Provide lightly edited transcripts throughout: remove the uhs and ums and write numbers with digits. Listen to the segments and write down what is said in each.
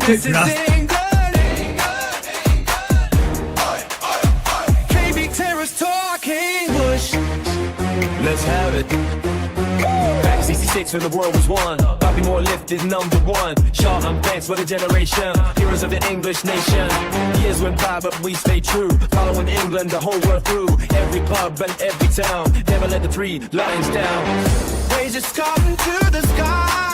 This is England. KB Terrace Talk English. Let's have it. Back 66 when the world was one. Bobby Moore lifted #1. Shaw and Vance for the generation. Heroes of the English nation. Years went by but we stayed true. Following England the whole world through. Every pub and every town. Never let the three lions down. Raise your Scotland to the sky.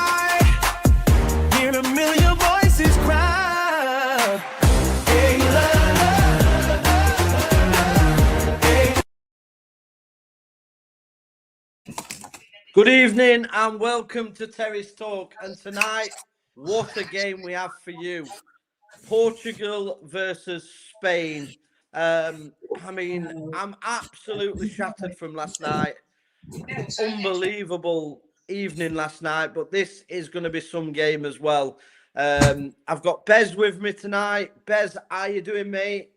Hear a million voices cry. England. Good evening and welcome to Terrace Talk. And tonight, what a game we have for you. Portugal versus Spain. I'm absolutely shattered from last night. Unbelievable evening last night, but this is going to be some game as well. I've got Bez with me tonight. Bez, how you doing, mate?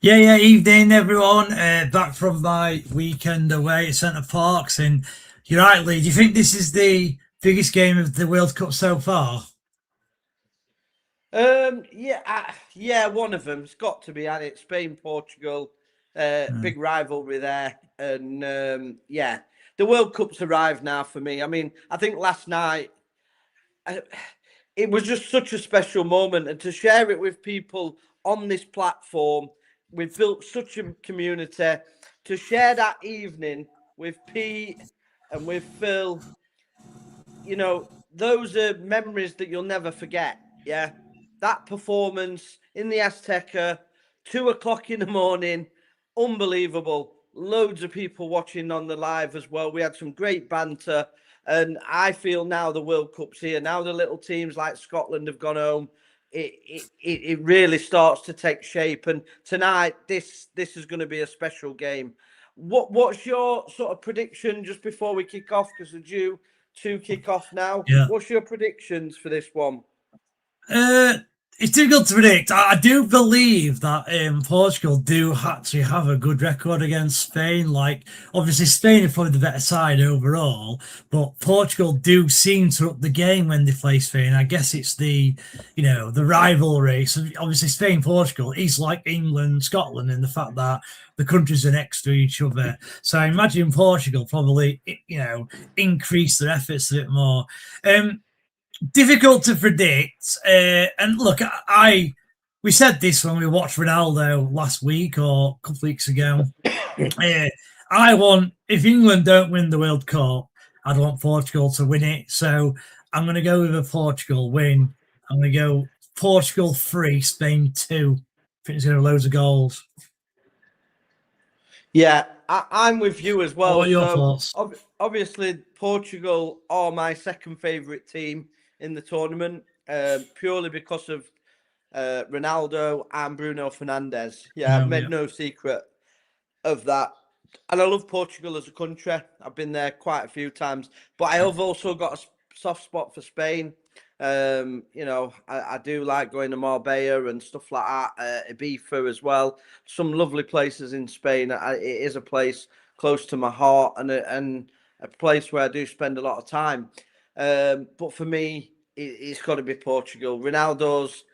Yeah, evening everyone. Back from my weekend away at Centre Parks, and you're right, Lee. Do you think this is the biggest game of the World Cup so far? Yeah, one of them. It's got to be, hasn't it? Spain, Portugal, big rivalry there, and the World Cup's arrived now for me. I mean, I think last night it was just such a special moment, and to share it with people on this platform, we've built such a community. To share that evening with Pete and with Phil, you know, those are memories that you'll never forget. Yeah. That performance in the Azteca, 2:00 in the morning, unbelievable. Loads of people watching on the live as well. We had some great banter. And I feel now the World Cup's here. Now the little teams like Scotland have gone home. It really starts to take shape. And tonight, this is going to be a special game. What's your sort of prediction just before we kick off? Because we're due to kick off now. Yeah. What's your predictions for this one? It's difficult to predict. I do believe that Portugal do actually have a good record against Spain. Like, obviously, Spain are probably the better side overall, but Portugal do seem to up the game when they play Spain. I guess it's the rivalry. So obviously, Spain-Portugal is like England, Scotland in the fact that the countries are next to each other. So I imagine Portugal probably, increase their efforts a bit more. Difficult to predict. And look, we said this when we watched Ronaldo last week or a couple of weeks ago. If England don't win the World Cup, I'd want Portugal to win it. So I'm going to go with a Portugal win. I'm going to go Portugal 3, Spain 2. I think it's going to have loads of goals. Yeah, I'm with you as well. What are your thoughts? Obviously, Portugal are my second favourite team in the tournament, purely because of Ronaldo and Bruno Fernandes. Yeah, I've made no secret of that. And I love Portugal as a country. I've been there quite a few times. But I have also got a soft spot for Spain. I do like going to Marbella and stuff like that, Ibiza as well. Some lovely places in Spain. It is a place close to my heart and a place where I do spend a lot of time. But for me, it's got to be Portugal. Ronaldo's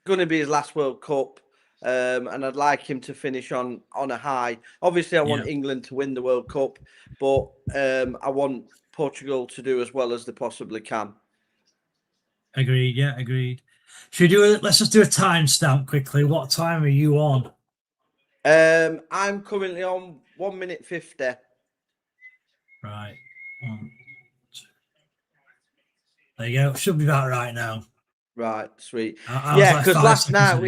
going to be his last World Cup, and I'd like him to finish on a high. Obviously, I want England to win the World Cup, but I want Portugal to do as well as they possibly can. Agreed. Yeah, agreed. Should we do it? Let's just do a timestamp quickly. What time are you on? I'm currently on 1 minute 50. Right. There you go. Should be about right now. Right, sweet. Yeah, because last night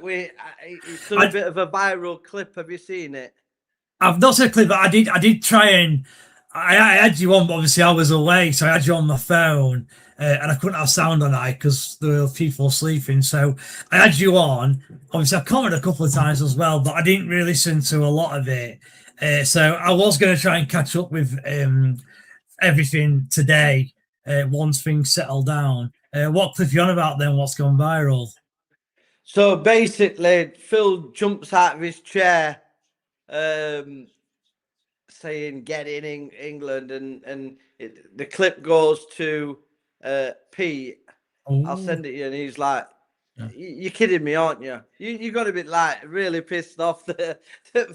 it's a bit of a viral clip. Have you seen it? I've not seen a clip, but I did try and I had you on, but obviously I was away, so I had you on my phone, and I couldn't have sound on it because there were people sleeping. So I had you on. Obviously, I commented a couple of times as well, but I didn't really listen to a lot of it. So I was going to try and catch up with everything today once things settle down. What clip are you on about then? What's gone viral? So basically, Phil jumps out of his chair, saying "Get in England," and the clip goes to Pete, I'll send it you. And he's like, Yeah. you're kidding me, aren't you? You got to be like really pissed off that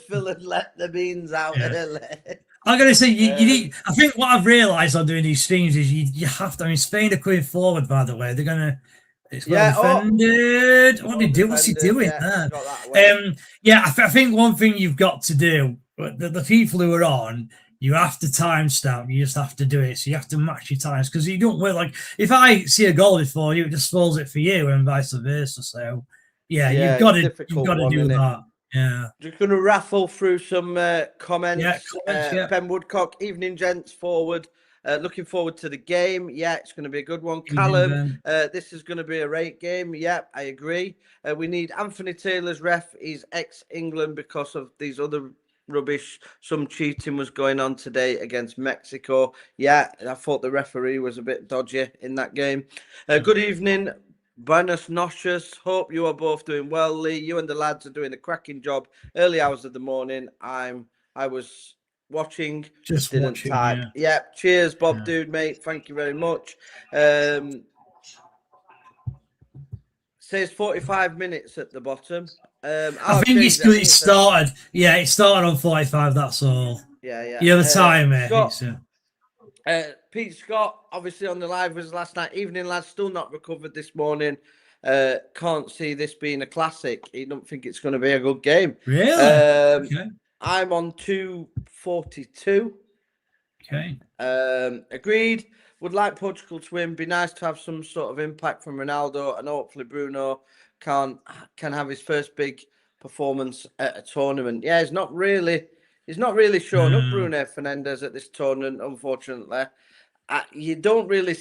Phil had let the beans out early. I'm gonna say you need. I think what I've realised on doing these streams is you have to. I mean, Spain are coming forward. By the way, they're gonna. It's well defended. What did he do? What's he doing there? I think one thing you've got to do. The people who are on, you have to timestamp. You just have to do it. So you have to match your times because you don't work like if I see a goal before you, it just spoils it for you, and vice versa. So you've got to do that. Yeah. Just going to raffle through some comments. Ben Woodcock, evening gents, forward. Looking forward to the game. Yeah, it's going to be a good one. Callum, this is going to be a rate game. Yeah, I agree. We need Anthony Taylor's ref. He's ex-England because of these other rubbish. Some cheating was going on today against Mexico. Yeah, I thought the referee was a bit dodgy in that game. Good evening. Buenos noches. Hope you are both doing well, Lee. You and the lads are doing a cracking job. Early hours of the morning. I was watching. Just didn't type. Yeah. Cheers, Bob, dude, mate. Thank you very much. Says 45 minutes at the bottom. I think it started. Yeah, it started on 45. That's all. Yeah. The other time, Pete Scott, obviously on the live was last night. Evening, lads, still not recovered this morning. Can't see this being a classic. He don't think it's going to be a good game. Really? Okay. I'm on 242. Okay. Agreed. Would like Portugal to win. Be nice to have some sort of impact from Ronaldo, and hopefully Bruno can have his first big performance at a tournament. Yeah, he's not really showing up, Bruno Fernandes, at this tournament, unfortunately. You don't really...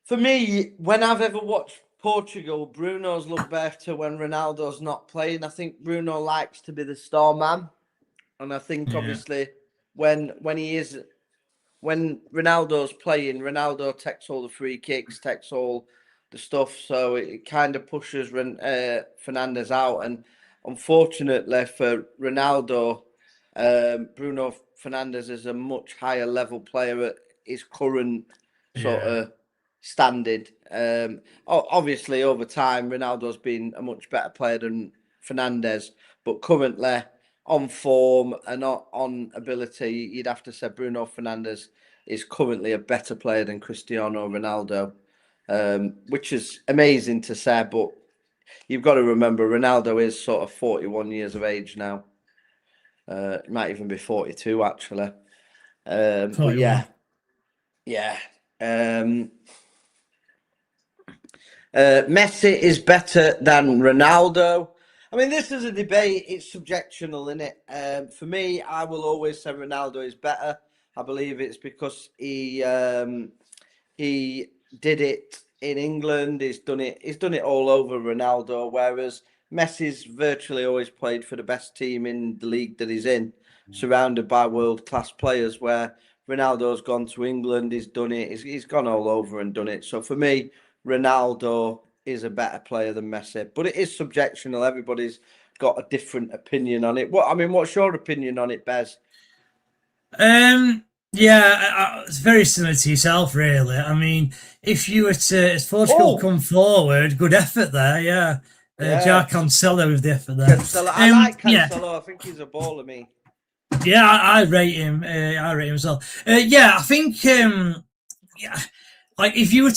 For me, when I've ever watched Portugal, Bruno's look better when Ronaldo's not playing. I think Bruno likes to be the star man. And I think, obviously, when Ronaldo's playing, Ronaldo takes all the free kicks, takes all the stuff. So it kind of pushes Fernandes out. And unfortunately for Ronaldo, Bruno Fernandes is a much higher level player at his current sort of standard. Obviously, over time, Ronaldo's been a much better player than Fernandes, but currently on form and on ability, you'd have to say Bruno Fernandes is currently a better player than Cristiano Ronaldo, which is amazing to say, but you've got to remember Ronaldo is sort of 41 years of age now. It might even be 42 actually. But yeah. Messi is better than Ronaldo. I mean, this is a debate. It's subjectional, isn't it? For me, I will always say Ronaldo is better. I believe it's because he did it in England. He's done it all over Ronaldo, whereas Messi's virtually always played for the best team in the league that he's in, surrounded by world-class players, where Ronaldo's gone to England, he's done it, he's gone all over and done it. So for me, Ronaldo is a better player than Messi, but it is subjectional. Everybody's got a different opinion on it. What's your opinion on it, Bez? It's very similar to yourself, really. I mean, if you were to, as Portugal come forward, good effort there, Jack Cancelo with the effort there. I like Cancelo. I think he's a baller, me. Yeah, I rate him. I rate him as well. I think, like if you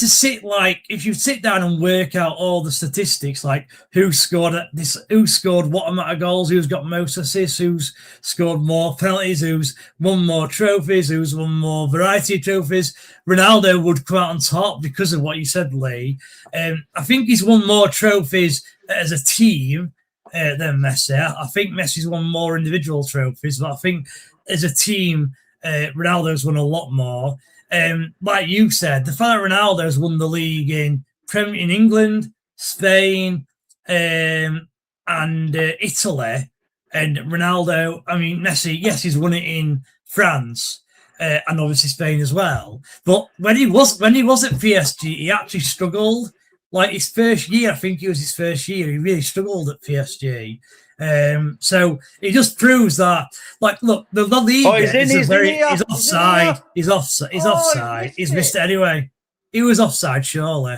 sit down and work out all the statistics, like who scored what amount of goals, who's got most assists, who's scored more penalties, who's won more trophies, who's won more variety of trophies, Ronaldo would come out on top because of what you said, Lee. I think he's won more trophies as a team than Messi. I think Messi's won more individual trophies, but I think as a team, Ronaldo's won a lot more. Like you said, the fact that Ronaldo's won the league in England, Spain, and Italy, and Ronaldo, I mean Messi, yes, he's won it in France and obviously Spain as well. But when he was at PSG, he actually struggled. Like his first year, I think it was his first year, he really struggled at PSG. So it just proves that, like, look, the league is offside. He's offside. He's missed it anyway. He was offside, surely.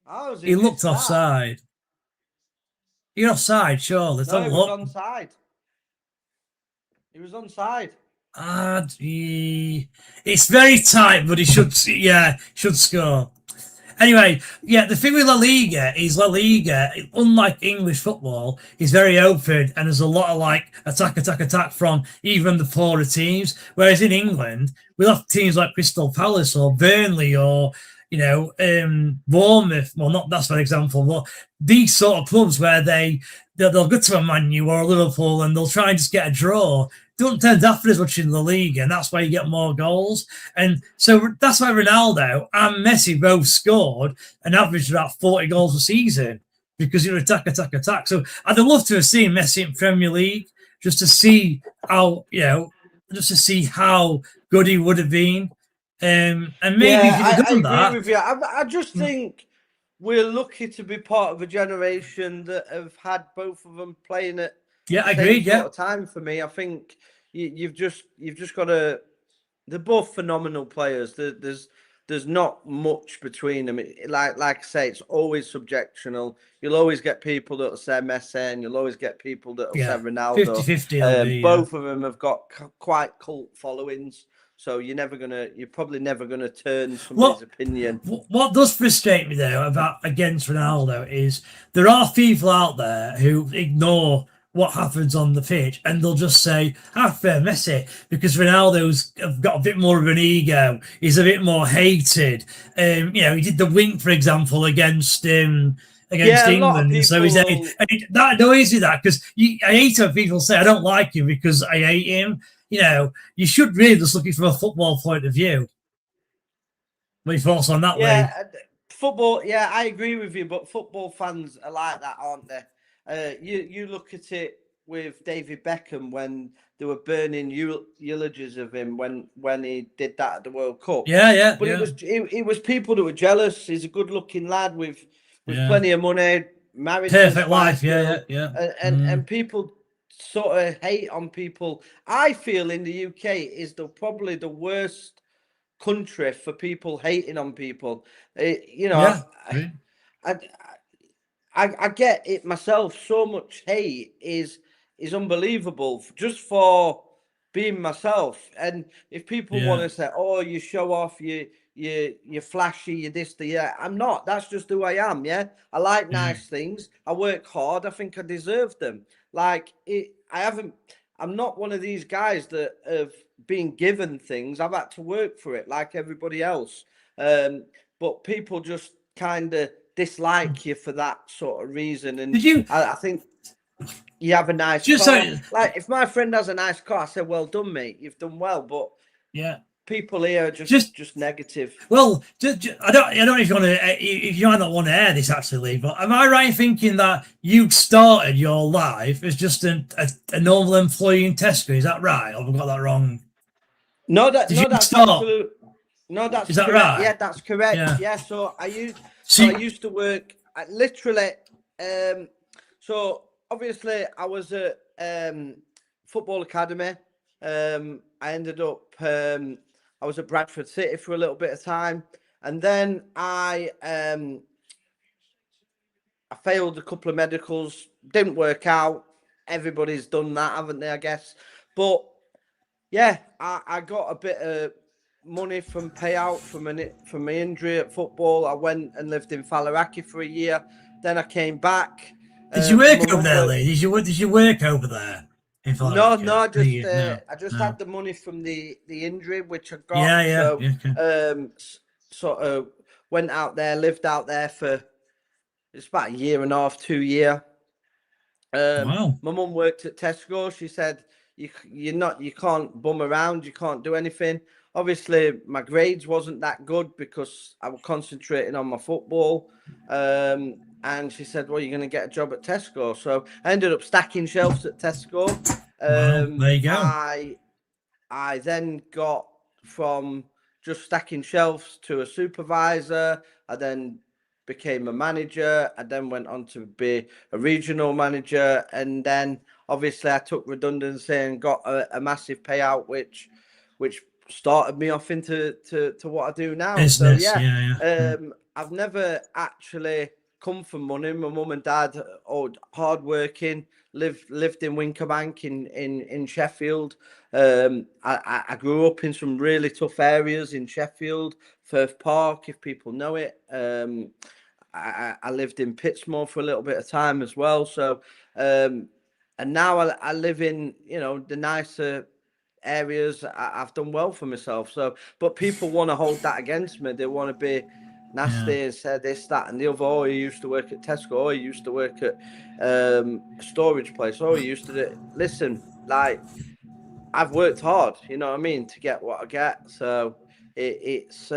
How has He looked missed that? offside. You're offside, surely. Let's No, have he a was look. onside. He was onside. It's very tight, but he should score. Anyway, yeah, the thing with La Liga, unlike English football, is very open and there's a lot of like attack from even the poorer teams. Whereas in England, we'll have teams like Crystal Palace or Burnley or Bournemouth. Well, not that's for example, but these sort of clubs where they'll go to a Man U or a Liverpool and they'll try and just get a draw. Don't tend to happen as much in the league, and that's why you get more goals. And so that's why Ronaldo and Messi both scored an average of about 40 goals a season because you're attack. So I'd love to have seen Messi in Premier League just to see how good he would have been. And maybe if he'd done I agree that. with you. I just think we're lucky to be part of a generation that have had both of them playing at Yeah, the agreed. same sort of time. For me, I think you've just got to. They're both phenomenal players. There's not much between them. Like I say, it's always subjectional. You'll always get people that'll say Messi, and you'll always get people that'll say Ronaldo. 50-50. Both of them have got quite cult followings. So you're probably never gonna turn somebody's opinion. What does frustrate me though against Ronaldo is there are people out there who ignore what happens on the pitch and they'll just say, fair Messi, because Ronaldo's got a bit more of an ego. He's a bit more hated. He did the wink, for example, against England. So he's that annoys me because I hate when people say I don't like him because I hate him. You should really just look at it from a football point of view. What are your thoughts on that, Lee? Football. Yeah, I agree with you. But football fans are like that, aren't they? You look at it with David Beckham when they were burning eulogies of him when he did that at the World Cup. Yeah. But it was people that were jealous. He's a good-looking lad with plenty of money, married, perfect life. Yeah. And people sort of hate on people. I feel in the UK is probably the worst country for people hating on people. I get it myself. So much hate is unbelievable just for being myself. And if people want to say, "Oh, you show off, you're flashy, you're this, I'm not. That's just who I am. Yeah, I like nice things. I work hard. I think I deserve them. I'm not one of these guys that have been given things. I've had to work for it like everybody else. But people just kind of dislike you for that sort of reason. And I think you have a nice car. Like if my friend has a nice car, I say, "Well done, mate. You've done well." But people here are just negative. Well, I don't know if you might not want to air this actually, but am I right in thinking that you started your life as just a normal employee in Tesco? Is that right? Or have I got that wrong? That's absolutely. No, that's Is that correct. right? Yeah, that's correct. Yeah. So I used to work at literally. So obviously I was at football academy. I ended up. I was at Bradford City for a little bit of time, and then I failed a couple of medicals. Didn't work out. Everybody's done that, haven't they? I guess. But yeah, I got a bit of money from payout from my injury at football. I went and lived in Faliraki for a year. Then I came back. Did you work over there, Lee? Did you work over there? No, I just had the money from the injury which I got. Sort of went out there, lived out there for it's about a year and a half, 2 years. Wow. My mum worked at Tesco. She said you can't bum around, you can't do anything. Obviously, my grades wasn't that good because I was concentrating on my football. And she said, "Well, you're going to get a job at Tesco." So I ended up stacking shelves at Tesco. There you go. I then got from just stacking shelves to a supervisor. I then became a manager. I then went on to be a regional manager. And then obviously I took redundancy and got a massive payout, which started me off into to what I do now. Business, so yeah. I've never actually come from money. My mum and dad, hardworking, lived in Winkerbank in Sheffield. I grew up in some really tough areas in Sheffield, Firth Park, if people know it. I lived in Pittsmore for a little bit of time as well. So, and now I live in, the nicer areas. I've done well for myself. So, but people want to hold that against me. They want to be nasty and say this, that, and the other. Oh, he used to work at Tesco. Oh, he used to work at a storage place. Oh, he used to do. Listen, like, I've worked hard, you know what I mean, to get what I get. So it's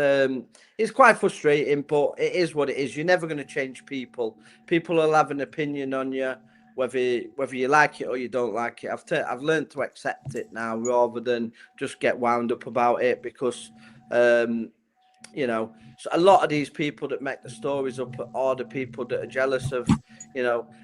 quite frustrating, but it is what it is. You're never going to change people. People will have an opinion on you, whether you like it or you don't like it. I've learned to accept it now rather than just get wound up about it, because so a lot of these people that make the stories up are the people that are jealous of,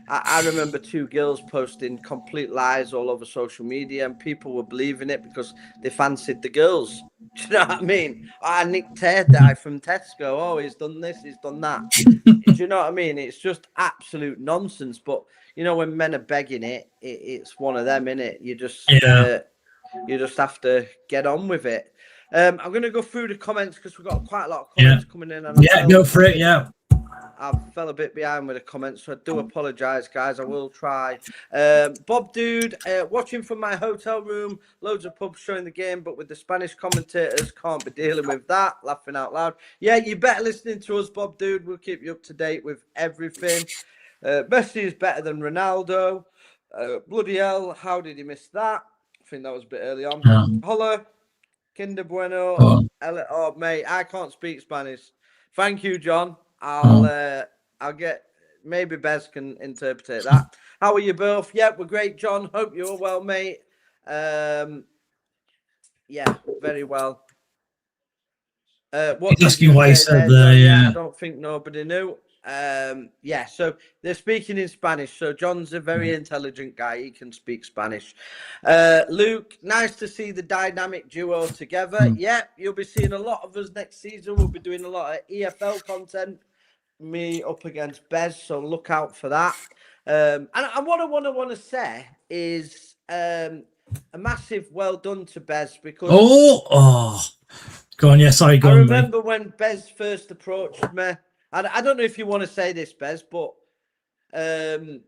I remember 2 girls posting complete lies all over social media, and people were believing it because they fancied the girls. Do you know what I mean? Nick Teardye from Tesco. Oh, he's done this, he's done that. Do you know what I mean? It's just absolute nonsense. But, when men are begging it's one of them, innit? You just have to get on with it. I'm going to go through the comments because we've got quite a lot of comments coming in. And go for it, yeah. I fell a bit behind with the comments, so I do apologise, guys. I will try. Bob Dude, watching from my hotel room. Loads of pubs showing the game, but with the Spanish commentators, can't be dealing with that. Laughing out loud. Yeah, you better listening to us, Bob Dude. We'll keep you up to date with everything. Messi is better than Ronaldo. Bloody hell, how did he miss that? I think that was a bit early on. Holla. Kinder Bueno. Oh, mate, I can't speak Spanish. Thank you, John. I'll get, maybe Bez can interpret that. How are you both? Yeah, we're great, John. Hope you're well, mate. Yeah, very well. What asking why he said there, yeah. I don't think nobody knew. So they're speaking in Spanish. So John's a very intelligent guy. He can speak Spanish. Luke, nice to see the dynamic duo together. Yeah, you'll be seeing a lot of us next season. We'll be doing a lot of EFL content. Me up against Bez, so look out for that. And what I want to say is a massive well done to Bez, because go on, yeah, sorry, go on. I remember when Bez first approached me. I don't know if you want to say this, Bez, but don't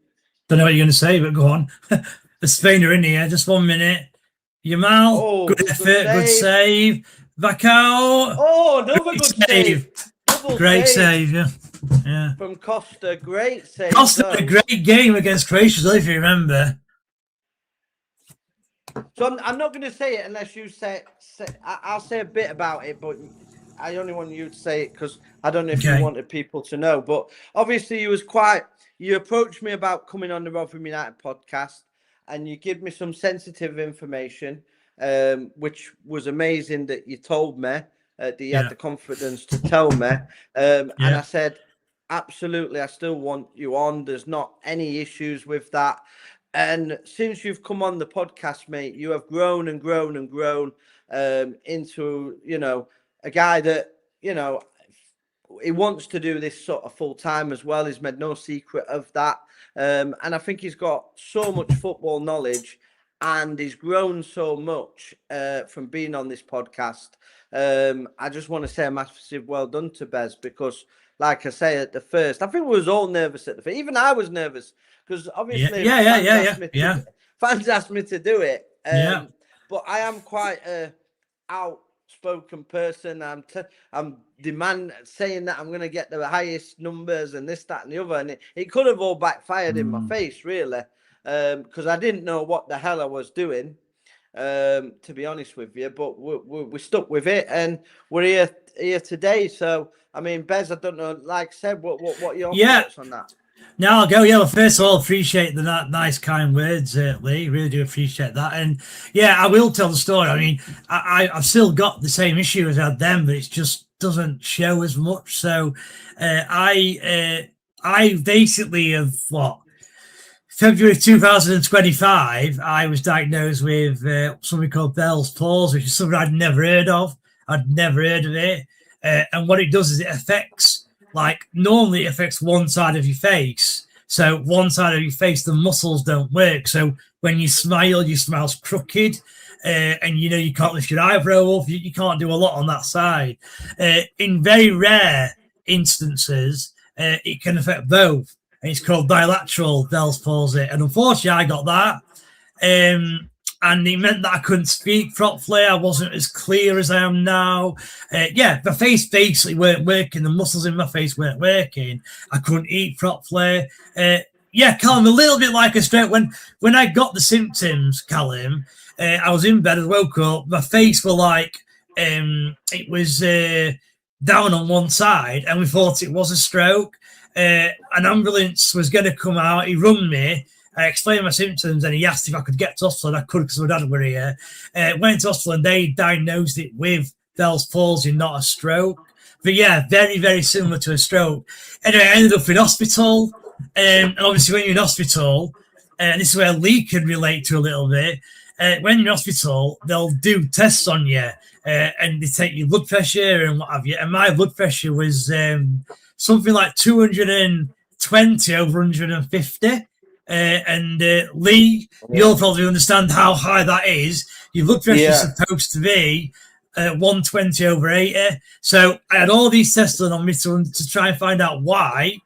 know what you're going to say, but go on. The Spainer in here, just 1 minute. Yamal, good effort, good save. Vacao. Oh, another good save. Great save, yeah. From Costa, great save. Costa had a great game against Croatia, if you remember. So I'm not going to say it unless you say. I'll say a bit about it, but I only want you to say it because I don't know if you wanted people to know. But obviously, you approached me about coming on the Rotherham United podcast, and you give me some sensitive information, which was amazing that you told me, that you had the confidence to tell me. And I said, absolutely, I still want you on. There's not any issues with that. And since you've come on the podcast, mate, you have grown and grown and grown into, a guy that, he wants to do this sort of full time as well. He's made no secret of that. And I think he's got so much football knowledge, and he's grown so much from being on this podcast. I just want to say a massive well done to Bez, because, like I say, at the first, I think we was all nervous at the first. Even I was nervous because obviously fans asked me to do it. But I am quite a outspoken person. I'm saying that I'm going to get the highest numbers and this, that, and the other, and it could have all backfired in my face, really, because I didn't know what the hell I was doing, to be honest with you. But we stuck with it, and we're here today. So, I mean, Bez, I don't know, like I said, what are your thoughts on that? Now I'll go. Yeah, well, first of all, appreciate the nice, kind words, Lee. Really do appreciate that. And yeah, I will tell the story. I mean, I've still got the same issue as I had then, but it just doesn't show as much. So I basically have February 2025, I was diagnosed with something called Bell's palsy, which is something I'd never heard of. I'd never heard of it. And what it does is it affects, like, normally it affects one side of your face. So one side of your face, the muscles don't work. So when you smile, your smile's crooked. And, you know, you can't lift your eyebrow up. You can't do a lot on that side. In very rare instances, it can affect both. And it's called bilateral Bell's palsy. And unfortunately, I got that. And it meant that I couldn't speak properly. I wasn't as clear as I am now. My face basically weren't working. The muscles in my face weren't working. I couldn't eat properly. Callum, a little bit like a stroke. When I got the symptoms, Callum, I was in bed, I woke up, my face were like, it was down on one side, and we thought it was a stroke. An ambulance was going to come out. He rung me. I explained my symptoms, and he asked if I could get to hospital, and I could because my dad were here. Went to hospital, and they diagnosed it with Bell's palsy, not a stroke. But yeah, very, very similar to a stroke. Anyway, I ended up in hospital. And obviously, when you're in hospital, and this is where Lee can relate to a little bit, when you're in hospital, they'll do tests on you, and they take your blood pressure and what have you. And my blood pressure was something like 220 over 150. Lee, you'll probably understand how high that is. Your blood pressure is supposed to be 120 over 80. So I had all these tests done on me to try and find out why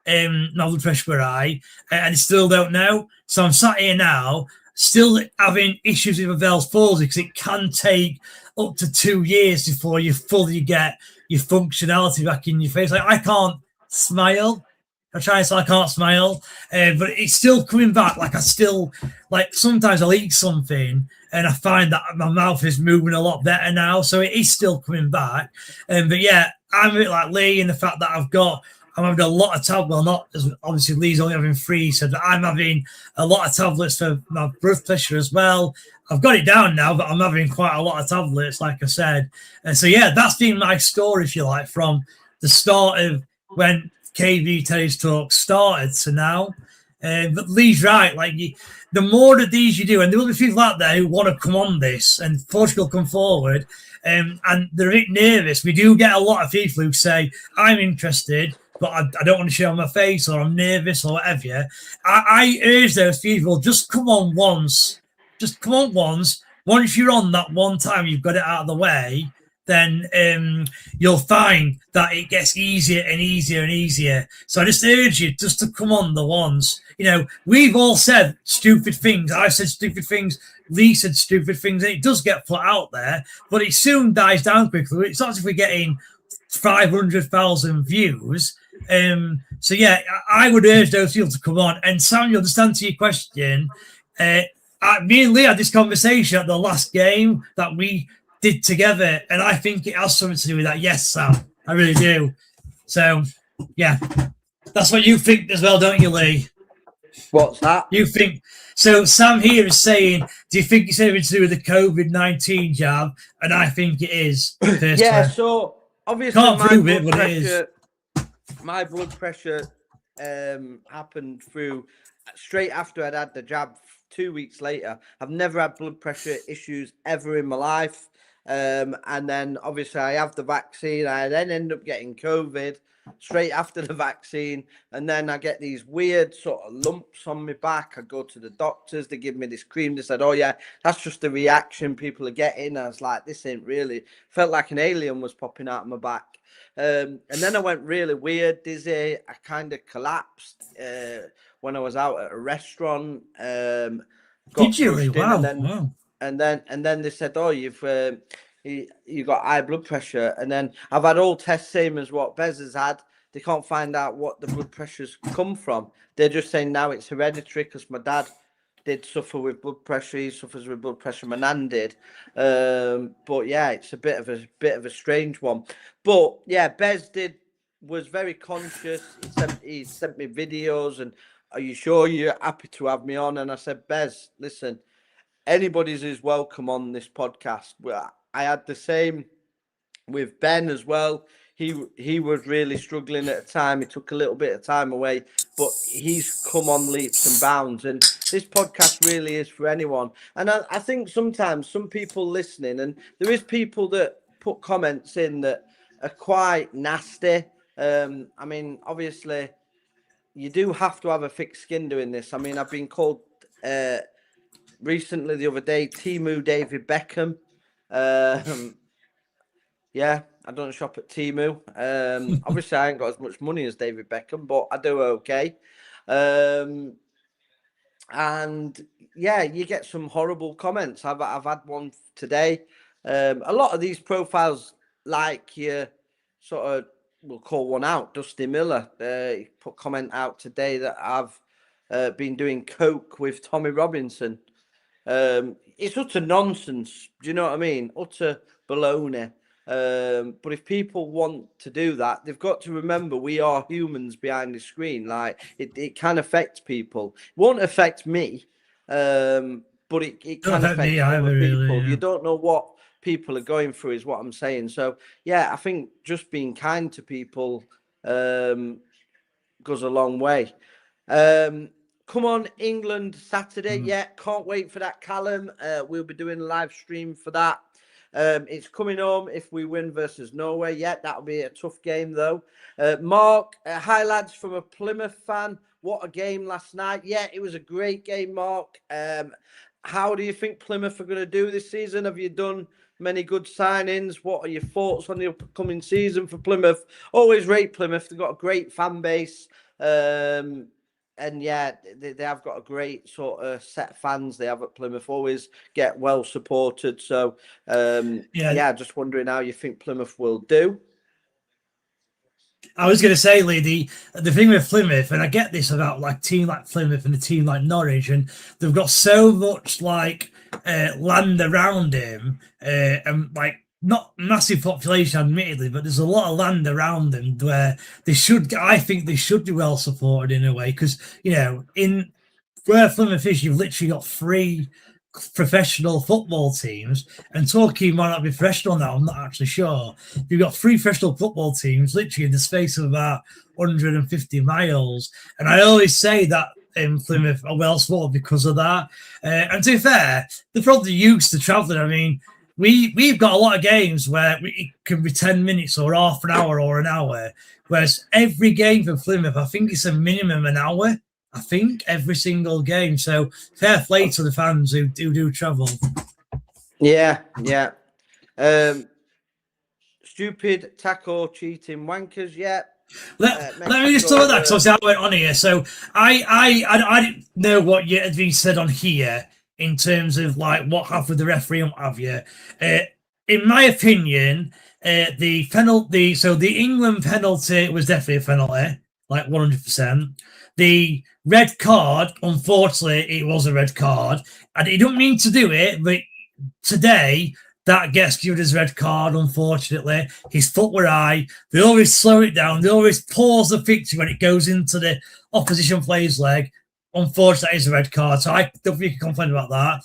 my blood pressure were high, and I still don't know. So I'm sat here now, still having issues with Bell's palsy, because it can take up to 2 years before you fully get your functionality back in your face. Like, I can't smile. I try, so I can't smile, but it's still coming back. Like, I still, like, sometimes I'll eat something and I find that my mouth is moving a lot better now. So it is still coming back. But yeah, I'm a bit like Lee in the fact that I'm having a lot of tablets. Well, not as obviously Lee's only having 3, so I'm having a lot of tablets for my blood pressure as well. I've got it down now, but I'm having quite a lot of tablets, like I said. And so yeah, that's been my story, if you like, from the start of when KB Terrace Talk started to now. But Lee's right. Like, the more of these you do, and there will be people out there who want to come on this, and Portugal come forward, and they're a bit nervous. We do get a lot of people who say, I'm interested, but I don't want to show my face, or I'm nervous, or whatever. I urge those people, just come on once. Just come on once. Once you're on that one time, you've got it out of the way, then you'll find that it gets easier and easier and easier. So I just urge you just to come on the once. You know, we've all said stupid things. I've said stupid things. Lee said stupid things. And it does get put out there, but it soon dies down quickly. It's not as if we're getting 500,000 views. So yeah, I would urge those people to come on. And Samuel, just answer your question. Me and Lee had this conversation at the last game that we did together, and I think it has something to do with that. Yes, Sam, I really do. So, yeah, that's what you think as well, don't you, Lee? What's that? You think so? Sam here is saying, "Do you think it's anything to do with the COVID-19 jab?" And I think it is. Yeah. So obviously, can't prove it, but it is. My blood pressure happened through straight after I'd had the jab. 2 weeks later, I've never had blood pressure issues ever in my life. And then obviously I have the vaccine. I then end up getting COVID straight after the vaccine. And then I get these weird sort of lumps on my back. I go to the doctors. They give me this cream. They said, oh, yeah, that's just the reaction people are getting. I was like, this ain't really. Felt like an alien was popping out of my back. And then I went really weird, dizzy. I kind of collapsed when I was out at a restaurant. Did you? Wow. And then they said, oh, you've got high blood pressure. And then I've had all tests, same as what Bez has had. They can't find out what the blood pressures come from. They're just saying now it's hereditary, because my dad did suffer with blood pressure. He suffers with blood pressure. My nan did. But yeah, it's a bit of a strange one. But yeah, Bez was very conscious. He sent me videos and, are you sure you're happy to have me on? And I said, Bez, listen, anybody's is welcome on this podcast. Well, I had the same with Ben as well. he was really struggling at the time. He took a little bit of time away, but he's come on leaps and bounds. And this podcast really is for anyone. And I think sometimes some people listening, and there is people that put comments in that are quite nasty. I mean, obviously, you do have to have a thick skin doing this. I mean, I've been called recently the other day, Timu David Beckham. Yeah, I don't shop at Timu. Obviously, I ain't got as much money as David Beckham, but I do okay. And yeah, you get some horrible comments. I've had one today. A lot of these profiles, like you sort of, we'll call one out, Dusty Miller. He put comment out today that I've been doing coke with Tommy Robinson. It's utter nonsense. Do you know what I mean? Utter baloney. But if people want to do that, they've got to remember we are humans behind the screen. Like it can affect people. It won't affect me, but it can affect other people. Really, yeah. You don't know what people are going through, is what I'm saying. So yeah, I think just being kind to people goes a long way. Come on, England Saturday. Yeah, can't wait for that, Callum. We'll be doing a live stream for that. It's coming home if we win versus Norway. Yeah, that'll be a tough game, though. Mark, hi, lads, from a Plymouth fan. What a game last night. Yeah, it was a great game, Mark. How do you think Plymouth are going to do this season? Have you done many good signings? What are your thoughts on the upcoming season for Plymouth? Always rate Plymouth. They've got a great fan base. And yeah, they have got a great sort of set of fans they have at Plymouth, always get well supported. So, yeah, just wondering how you think Plymouth will do. I was going to say, Lee, the thing with Plymouth, and I get this about like team like Plymouth and a team like Norwich, and they've got so much like land around him, and like not massive population, admittedly, but there's a lot of land around them where I think they should be well supported in a way, because, you know, in where Plymouth is, you've literally got 3 professional football teams, and Torquay might not be professional now, I'm not actually sure. You've got 3 professional football teams literally in the space of about 150 miles, and I always say that Plymouth are well supported because of that. And to be fair, they're probably used to travelling. I mean, we've got a lot of games where it can be 10 minutes or half an hour or an hour, whereas every game for Plymouth, I think it's a minimum an hour. I think every single game. So fair play to the fans who do travel. Yeah. Stupid tackle cheating wankers. Yeah. Let me just talk about that, because I went on here. So I didn't know what you had been said on here in terms of like what happened with the referee and what have you. In my opinion, the penalty. So the England penalty was definitely a penalty, like 100%. The red card, unfortunately, it was a red card, and he didn't mean to do it, but today that gets given as red card. Unfortunately, his foot were high. They always slow it down. They always pause the picture when it goes into the opposition player's leg. Unfortunately, that is a red card, so I don't think you can complain about that.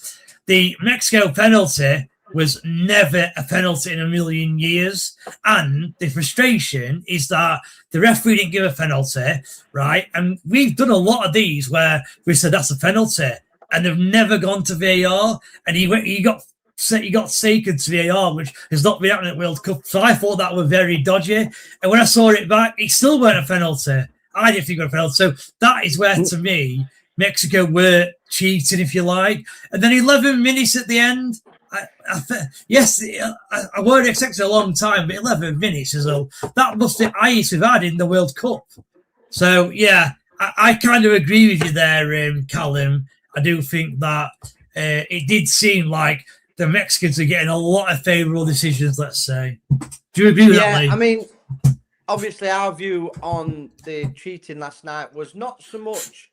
The Mexico penalty was never a penalty in a million years, and the frustration is that the referee didn't give a penalty, right? And we've done a lot of these where we said that's a penalty, and they've never gone to VAR, and he got taken to VAR, which has not been happening at World Cup. So I thought that was very dodgy, and when I saw it back, it still weren't a penalty. I didn't think it was a penalty. So that is where, to me, Mexico were cheating, if you like. And then 11 minutes at the end. I weren't expecting a long time, but 11 minutes is that must be the highest we've had in the World Cup. So yeah, I kind of agree with you there, Callum. I do think that it did seem like the Mexicans are getting a lot of favourable decisions, let's say. Do you agree with that, Lee? I mean, obviously our view on the cheating last night was not so much.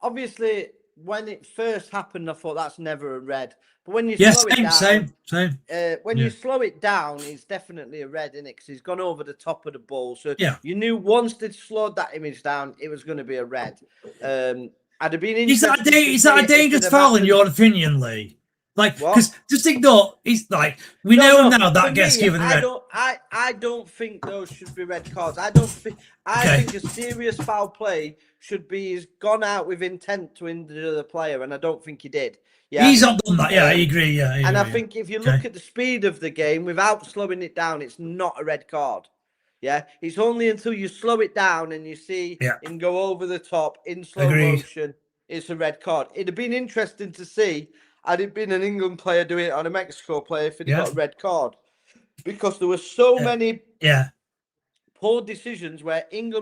Obviously, when it first happened, I thought that's never a red. But when you slow it down, same. When you slow it down, it's definitely a red, isn't it? Because he's gone over the top of the ball. So you knew once they'd slowed that image down, it was going to be a red. I'd have been interested. Is that a dangerous foul in your opinion, Lee? Like, What? because just ignore. It's like we No, know no, now that for gets me, given red. I don't think those should be red cards. I Okay. think a serious foul play should be he's gone out with intent to injure the player, and I don't think he did. Yeah, He's not done that. Yeah, I agree. Yeah, and I agree, think if you Okay. look at the speed of the game without slowing it down, it's not a red card. Yeah, it's only until you slow it down and you see him go over the top in slow motion, it's a red card. It'd have been interesting to see had it been an England player doing it on a Mexico player if he'd got a red card, because there were so many poor decisions where an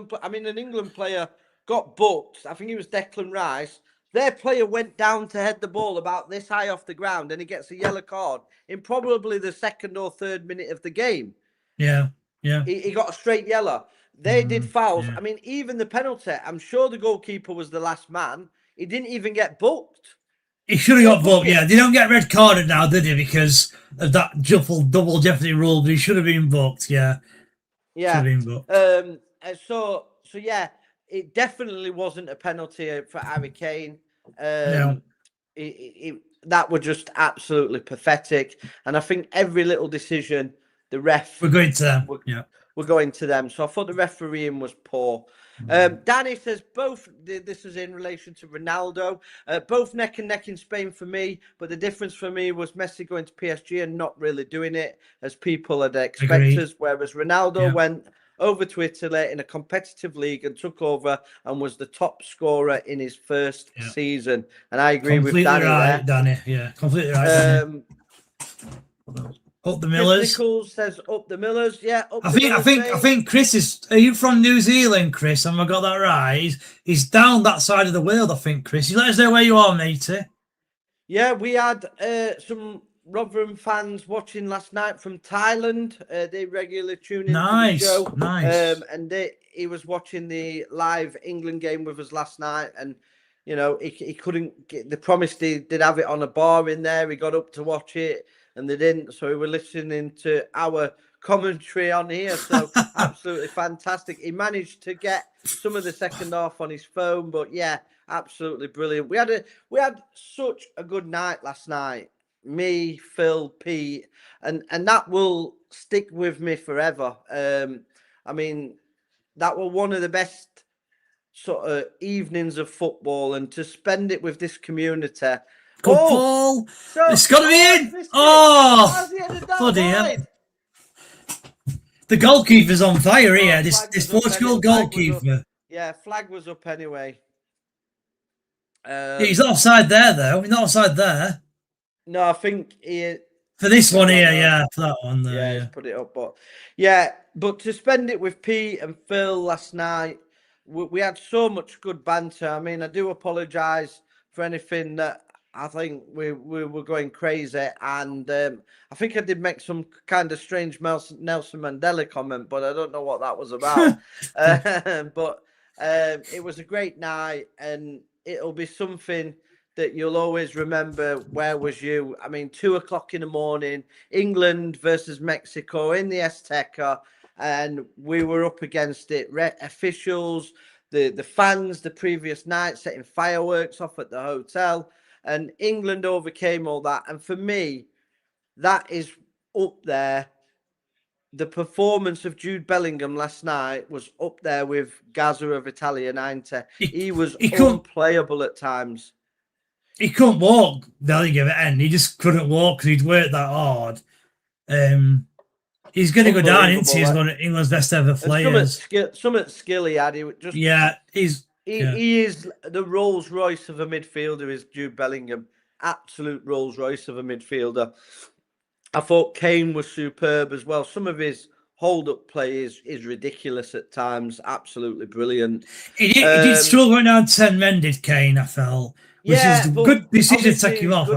England player got booked. I think it was Declan Rice. Their player went down to head the ball about this high off the ground, and he gets a yellow card in probably the 2nd or 3rd minute of the game. Yeah. He got a straight yellow. They did fouls. I mean, even the penalty, I'm sure the goalkeeper was the last man. He didn't even get booked. He should have got booked. Yeah, they don't get red carded now, did he? Because of that double jeopardy rule. But he should have been booked. Yeah. Yeah. Should have been booked. So yeah, it definitely wasn't a penalty for Harry Kane. No. That was just absolutely pathetic. And I think every little decision, the ref. We're going to them. We're going to them. So I thought the refereeing was poor. Danny says this is in relation to Ronaldo, both neck and neck in Spain for me, but the difference for me was Messi going to PSG and not really doing it as people had expected, whereas Ronaldo went over to Italy in a competitive league and took over and was the top scorer in his first season. And I agree with Danny there. Danny. Yeah, completely right, Danny. Up the Millers. Nichols says up the Millers. Yeah, up I the think Chris is. Are you from New Zealand, Chris? Have I got that right? He's down that side of the world, I think, Chris. You let us know where you are, matey. Yeah, we had some Rotherham fans watching last night from Thailand. They regularly tune in to the show. Nice. And he was watching the live England game with us last night, and you know he couldn't get. They promised he did have it on a bar in there. He got up to watch it, and they didn't. So we were listening to our commentary on here. So absolutely fantastic. He managed to get some of the second half on his phone, but yeah, absolutely brilliant. We had such a good night last night. Me, Phil, Pete, and that will stick with me forever. I mean, that was one of the best sort of evenings of football, and to spend it with this community. Good ball. It's got to be in. Oh, bloody hell. The goalkeeper's on fire here. This Portugal goalkeeper. Yeah, flag was up anyway. He's not offside there, though. He's not offside there. No, I think he... For this one here, yeah. For that one there, yeah. He's put it up. But to spend it with Pete and Phil last night, we had so much good banter. I mean, I do apologise for anything that I think we were going crazy. And I think I did make some kind of strange Nelson Mandela comment, but I don't know what that was about. But it was a great night, and it'll be something that you'll always remember. Where was you? I mean, 2:00 in the morning, England versus Mexico in the Azteca, and we were up against it. Officials, the fans the previous night setting fireworks off at the hotel, and England overcame all that. And for me, that is up there. The performance of Jude Bellingham last night was up there with Gaza of Italia 90. He was unplayable at times. He couldn't walk, Bellingham at end. He just couldn't walk because he'd worked that hard. He's going to go down, isn't he? He's one of England's best ever players. Some skill he had. He is the Rolls Royce of a midfielder, is Jude Bellingham. Absolute Rolls Royce of a midfielder. I thought Kane was superb as well. Some of his hold-up play is ridiculous at times. Absolutely brilliant. He did struggle going down 10 men, did Kane, I felt. Which is a good decision to take him off.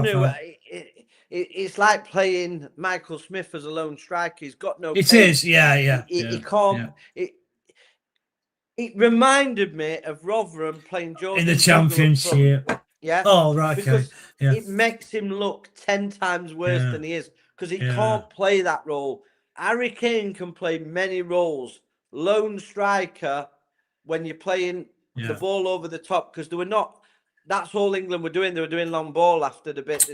It's like playing Michael Smith as a lone striker. He's got no pace. It is, yeah. He can't... Yeah. It reminded me of Rotherham playing Jordan in the Championship. Yeah. Oh, right. Because yeah. It makes him look 10 times worse than he is, because he can't play that role. Harry Kane can play many roles. Lone striker, when you're playing the ball over the top, because there were not that's all England were doing. They were doing long ball after the bit.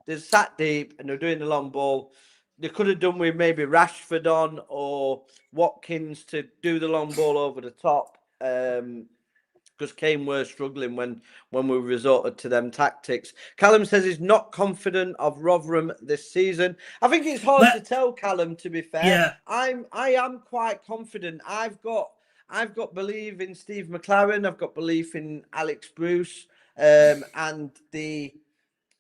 They sat deep and they're doing the long ball. They could have done with maybe Rashford on or Watkins to do the long ball over the top. Because Kane were struggling when we resorted to them tactics. Callum says he's not confident of Rotherham this season. I think it's hard to tell, Callum, to be fair. Yeah. I am quite confident. I've got belief in Steve McLaren. I've got belief in Alex Bruce, and the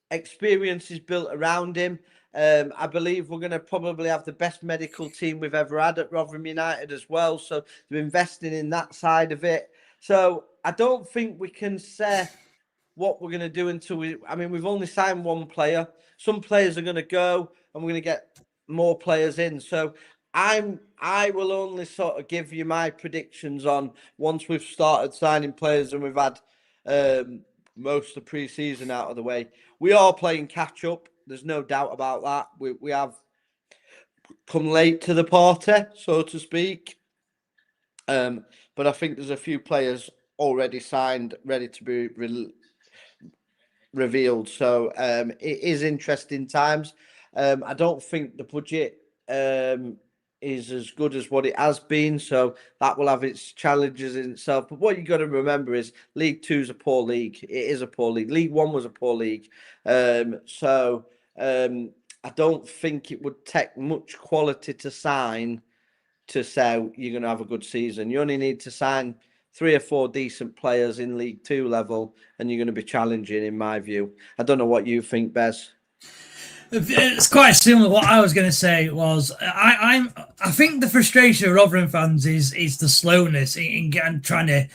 experience is built around him. I believe we're going to probably have the best medical team we've ever had at Rotherham United as well. So they're investing in that side of it. So I don't think we can say what we're going to do until we've only signed one player. Some players are going to go and we're going to get more players in. So I will only sort of give you my predictions on once we've started signing players and we've had most of the pre-season out of the way. We are playing catch up. There's no doubt about that. We have come late to the party, so to speak. But I think there's a few players already signed, ready to be revealed. So it is interesting times. I don't think the budget is as good as what it has been. So that will have its challenges in itself. But what you got to remember is League Two is a poor league. It is a poor league. League One was a poor league. I don't think it would take much quality to sign to say you're going to have a good season. You only need to sign 3 or 4 decent players in League Two level, and you're going to be challenging, in my view. I don't know what you think, Bez. It's quite similar. What I was going to say was, I think the frustration of Rotherham fans is the slowness in trying to,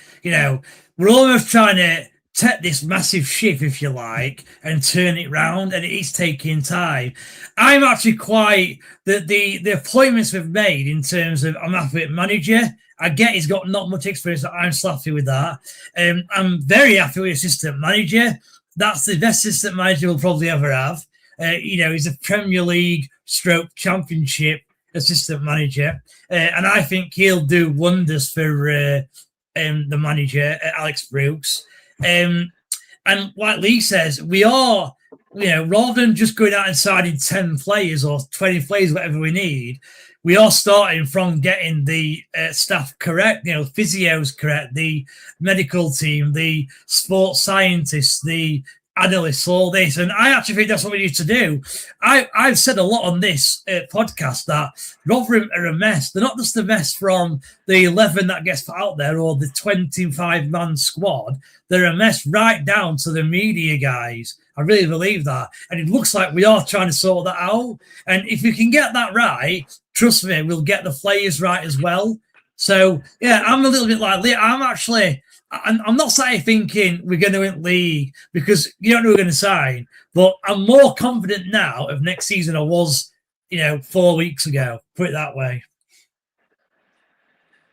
we're almost trying to take this massive ship, if you like, and turn it round, and it is taking time. I'm actually quite the appointments we've made in terms of, I'm happy with manager. I get he's got not much experience, but I'm happy with that. I'm very happy with assistant manager. That's the best assistant manager we'll probably ever have. He's a Premier League / Championship assistant manager, and I think he'll do wonders for the manager, Alex Brooks. And like Lee says, we are, rather than just going out and signing 10 players or 20 players, whatever we need, we are starting from getting the staff correct, physios correct, the medical team, the sports scientists, the analysts, all this. And I actually think that's what we need to do. I've said a lot on this podcast that Rotherham are a mess. They're not just a mess from the 11 that gets put out there or the 25-man squad. They're a mess right down to the media guys. I really believe that. And it looks like we are trying to sort that out. And if we can get that right, trust me, we'll get the players right as well. So, yeah, I'm a little bit like Lee. I'm not sat here thinking we're going to win league because you don't know who we're going to sign. But I'm more confident now of next season than I was, 4 weeks ago. Put it that way.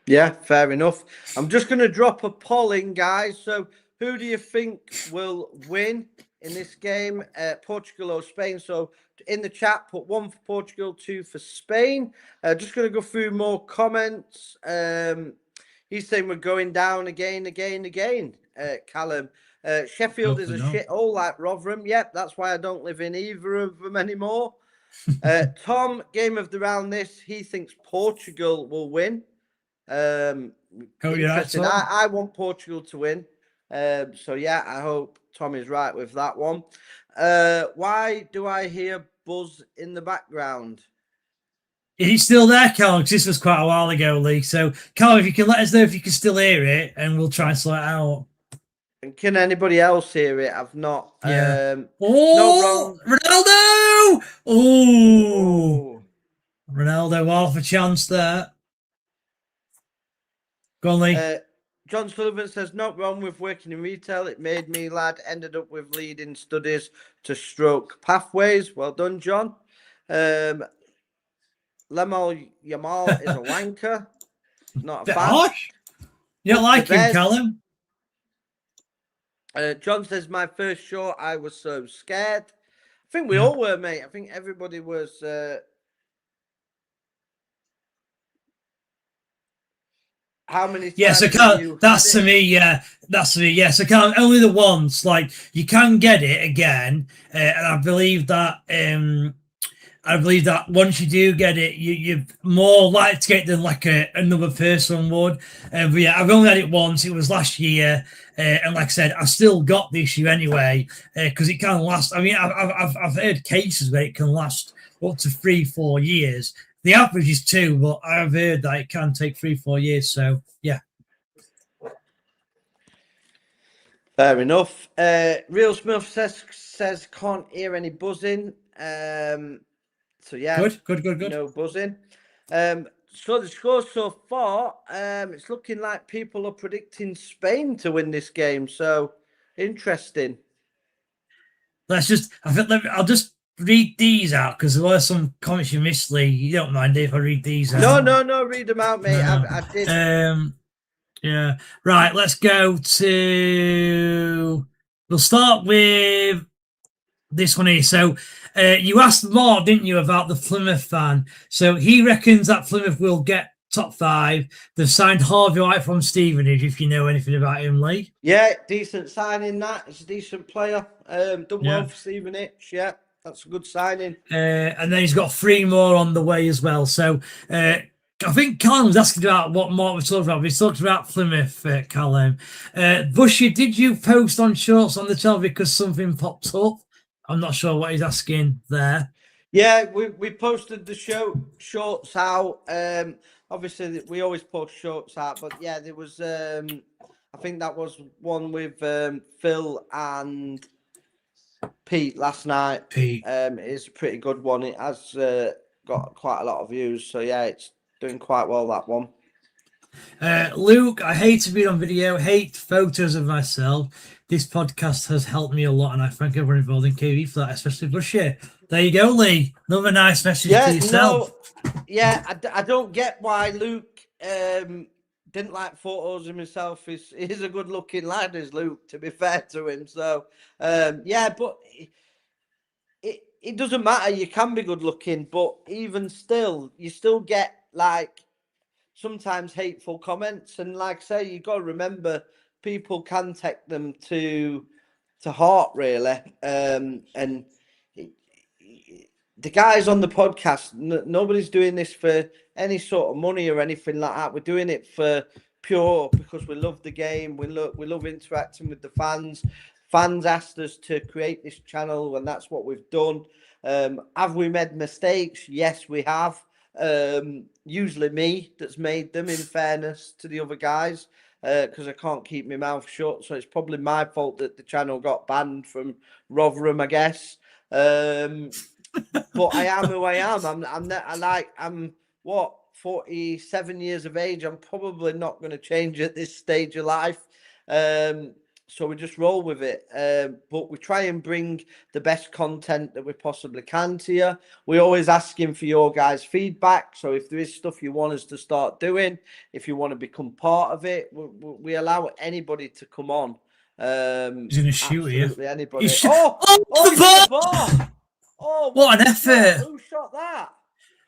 Yeah, fair enough. I'm just going to drop a poll in, guys. So who do you think will win in this game, Portugal or Spain? So in the chat, put 1 for Portugal, 2 for Spain. Just going to go through more comments. He's saying we're going down again, Callum. Sheffield is a shithole like Rotherham. Yep, that's why I don't live in either of them anymore. Tom, game of the round this. He thinks Portugal will win. Interesting. I want Portugal to win. So, yeah, I hope Tom is right with that one. Why do I hear buzz in the background? He's still there, Callum, because this was quite a while ago, Lee. So, Callum, if you can let us know if you can still hear it, and we'll try and sort it out. And can anybody else hear it? I've not. Yeah. Ronaldo! Oh, Ronaldo, half a chance there. Go on, Lee. John Sullivan says, not wrong with working in retail. It made me, lad. Ended up with leading studies to stroke pathways. Well done, John. Lemal Yamal is a wanker. Not a fan. Harsh. You don't like him, Callum? John says, my first show, I was so scared. I think we all were, mate. I think everybody was... How many times Yes, I have can't. you That's had to it? me. Yeah, that's to me. Yes, I can't. Only the once. Like you can get it again, and I believe that. I believe that once you do get it, you're more likely to get it than like another person would. But yeah, I've only had it once. It was last year, and like I said, I still got the issue anyway because it can last. I mean, I've heard cases where it can last up to 3-4 years. The average is 2, but I've heard that it can take 3-4 years. So yeah. Fair enough. Real Smith says can't hear any buzzing. So yeah, Good. no buzzing. So the score so far, it's looking like people are predicting Spain to win this game. So interesting. Let's just. I'll just read these out because there were some comments you missed, Lee. You don't mind if I read these out? No. Read them out, mate. No. I did. Yeah. Right. Let's go to. We'll start with this one here. So, you asked Mark, didn't you, about the Plymouth fan? So he reckons that Plymouth will get top 5. They've signed Harvey White from Stevenage. If you know anything about him, Lee. Yeah, decent signing. That it's a decent player. Done well for Stevenage. Yeah, that's a good signing. And then he's got 3 more on the way as well. So I think Callum was asking about what Mark was talking about. We talked about Plymouth, Callum. Bushy, did you post on shorts on the channel because something popped up? I'm not sure what he's asking there. Yeah, we posted the shorts out. Obviously, we always post shorts out, but yeah, there was. I think that was one with Phil and Pete last night. Pete. It's a pretty good one. It has got quite a lot of views, so yeah, it's doing quite well, that one. Luke, I hate to be on video, hate photos of myself. This podcast has helped me a lot, and I thank everyone involved in KB for that, especially Bushy. There you go, Lee. Another nice message to yourself. I don't get why Luke didn't like photos of himself. He's a good looking lad, is Luke, to be fair to him. So yeah, but it doesn't matter. You can be good looking, but even still, you still get like sometimes hateful comments. And like I say, you got to remember people can take them to heart, really. And the guys on the podcast, nobody's doing this for any sort of money or anything like that. We're doing it for pure because we love the game. We love interacting with the fans. Fans asked us to create this channel, and that's what we've done. Have we made mistakes? Yes, we have. Usually me that's made them, in fairness to the other guys, because I can't keep my mouth shut. So it's probably my fault that the channel got banned from Rotherham, I guess. But I am who I am. I'm 47 years of age. I'm probably not going to change at this stage of life. So we just roll with it. But we try and bring the best content that we possibly can to you. We're always asking for your guys' feedback. So if there is stuff you want us to start doing, if you want to become part of it, we allow anybody to come on. He's going to shoot you. Anybody. The ball! Oh, what an effort! Who shot that?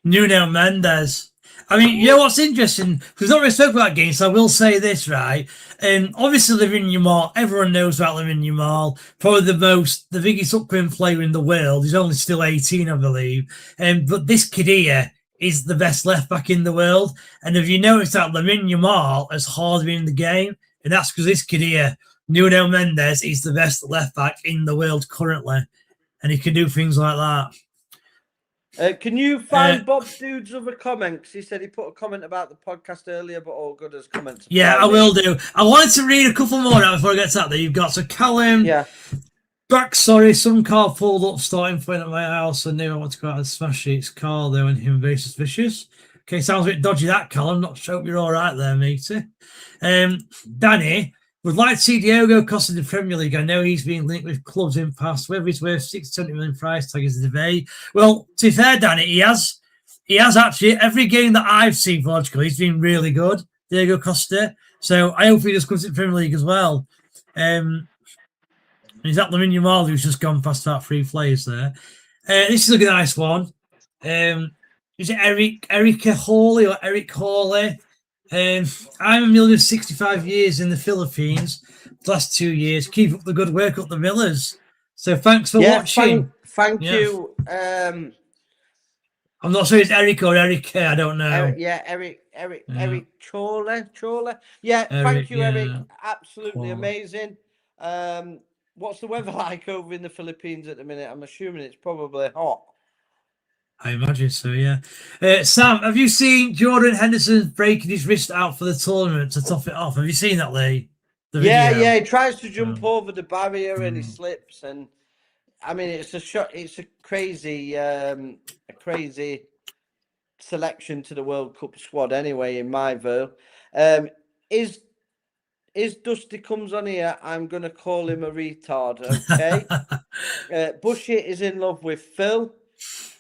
Nuno Mendes. I mean, you know what's interesting? We've not really spoken about games, so I will say this, right? Obviously, Lamine Yamal, everyone knows about Lamine Yamal. Probably the biggest upcoming player in the world. He's only still 18, I believe. But this kid here is the best left back in the world. And if you notice that Lamine Yamal has hardly been in the game, and that's because this kid here, Nuno Mendes, is the best left back in the world currently. And he can do things like that. Can you find Bob Dude's other comments? He said he put a comment about the podcast earlier, but all good as comments. Yeah, I will do. I wanted to read a couple more now before I get to that. You've got so Callum. Yeah. Back, sorry, some car pulled up starting point at my house. I knew I want to go out and smash its car though, and him very suspicious. Okay, sounds a bit dodgy that, Callum. Not sure you're all right there, matey. Danny would like to see Diogo Costa in the Premier League. I know he's been linked with clubs in past. Whether he's worth 6-70 million price tag is a debate. Well, to be fair, Danny, he has actually, every game that I've seen for Portugal, he's been really good, Diogo Costa. So I hope he just comes to the Premier League as well. He's at Lamine Yamal, who's just gone past about 3 players there. This is a nice one. Is it Eric Hawley or Eric Hawley? I'm a million 65 years in the Philippines. The last 2 years. Keep up the good work up the Millers. So thanks for Yeah, watching. thank Yeah. you. I'm not sure it's Eric or Eric. I don't know. Eric Chorley. Yeah, Eric, thank you, Eric. yeah. Absolutely Cool. amazing. What's the weather like over in the Philippines at the minute? I'm assuming it's probably hot. I imagine so, yeah. Sam, have you seen Jordan Henderson breaking his wrist out for the tournament to top it off? Have you seen that, Lee? The Yeah, video? he tries to jump over the barrier and he slips, and I mean it's a shot. It's a crazy selection to the World Cup squad anyway, in my view. Is Dusty comes on here, I'm gonna call him a retard, okay? Bushy is in love with Phil.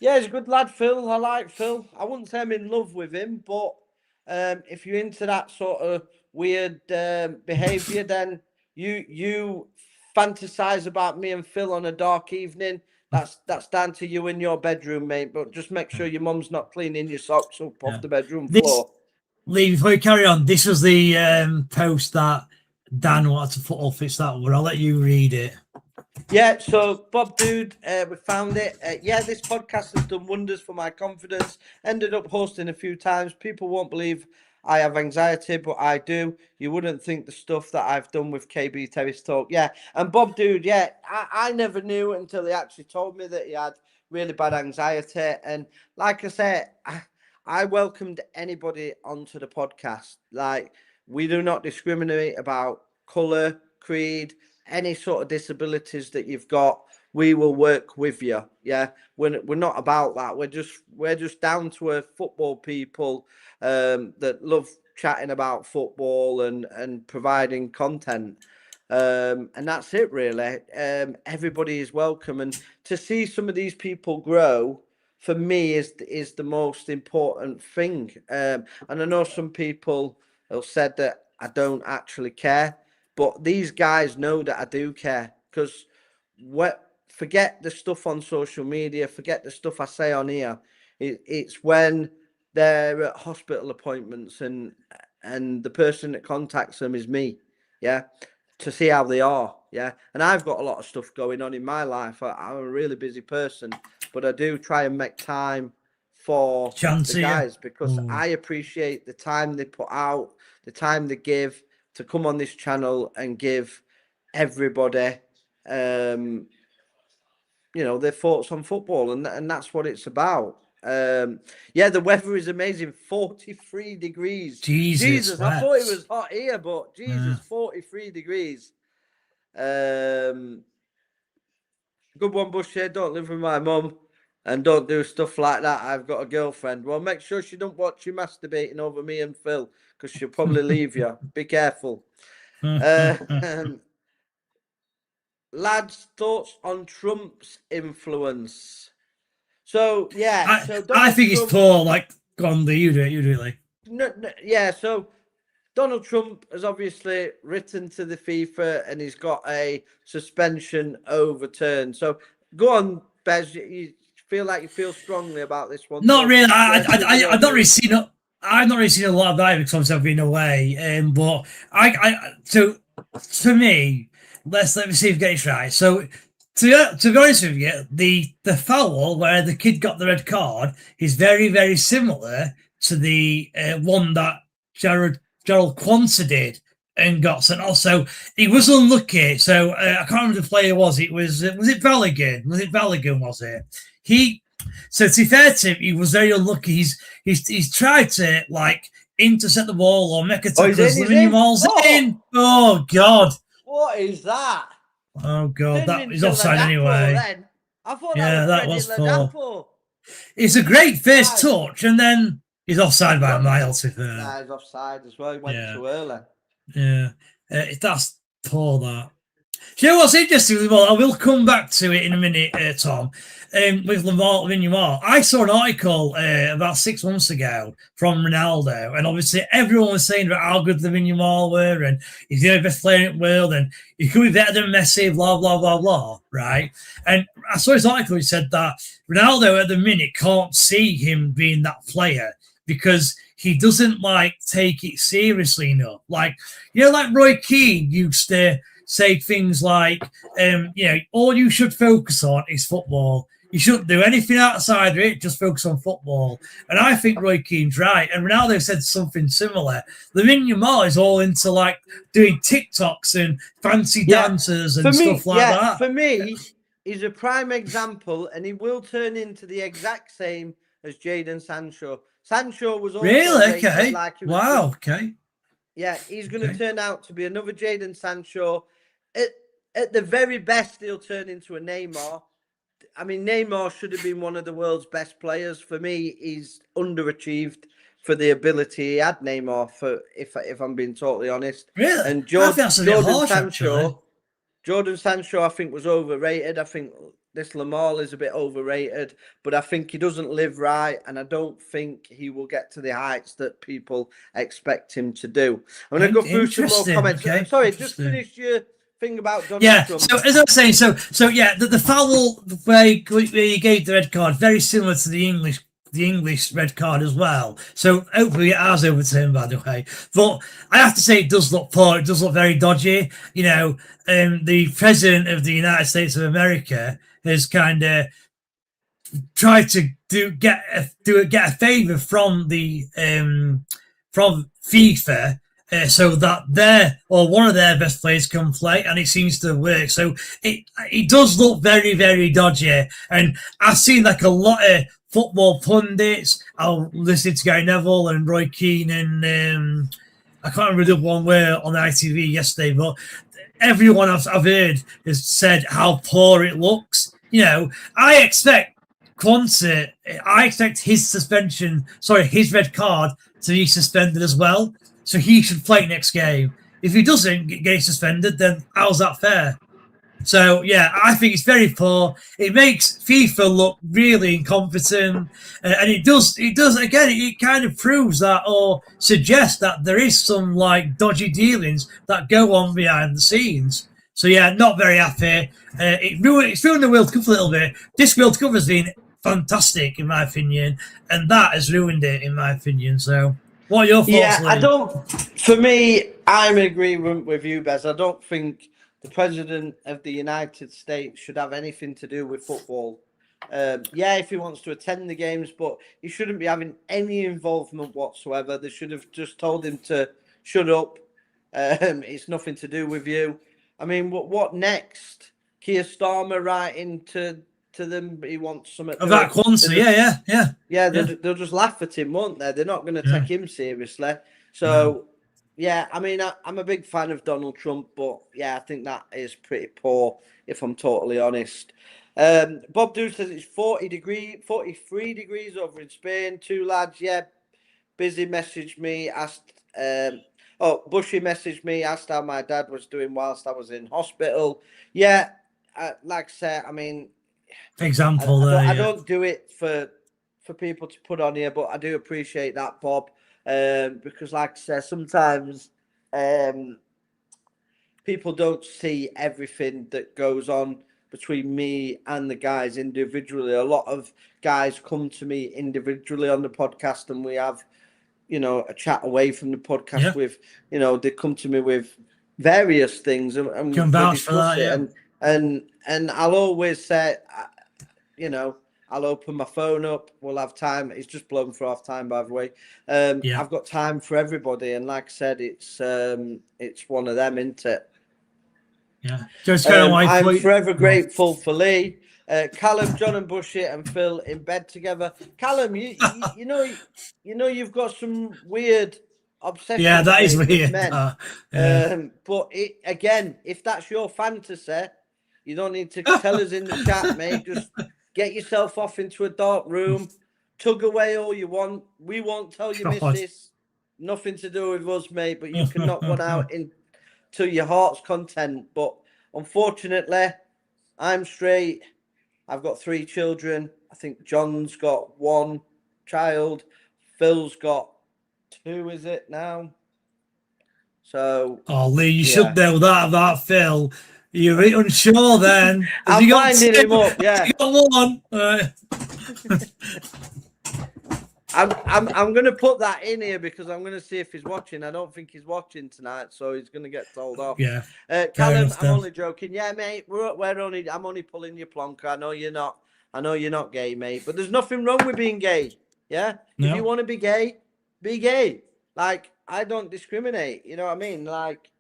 Yeah, he's a good lad, Phil. I like Phil. I wouldn't say I'm in love with him, but if you're into that sort of weird behaviour, then you fantasize about me and Phil on a dark evening. That's down to you in your bedroom, mate. But just make sure your mum's not cleaning your socks up off the bedroom floor. Lee, before you carry on, this was the post that Dan wanted to put up. It's that one. I'll let you read it. Yeah, so Bob Dude, we found it. Yeah, this podcast has done wonders for my confidence. Ended up hosting a few times. People won't believe I have anxiety, but I do. You wouldn't think the stuff that I've done with KB Terrace Talk. Yeah, and Bob Dude, yeah, I never knew until he actually told me that he had really bad anxiety. And like I said, I welcomed anybody onto the podcast. Like, we do not discriminate about colour, creed, any sort of disabilities that you've got. We will work with you. Yeah, we're not about that. We're just down to earth football people that love chatting about football and providing content. And that's it, really. Everybody is welcome, and to see some of these people grow, for me, is the most important thing. And I know some people have said that I don't actually care, but these guys know that I do care, because forget the stuff on social media, forget the stuff I say on here. It's when they're at hospital appointments and the person that contacts them is me. Yeah, to see how they are. Yeah, and I've got a lot of stuff going on in my life. I'm a really busy person, but I do try and make time for the guys, because I appreciate the time they put out, the time they give to come on this channel and give everybody their thoughts on football, and that's what it's about. Yeah, the weather is amazing. 43 degrees. Jesus, I thought it was hot here, but Jesus, 43 degrees. Good one, Bushy. Don't live with my mum and don't do stuff like that. I've got a girlfriend. Well, make sure she don't watch you masturbating over me and Phil, because she'll probably leave you. Be careful. Lads, thoughts on Trump's influence? So yeah, I think it's poor. Like, go on, you do it, like. No, yeah, so Donald Trump has obviously written to the FIFA and he's got a suspension overturned. So go on, Bez. You feel strongly about this one? Not really. I've not really seen it. I've not really seen a lot of that, because obviously I've been away. But so for me, let me see if I get it right. So to be honest with you, the foul where the kid got the red card is very, very similar to the one that Gerald Quansah did and got sent off. So he was unlucky. So I can't remember the player was. It was it Balogun? Was it Balogun? Was it? So to be fair to him, he was very unlucky. He's tried to like intercept the ball or make a tackle. In. Oh God! What is that? Oh God, that is offside anyway. Then. I thought that was Ladapo. It's a great first touch, and then he's offside by a mile. To fair, nah, he's offside as well. He went too early. Yeah, that's poor. That. Do you know what's interesting? Well, I will come back to it in a minute, Tom. With Lamar, I saw an article about 6 months ago from Ronaldo, and obviously everyone was saying about how good Lamar were, and he's the best player in the world, and he could be better than Messi, blah blah blah blah, right? And I saw his article. He said that Ronaldo at the minute can't see him being that player because he doesn't like take it seriously enough. Like, like Roy Keane used to say things like, all you should focus on is football. You shouldn't do anything outside of it, just focus on football. And I think Roy Keane's right. And Ronaldo said something similar. Lamine Yamal is all into like doing TikToks and fancy dances and stuff like that. For me, he's a prime example, and he will turn into the exact same as Jadon Sancho. Sancho was also really okay. Like he was wow. Okay. Yeah, he's going to turn out to be another Jadon Sancho. At the very best, he'll turn into a Neymar. I mean, Neymar should have been one of the world's best players. For me, he's underachieved for the ability he had. Neymar, if I'm being totally honest. Really? And Jadon Sancho, I think, was overrated. I think this Lamar is a bit overrated, but I think he doesn't live right, and I don't think he will get to the heights that people expect him to do. I'm going to go through some more comments. Okay. Sorry, just finish your thing about Donald Trump. So as I was saying, the foul where he gave the red card, very similar to the English red card as well. So hopefully it has over to him, by the way. But I have to say it does look poor. It does look very dodgy. The president of the United States of America has kind of tried to get a favor from the from FIFA. So that one of their best players can play, and it seems to work. So it does look very, very dodgy. And I've seen like a lot of football pundits. I'll listen to Gary Neville and Roy Keane, and I can't remember the one where on ITV yesterday, but everyone I've heard has said how poor it looks. I expect his red card to be suspended as well. So he should play next game. If he doesn't get suspended, then how's that fair? So, I think it's very poor. It makes FIFA look really incompetent. And it does, again, it kind of proves that or suggests that there is some, like, dodgy dealings that go on behind the scenes. So, not very happy. It's ruined the World Cup a little bit. This World Cup has been fantastic, in my opinion. And that has ruined it, in my opinion. So... what are your thoughts, Lee? For me, I'm in agreement with you, Bez. I don't think the President of the United States should have anything to do with football. If he wants to attend the games, but he shouldn't be having any involvement whatsoever. They should have just told him to shut up. It's nothing to do with you. I mean, what next? Keir Starmer writing to them, he wants something of that quantity. They'll just laugh at him, won't they? They're not going to take him seriously. So I mean, I'm a big fan of Donald Trump, but I think that is pretty poor, if I'm totally honest. Bob Dew says it's 43 degrees over in Spain. Two lads, busy messaged me, asked Bushy messaged me, asked how my dad was doing whilst I was in hospital. Like I said, I mean, I don't do it for people to put on here, but I do appreciate that, Bob, because like I said, sometimes people don't see everything that goes on between me and the guys individually. A lot of guys come to me individually on the podcast, and we have, a chat away from the podcast with, they come to me with various things, and can vouch for that, and I'll always say, I'll open my phone up. We'll have time. It's just blown for half time, by the way. I've got time for everybody, and like I said, it's one of them, isn't it? I'm forever grateful for Lee, Callum, John, and Bushy, and Phil in bed together. Callum, you know you've got some weird obsession. Yeah, that is weird. But again, if that's your fantasy, you don't need to tell us in the chat, mate. Just get yourself off into a dark room, tug away all you want. We won't tell you, missus. Nothing to do with us, mate. But you can knock one out to your heart's content. But unfortunately, I'm straight. I've got 3 children. I think John's got 1 child. Phil's got 2, is it now? So. Oh, Lee, you should know that about Phil. You're unsure then. I'm winding him up, yeah. You got 1. I'm going to put that in here because I'm going to see if he's watching. I don't think he's watching tonight, so he's going to get told off. Yeah. Callum, enough, I'm then. only joking. Yeah, mate. I'm only pulling your plonker. I know you're not gay, mate. But there's nothing wrong with being gay. Yeah. No. If you want to be gay, be gay. Like, I don't discriminate. You know what I mean? Like,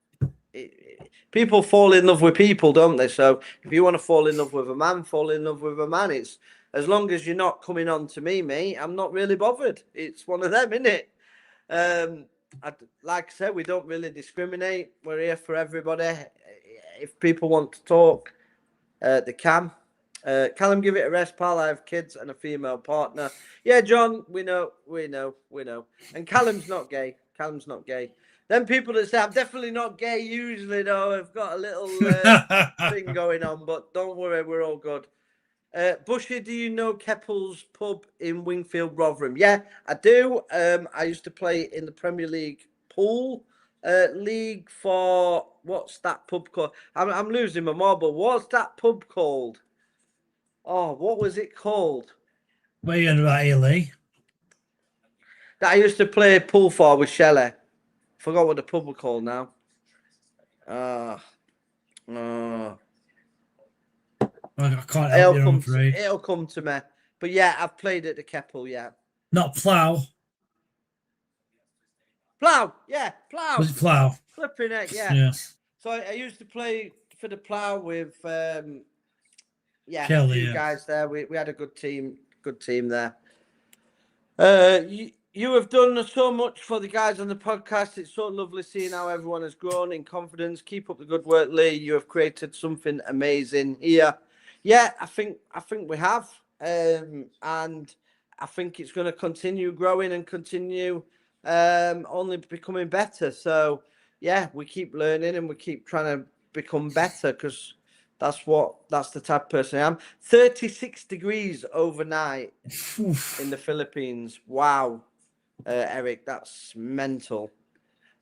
people fall in love with people, don't they? So if you want to fall in love with a man, fall in love with a man. It's as long as you're not coming on to me, mate. I'm not really bothered. It's one of them, isn't it? Like I said, we don't really discriminate. We're here for everybody. If people want to talk, they can. Callum, give it a rest, pal. I have kids and a female partner. Yeah, John, we know. And Callum's not gay. Then people that say I'm definitely not gay usually, though, have got a little thing going on. But don't worry, we're all good. Bushy, do you know Keppel's pub in Wingfield, Rotherham? Yeah, I do. I used to play in the Premier League pool league for what's that pub called? I'm losing my marble. What's that pub called? Oh, what was it called? What are you on about here, Lee? That I used to play pool for with Shelley. Forgot what the pub was called now. I can't help you, I'm afraid. It'll come to me. But yeah, I've played at the Keppel, yeah. Not Plough. Plough, yeah, Plough. Was it Plough? Flipping it, yeah. Yeah. So I used to play for the Plough with Kelly, a few guys there. We had a good team there. You have done so much for the guys on the podcast. It's so lovely seeing how everyone has grown in confidence. Keep up the good work, Lee. You have created something amazing here. Yeah, I think we have. And I think it's going to continue growing and continue only becoming better. So, yeah, we keep learning and we keep trying to become better because that's the type of person I am. 36 degrees overnight in the Philippines. Wow. Eric, that's mental.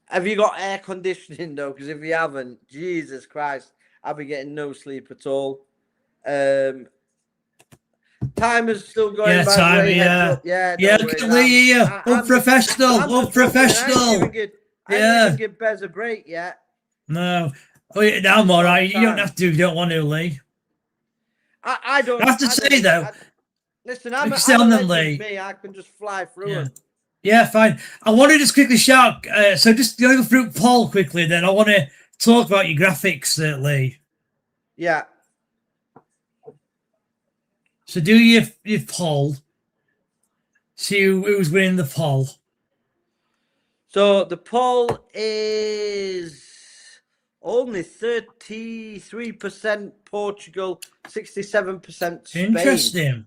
Have you got air conditioning though? Because if you haven't, Jesus Christ, I'll be getting no sleep at all. Time is still going. Yeah, time. Yeah. Lee here. Unprofessional. I didn't even give Bez a break yet. No. Oh, yeah, now I'm all right. You don't have to. You don't want to, Lee. I don't. I have to say though. Listen, I'm a Lee. Me. I can just fly through it. Yeah, fine. I want to just quickly shout. So just go through Paul quickly. Then I want to talk about your graphics, Lee. Yeah. So do your poll. See who's winning the poll. So the poll is only 33% Portugal, 67% Spain. Interesting.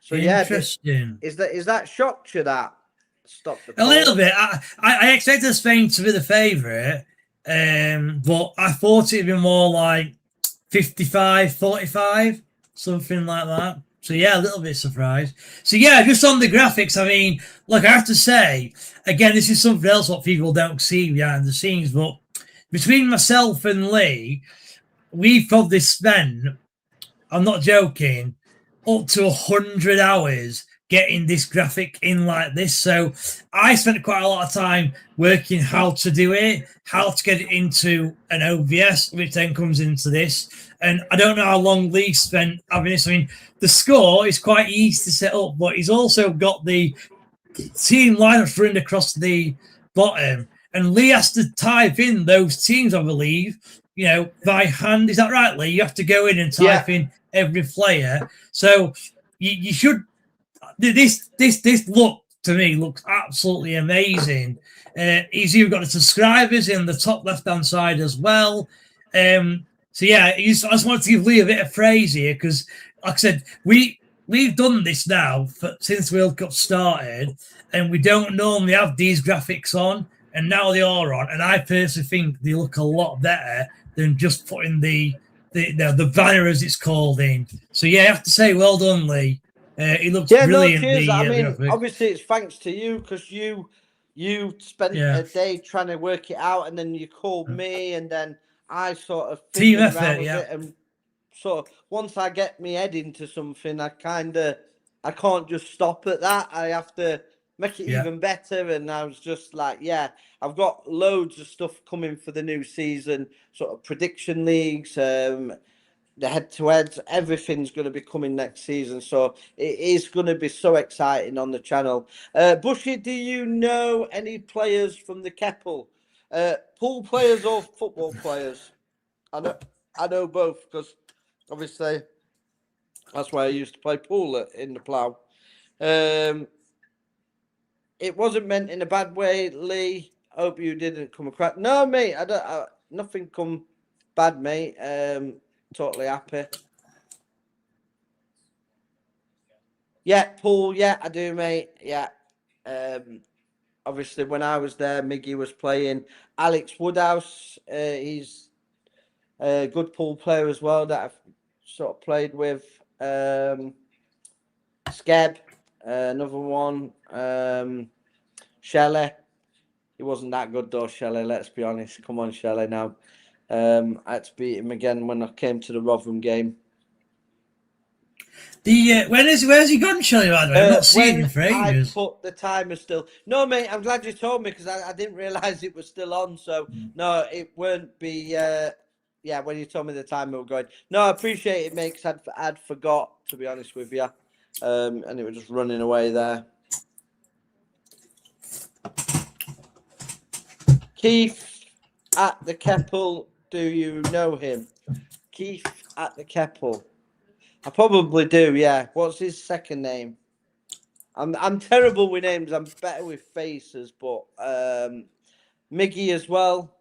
So yeah, interesting. Is that shocked you that? Stop the poll? A little bit. I expected Spain to be the favourite, but I thought it'd be more like 55-45, something like that. So yeah, a little bit surprised. So yeah, just on the graphics, I mean, look, I have to say, again, this is something else what people don't see behind the scenes, but between myself and Lee, we've probably spent, I'm not joking, up to 100 hours getting this graphic in like this. So I spent quite a lot of time working how to do it, how to get it into an OBS, which then comes into this. And I don't know how long Lee spent having this. I mean, the score is quite easy to set up, but he's also got the team lineups running across the bottom. And Lee has to type in those teams, I believe, by hand. Is that right, Lee? You have to go in and type in every player. So you should. This look to me looks absolutely amazing. He's even got the subscribers in the top left-hand side as well. So yeah, I just wanted to give Lee a bit of praise here because, like I said, we've done this now since World Cup started, and we don't normally have these graphics on, and now they are on. And I personally think they look a lot better than just putting the banner, as it's called, in. So yeah, I have to say, well done, Lee. It looks brilliant. No, cheers. I mean, obviously it's thanks to you because you spent a day trying to work it out, and then you called me, and then I sort of team effort, it, and sort of once I get my head into something, I kind of I can't just stop at that. I have to make it Yeah. even better. And I was just like, yeah, I've got loads of stuff coming for the new season, sort of prediction leagues, the head-to-heads, everything's going to be coming next season. So it is going to be so exciting on the channel. Bushy, do you know any players from the Keppel? Pool players or football players? I know both because obviously that's why I used to play pool in the Plough. It wasn't meant in a bad way, Lee. Hope you didn't come across. No, mate, I don't. Nothing come bad, mate. Totally happy. Yeah, pool. Yeah, I do, mate. Yeah. Obviously, when I was there, Miggy was playing. Alex Woodhouse, he's a good pool player as well that I've sort of played with. Skeb, another one. Shelley. He wasn't that good though, Shelley. Let's be honest. Come on, Shelley. Now, I had to beat him again when I came to the Rotherham game. Where's he gone, Shelley? By the way, I've not seen him for I ages. put the timer still. No, mate. I'm glad you told me because I didn't realise it was still on. So no, it won't be. Yeah, when you told me the timer was going. No, I appreciate it, mate. Because I'd forgot, to be honest with you, and it was just running away there. Keith at the Keppel. Do you know him? Keith at the Keppel. I probably do. Yeah. What's his second name? I'm terrible with names. I'm better with faces, but Miggy as well.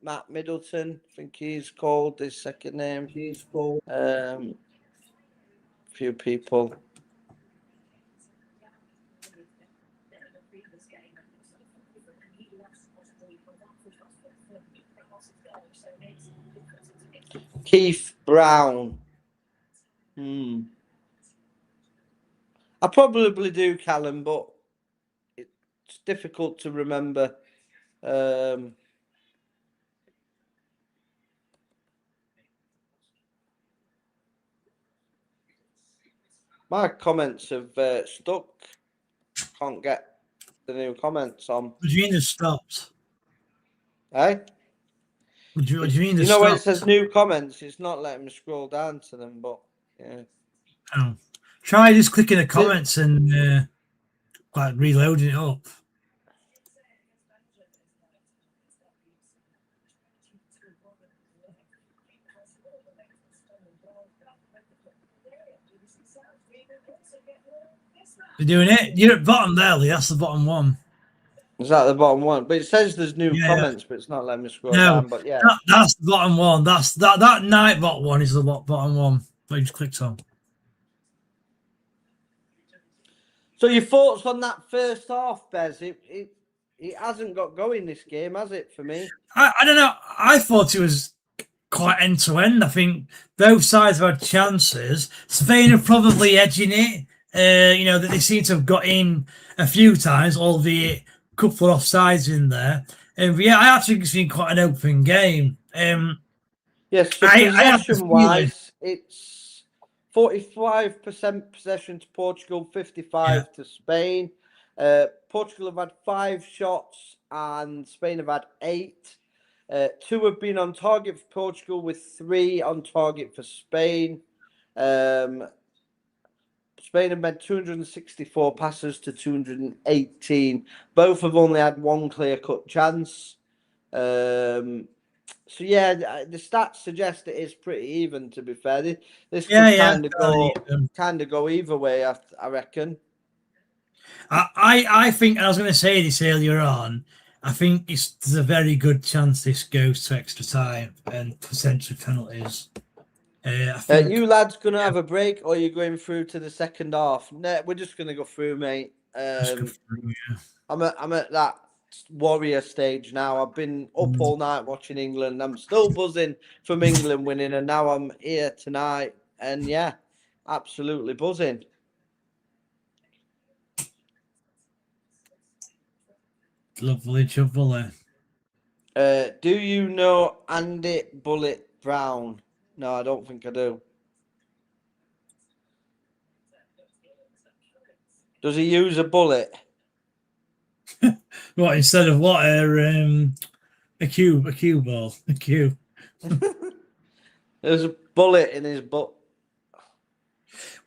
Matt Middleton, I think he's called his second name. Few people. Keith Brown. I probably do, Callum, but it's difficult to remember. My comments have stuck. Can't get the new comments on. What do you mean it stopped? Eh? What do you mean You it know where it stopped? says new comments, it's not letting me scroll down to them, but yeah. Oh. Try just clicking the comments and like reloading it up. You're doing it. You're at bottom there, Lee. That's the bottom one. Is that the bottom one? But it says there's new Yeah. comments, but it's not letting me scroll No, down. But yeah, that's the bottom one. That Nightbot one is the bottom one that you just clicked on. so your thoughts on that first half, Bez? It hasn't got going this game, has it? For me, I don't know. I thought it was quite end to end. I think both sides have had chances. Spain are probably edging it. That they seem to have got in a few times, albeit a couple of offsides in there. But yeah, I actually think it's been quite an open game. yes. So possession-wise, it's 45% possession to Portugal, 55 to Spain. Portugal have had 5 shots and Spain have had 8. 2 have been on target for Portugal, with 3 on target for Spain. Spain have made 264 passes to 218. Both have only had 1 clear-cut chance. So yeah, the stats suggest it is pretty even. To be fair, this could kind of go either way. I reckon. I think, and I was going to say this earlier on, I think there's a very good chance this goes to extra time and potential penalties. I think, you lads going to have a break, or are you going through to the second half? No, we're just going to go through, mate. I'm at that warrior stage now. I've been up all night watching England. I'm still buzzing from England winning, and now I'm here tonight, and yeah, absolutely buzzing. Lovely jubbly. Do you know Andy Bullet Brown? No, I don't think I do. Does he use a bullet? What, instead of what? A cue ball. A cue. There's a bullet in his butt.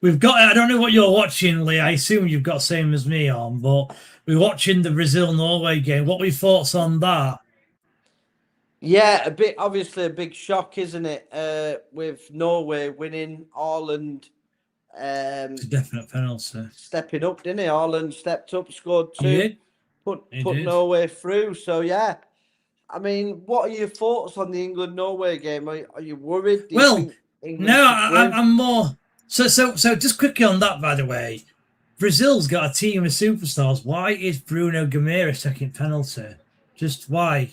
We've got, I don't know what you're watching, Lee. I assume you've got same as me on, but we're watching the Brazil-Norway game. What were your thoughts on that? Yeah, obviously a big shock, isn't it? With Norway winning, Ireland It's a definite penalty. stepping up, didn't he? Ireland stepped up, scored two, He did. put did. Norway through. So yeah, I mean, what are your thoughts on the England-Norway game? Are you worried? Do you Well, think England no, could win? I'm more. So just quickly on that, by the way, Brazil's got a team of superstars. Why is Bruno Guimaraes taking penalty? Just why?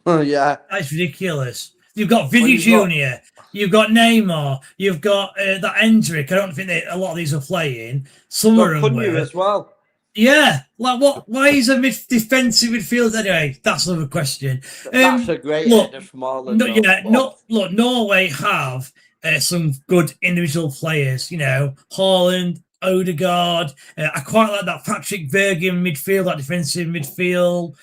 Oh yeah, That's ridiculous. You've got Vinny you've got- Jr., you've got Neymar, you've got that Endrick. I don't think a lot of these are playing. Some of them Cunha were. as well. Yeah, like what? Why is a defensive midfield anyway? That's another question. That's a great look, header from Ireland. Look, Norway have some good individual players. You know, Haaland, Odegaard. I quite like that Patrick Bergen midfield, that defensive midfield.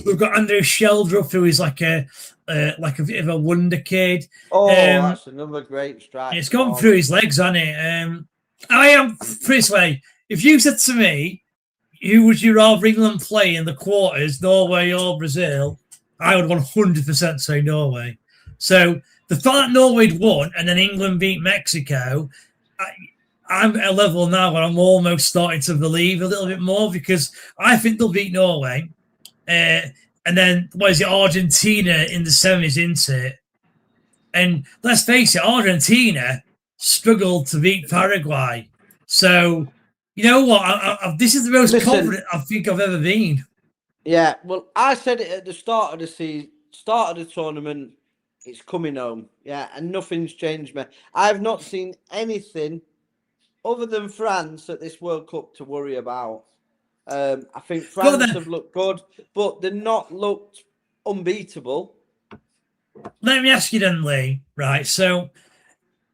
We've got Andrew Sheldrup, who is like a bit of a wonder kid. That's another great strike. It's gone through his legs, hasn't it? I am this way. If you said to me, who would you rather England play in the quarters, Norway or Brazil? I would 100% say Norway. So the fact that Norway won and then England beat Mexico, I'm at a level now where I'm almost starting to believe a little bit more, because I think they'll beat Norway. And then, what is it, Argentina in the semis, isn't it? And let's face it, Argentina struggled to beat Paraguay. So, you know what? This is the most confident I think I've ever been. Yeah, well, I said it at the start of the season, start of the tournament. It's coming home. Yeah, and nothing's changed me. I've not seen anything other than France at this World Cup to worry about. I think France have looked good, but they're not looked unbeatable. Let me ask you then, Lee. Right, so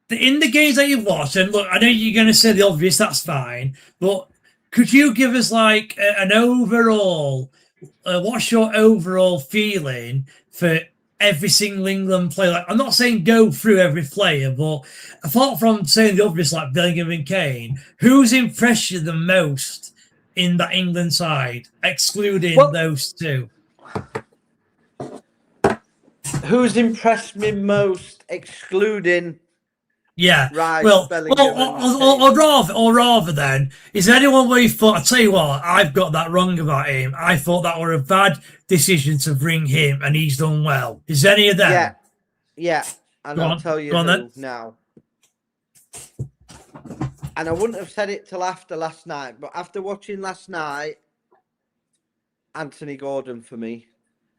in the games that you've watched, and look, I know you're going to say the obvious, that's fine, but could you give us like an overall, what's your overall feeling for every single England player? Like, I'm not saying go through every player, but apart from saying the obvious like Bellingham and Kane, who's impressed you the most in that England side, excluding those two? Who's impressed me most, excluding? Yeah, right. Well, or rather, then, is there anyone where you thought, I tell you what, I've got that wrong about him. I thought that were a bad decision to bring him, and he's done well. Is there any of them? Yeah, and I'll tell you who now. And I wouldn't have said it till after last night, but after watching last night, Anthony Gordon for me.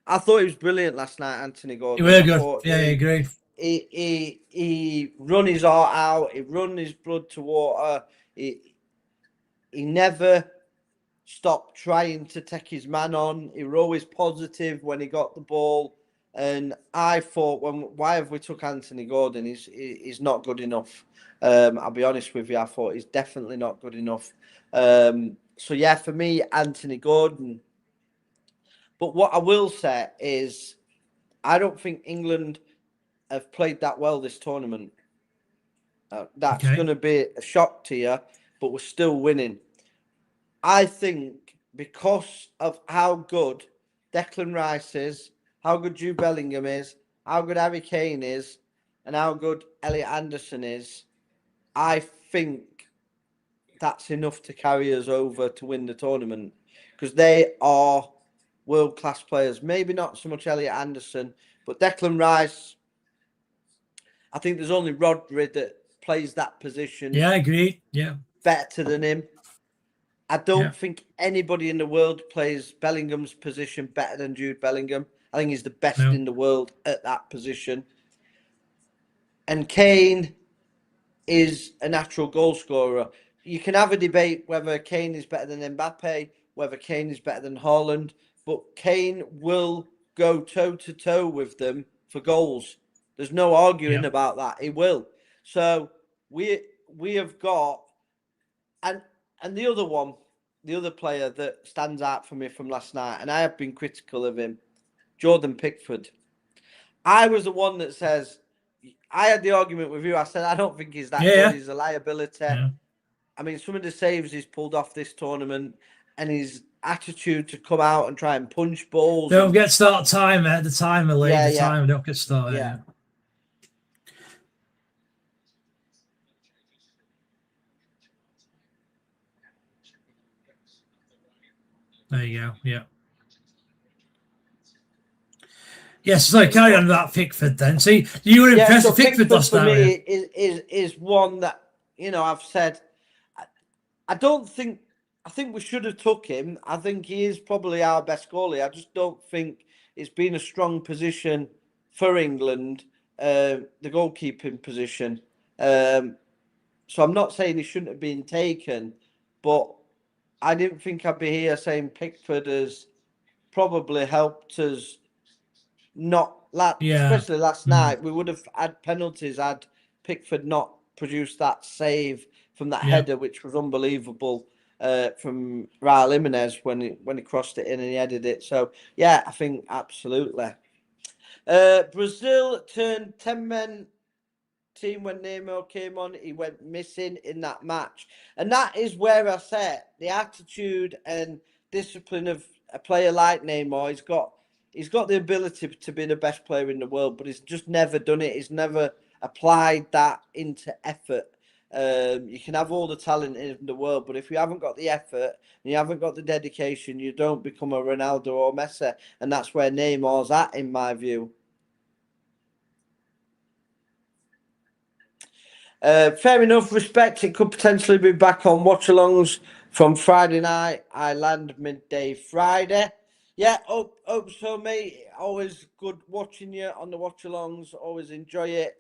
I thought he was brilliant last night, Anthony Gordon. You were good. Yeah, I agree. He run his heart out. He run his blood to water. He never stopped trying to take his man on. He was always positive when he got the ball. And I thought, why have we took Anthony Gordon? He's not good enough. I'll be honest with you. I thought he's definitely not good enough. So yeah, for me, Anthony Gordon. But what I will say is, I don't think England have played that well this tournament. That's going to be a shock to you, but we're still winning. I think because of how good Declan Rice is, how good Jude Bellingham is, how good Harry Kane is, and how good Elliot Anderson is, I think that's enough to carry us over to win the tournament, because they are world-class players. Maybe not so much Elliot Anderson, but Declan Rice, I think there's only Rodri that plays that position. Yeah, I agree. Yeah. Better than him. I don't think anybody in the world plays Bellingham's position better than Jude Bellingham. I think he's the best in the world at that position. And Kane is a natural goal scorer. You can have a debate whether Kane is better than Mbappe, whether Kane is better than Haaland, but Kane will go toe-to-toe with them for goals. There's no arguing about that. He will. So we have got, and And the other one, the other player that stands out for me from last night, and I have been critical of him, Jordan Pickford. I was the one that says, I had the argument with you. I said, I don't think he's that good. He's a liability. Yeah. I mean, some of the saves he's pulled off this tournament and his attitude to come out and try and punch balls. Don't get start timer. The timer, Lee. Yeah, the yeah. timer. Don't get started. Yeah. There you go. Yeah. Yes, so carry on about Pickford then. See, you were impressed with Pickford last for night. me is one that, you know, I've said, I think we should have took him. I think he is probably our best goalie. I just don't think it's been a strong position for England, the goalkeeping position. So I'm not saying he shouldn't have been taken, but I didn't think I'd be here saying Pickford has probably helped us not, especially last night. We would have had penalties had Pickford not produced that save from that header, which was unbelievable from Raul Jimenez when he crossed it in and he headed it. So, yeah, I think absolutely. Brazil turned 10-man team when Neymar came on. He went missing in that match. And that is where I said the attitude and discipline of a player like Neymar. He's got the ability to be the best player in the world, but he's just never done it. He's never applied that into effort. You can have all the talent in the world, but if you haven't got the effort and you haven't got the dedication, you don't become a Ronaldo or Messi. And that's where Neymar's at, in my view. Fair enough, respect. It could potentially be back on Watchalongs from Friday night. I land midday Friday. Yeah, hope so, mate. Always good watching you on the Watchalongs. Always enjoy it.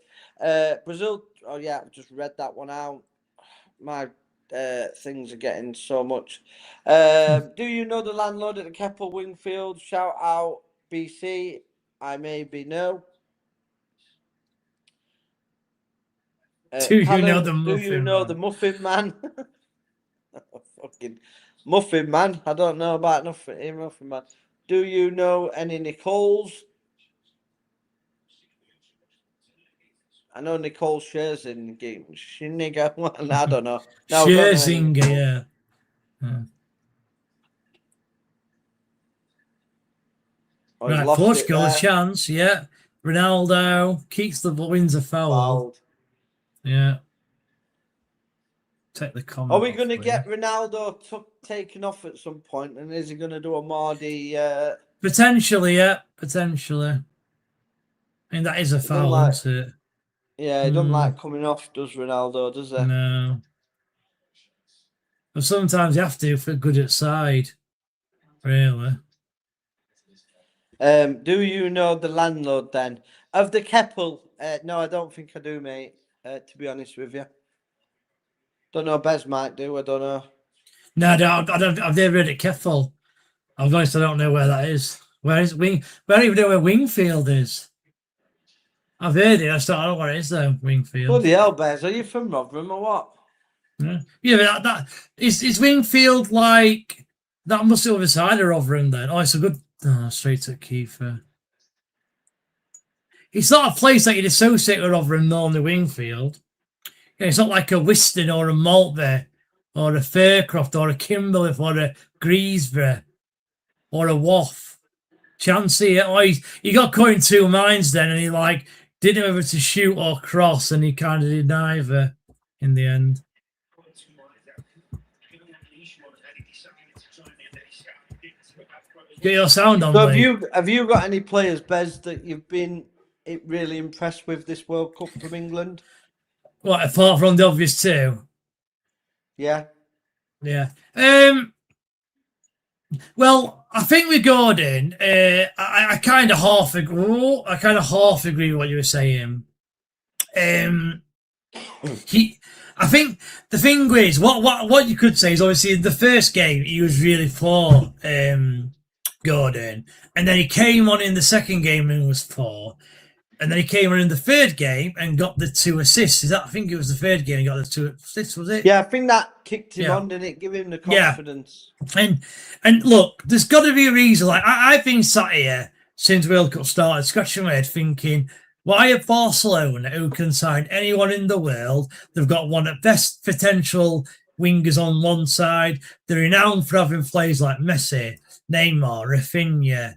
Brazil. Oh yeah, I've just read that one out. My things are getting so much. Do you know the landlord at the Keppel Wingfield? Shout out BC. I maybe know. Do you know the Muffin Do you know Man? the Muffin Man? Fucking Muffin Man. I don't know about nothing. Muffin Man. Do you know any Nicoles? I know Nicole Scherzinger. I don't know. No, Scherzinger, yeah. Oh, Right, Portugal, a chance, yeah. Ronaldo keeps the wins a foul. Yeah. Take the comment. Are we going to get Ronaldo taken off at some point? And is he going to do a Mardy? Potentially, yeah. Potentially. I mean, that is a foul, isn't it? Yeah, he doesn't like coming off, does Ronaldo, does he? No. But sometimes you have to if you're good at side. Really. Do you know the landlord then? Of the Keppel? No, I don't think I do, mate. To be honest with you. Don't know. Bez might do. I don't know. No, I don't. I've never heard of Keppel. I've honest, I don't know where that is. Where is Wing? I don't even know where Wingfield is. I've heard it. I don't know where it is though. Wingfield. Bloody hell, Bez. Are you from Rotherham or what? Yeah, that is Wingfield like that? Must be over side of Rotherham then. Oh, it's a good straight at Kiefer. It's not a place that you'd associate with Rotherham normally. Wingfield. Yeah, it's not like a Whiston or a Maltby or a Faircroft or a Kimberley or a Greasbury or a Waff. Chancey, he got caught in two minds then, and he didn't know whether to shoot or cross, and he kind of did neither in the end. Get your sound on. So have you got any players, Bez, that you've been really impressed with this World Cup from England? What, apart from the obvious two? Yeah. Yeah. Well, I think with Gordon, I kind of half agree. I kind of half agree with what you were saying. I think the thing is, what you could say is obviously in the first game he was really poor, Gordon, and then he came on in the second game and was poor. And then he came on in the third game and got the 2 assists. I think it was the third game he got the 2 assists, was it? Yeah, I think that kicked him on, didn't it? Give him the confidence. Yeah. And look, there's got to be a reason. Like I've been sat here since World Cup started, scratching my head, thinking, why are Barcelona, who can sign anyone in the world, they've got one of the best potential wingers on one side. They're renowned for having players like Messi, Neymar, Rafinha,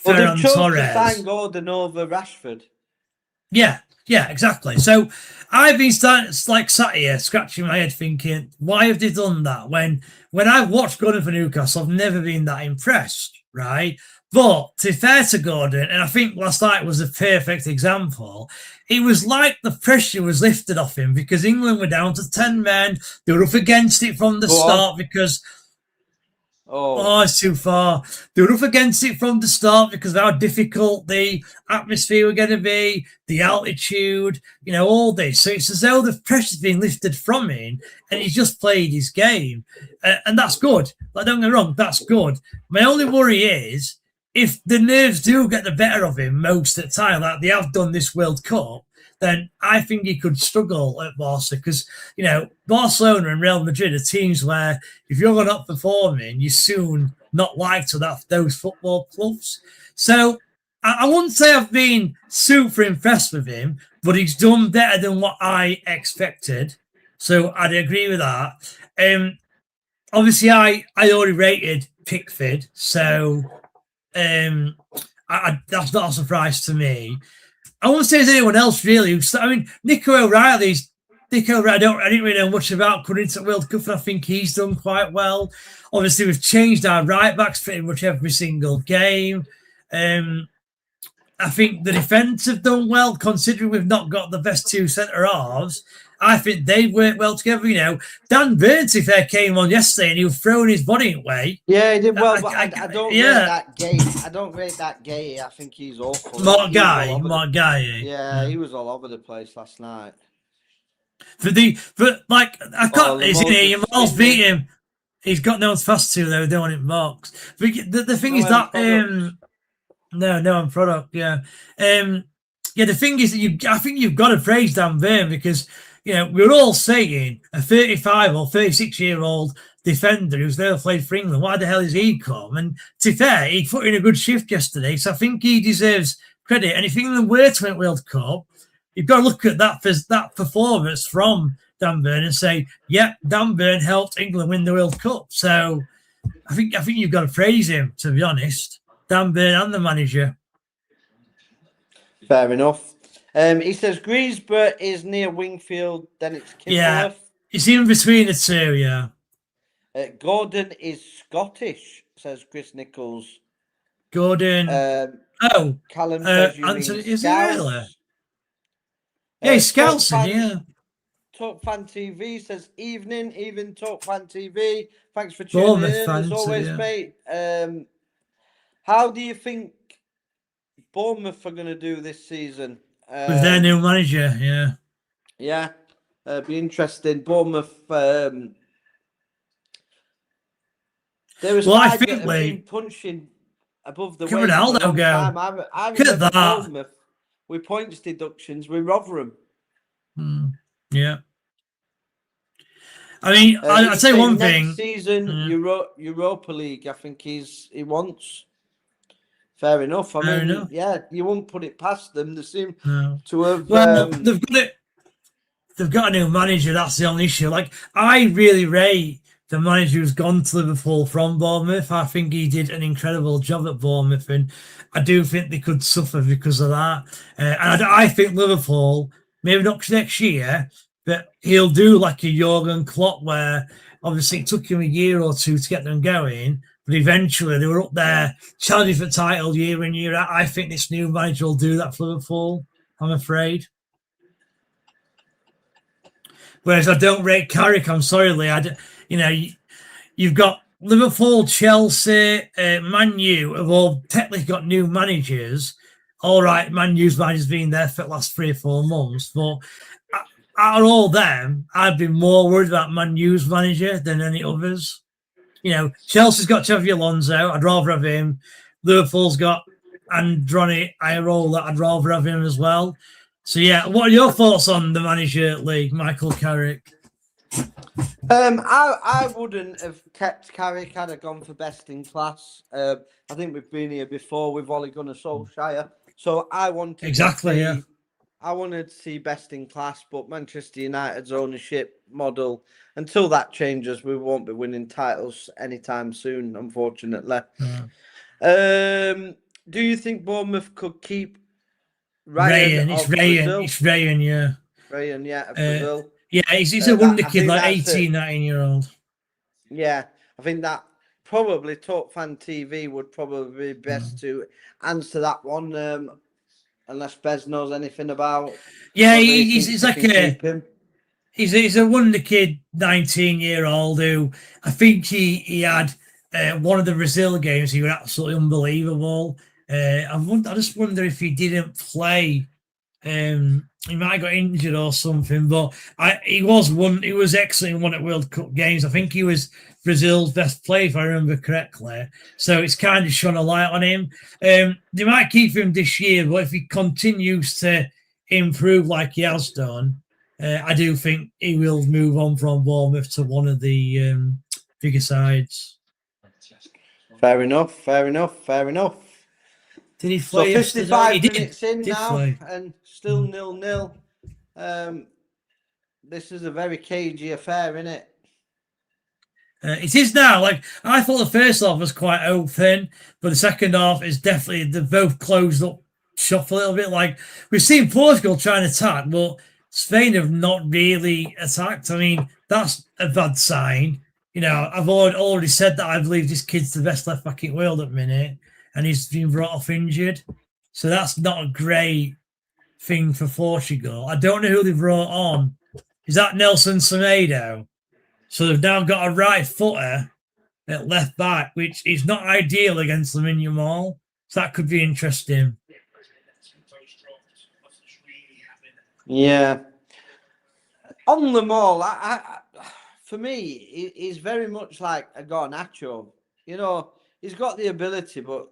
Well, Ferran they've chosen Torres. to sign Gordon over Rashford. Yeah, exactly. So I've been sat here scratching my head thinking, why have they done that? When I've watched Gordon for Newcastle, I've never been that impressed, right? But to be fair to Gordon, and I think last night was a perfect example, it was like the pressure was lifted off him because England were down to 10 men. They were up against it from the start because... Oh, it's too far. They were up against it from the start because of how difficult the atmosphere were going to be, the altitude, all this. So it's as though the pressure's been lifted from him and he's just played his game. And that's good. Like, don't get me wrong, that's good. My only worry is if the nerves do get the better of him most of the time, like they have done this World Cup, then I think he could struggle at Barca because, Barcelona and Real Madrid are teams where if you're not performing, you're soon not liked to those football clubs. So I wouldn't say I've been super impressed with him, but he's done better than what I expected. So I'd agree with that. Obviously, I already rated Pickford, so that's not a surprise to me. I won't say there's anyone else really. Nico O'Reilly. I didn't really know much about coming into the World Cup, and I think he's done quite well. Obviously, we've changed our right backs pretty much every single game. I think the defence have done well, considering we've not got the best 2 centre halves. I think they work well together. Dan Burns, if they came on yesterday and he was throwing his body away. Yeah, he did well, but I don't rate that Gay. I don't rate that Gay. I think he's awful. Mark Guy. Yeah, he was all over the place last night. I can't. Isn't he? Miles beat him. He's got no one's fast to though. Don't want it Marks. But the thing is that no, I'm product. Yeah, the thing is that I think you've got to praise Dan Burn because. We're all saying a 35 or 36-year-old defender who's never played for England, why the hell is he come? And to be fair, he put in a good shift yesterday, so I think he deserves credit. And if England were to win World Cup, you've got to look at that performance from Dan Burn and say, Dan Burn helped England win the World Cup. So I think you've got to praise him, to be honest. Dan Burn and the manager. Fair enough. He says Griesbach is near Wingfield, then it's Kimberley. Yeah, it's in between the two, yeah. Gordon is Scottish, says Chris Nichols. Gordon. Callum says Anthony, is he really? Yeah, he's Scousing, yeah. Talk Fan TV says evening Talk Fan TV. Thanks for tuning in as always, mate. How do you think Bournemouth are going to do this season? With their new manager, yeah. Yeah, be interesting. Bournemouth, there was I think been punching above the weight. Ronaldo go. I remember Bournemouth with points deductions with Rotherham. Yeah. I mean, I'll say one thing. Next season, Europa League, I think he wants. Fair enough. I mean, yeah, you wouldn't put it past them. They seem to have. Well, they've got it. They've got a new manager. That's the only issue. Like, I really rate the manager who's gone to Liverpool from Bournemouth. I think he did an incredible job at Bournemouth, and I do think they could suffer because of that. And I think Liverpool, maybe not next year, but he'll do like a Jurgen Klopp, where obviously it took him a year or two to get them going. But eventually they were up there challenging for the title year in, year out. I think this new manager will do that for Liverpool, I'm afraid. Whereas I don't rate Carrick, I'm sorry, Lee. You've got Liverpool, Chelsea, Man U have all technically got new managers. All right, Man U's manager's been there for the last 3 or 4 months. But out of all them, I'd be more worried about Man U's manager than any others. Chelsea's got Xabi Alonso. I'd rather have him. Liverpool's got Andronic Iola, I'd rather have him as well. So yeah, what are your thoughts on the manager league, Michael Carrick? I wouldn't have kept Carrick. I'd have gone for best in class. I think we've been here before with Ole Gunnar Solskjaer. So I wanted to see best in class, but Manchester United's ownership model, until that changes, we won't be winning titles anytime soon, unfortunately. Do you think Bournemouth could keep Ryan of Brazil? It's Ryan, yeah. Ryan, yeah, of Brazil. Yeah, he's a wonder kid, like 18, 19-year-old. Yeah, I think that probably Talk Fan TV would probably be best to answer that one, unless Bez knows anything about. Yeah, he's like he's a wonder kid, 19-year-old who I think he had one of the Brazil games. He was absolutely unbelievable. I just wonder if he didn't play. He might have got injured or something, but he was excellent in one at World Cup games. I think he was Brazil's best player, if I remember correctly. So it's kind of shone a light on him. They might keep him this year, but if he continues to improve like he has done, I do think he will move on from Bournemouth to one of the bigger sides. Fair enough. Did he play? So 55 minutes in now, play. And still 0-0. This is a very cagey affair, isn't it? It is now. Like, I thought the first half was quite open, but the second half is definitely, they've both closed up shop a little bit. Like, we've seen Portugal try and attack, but Spain have not really attacked. I mean, that's a bad sign. You know, I've already said that I believe this kid's the best left back in the world at the minute, and he's been brought off injured. So that's not a great thing for Portugal. I don't know who they brought on. Is that Nelson Semedo? So they've now got a right footer at left back, which is not ideal against Lamine Yamal. So that could be interesting. Yeah. On the mall, for me, he's very much like a Garnacho. You know, he's got the ability, but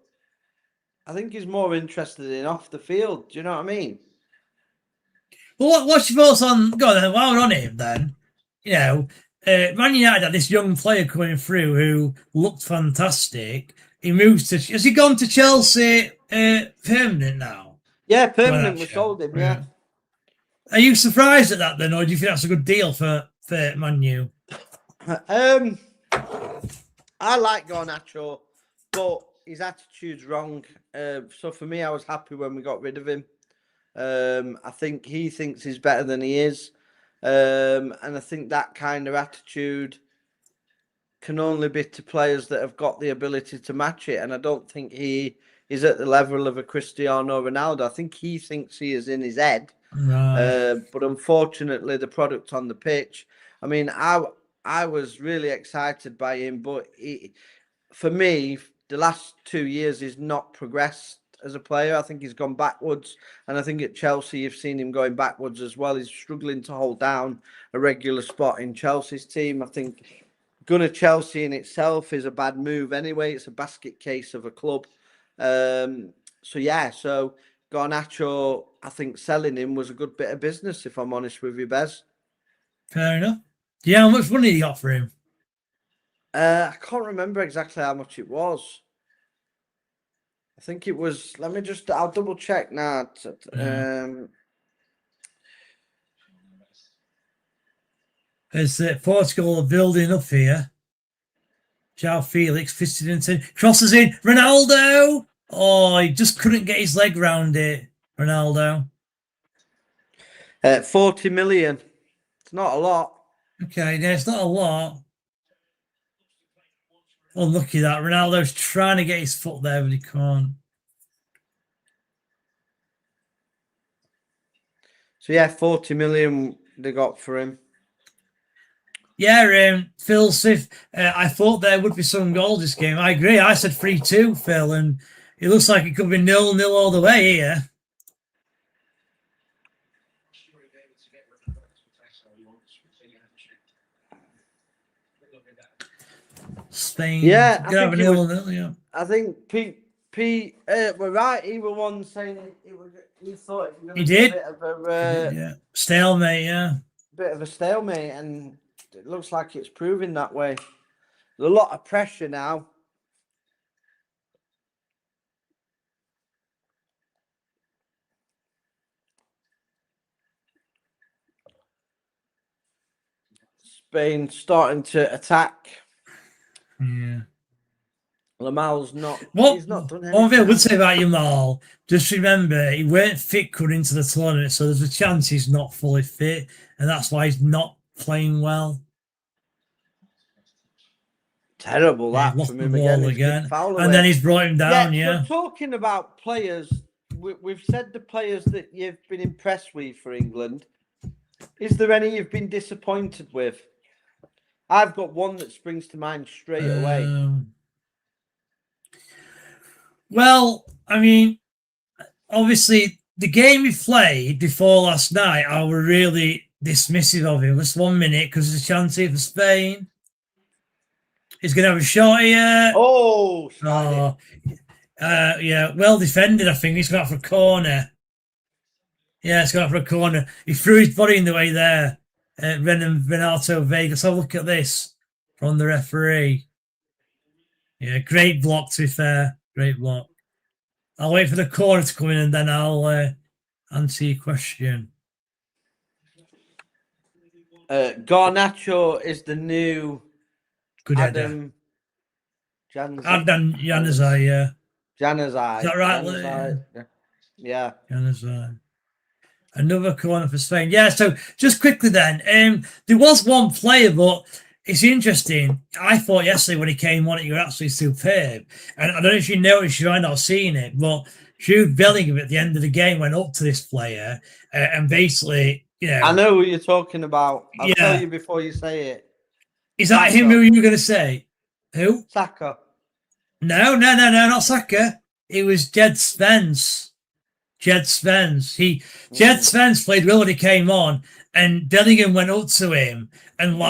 I think he's more interested in off the field. Do you know what I mean? Well, what's your thoughts on? Go on then. While we're on him, then, you know, Man United had this young player coming through who looked fantastic. He moves to. Has he gone to Chelsea permanent now? Yeah, permanent. We sold him. Yeah. Are you surprised at that then, or do you think that's a good deal for Man U? I like Garnacho, but his attitude's wrong. So for me, I was happy when we got rid of him. I think he thinks he's better than he is. And I think that kind of attitude can only be to players that have got the ability to match it. And I don't think he is at the level of a Cristiano Ronaldo. I think he thinks he is in his head. Right. But unfortunately, the product on the pitch, I mean, I was really excited by him, but for me, the last 2 years, he's not progressed as a player. I think he's gone backwards, and I think at Chelsea, you've seen him going backwards as well. He's struggling to hold down a regular spot in Chelsea's team. I think going to Chelsea in itself is a bad move anyway. It's a basket case of a club. So Garnacho, I think selling him was a good bit of business, if I'm honest with you, Bez. Fair enough. Yeah, how much money did you got for him? I can't remember exactly how much it was. I think it was, I'll double check now. As Portugal are building up here. João Felix fisted into, crosses in, Ronaldo! Oh, he just couldn't get his leg round it, Ronaldo. 40 million. It's not a lot. Okay, yeah, it's not a lot. Unlucky that. Ronaldo's trying to get his foot there, but he can't. So, yeah, 40 million they got for him. Yeah, Phil Sif, I thought there would be some goals this game. I agree. I said 3-2, Phil, and it looks like it could be 0-0 all the way here. Spain. Yeah, I think Pete were right. He was one saying he thought it was He going to be a did. bit of a Yeah, stalemate. Yeah. stalemate, and it looks like it's proving that way. There's a lot of pressure now. Spain starting to attack. Yeah. Lamal's not. What He's not done one thing I anything. would say about Yamal, just remember he weren't fit coming into the tournament, so there's a chance he's not fully fit, and that's why he's not playing well. Terrible Yeah, that he lost from the him ball again. He's again, kicked foul and away. then he's brought him down. Yeah. Yeah. So talking about players, we've said the players that you've been impressed with for England. Is there any you've been disappointed with? I've got one that springs to mind straight away. Well, I mean, obviously, the game we played before last night, I were really dismissive of him. Just 1 minute, because there's a chance here for Spain. He's going to have a shot here. Oh, yeah, well defended, I think. He's going out for a corner. Yeah, it's going out for a corner. He threw his body in the way there. Renato Vega. Let's have a look at this from the referee. Yeah, great block, to be fair. Great block. I'll wait for the corner to come in and then I'll answer your question. Garnacho is the new Good Adam Januzaj, yeah. Januzaj. Is that right? Januzaj. Yeah. Januzaj. Another corner for Spain. Yeah, so just quickly then, there was one player, but it's interesting. I thought yesterday when he came on, he was absolutely superb. And I don't know if you noticed, you might not have seen it, but Jude Bellingham at the end of the game went up to this player and basically, you know. I know who you're talking about. I'll Yeah. tell you before you say it. Is that Saka. him who you were going to say? Who? Saka. No, not Saka. It was Jed Spence. Jed Spence played well when he came on, and Bellingham went up to him and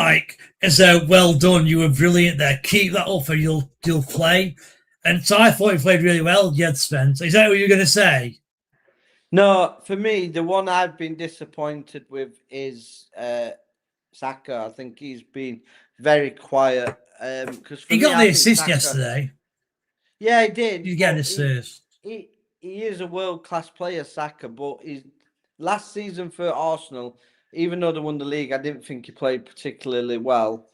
as though, well done, you were brilliant there. Keep that up, or you'll play. And so I thought he played really well, Jed Spence. Is that what you're going to say? No, for me, the one I've been disappointed with is Saka. I think he's been very quiet. Because he got the assist yesterday. Yeah, he did. He got an assist. He is a world-class player, Saka, but his last season for Arsenal, even though they won the league, I didn't think he played particularly well.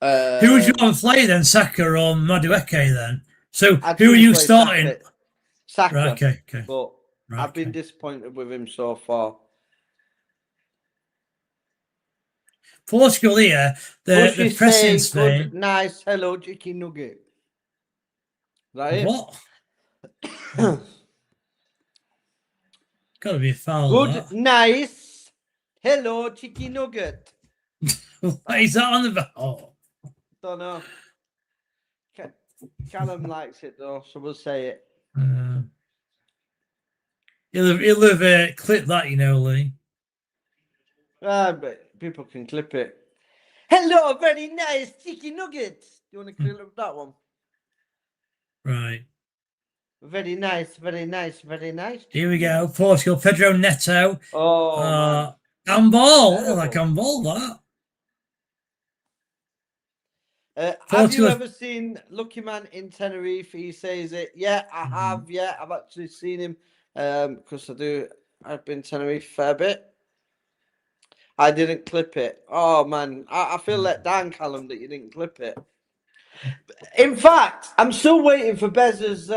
Who would you want to play then, Saka or Madueke then? So I'd who are you play starting? Saka. Right, okay. But Right, I've been disappointed with him so far. Portugal here, the pressing Spain. Good, nice, hello, chicken nugget. Right? What? Got to be a foul. Good, That. nice, hello, chicken nugget. What is that on the? Oh. Don't know. Callum likes it though, so we'll say it. He'll have clipped that, you know, Lee. But people can clip it. Hello, very nice chicken nuggets. Do you want to clip that one? Right. Very nice, very nice, very nice. Here we go. Portugal, Pedro Neto. Oh, handball. Oh, like handball, that. Have you ever seen Lucky Man in Tenerife? He says it. Yeah, I have. Yeah, I've actually seen him because I've been to Tenerife a fair bit. I didn't clip it. Oh, man. I feel let down, Callum, that you didn't clip it. In fact, I'm still waiting for Bez's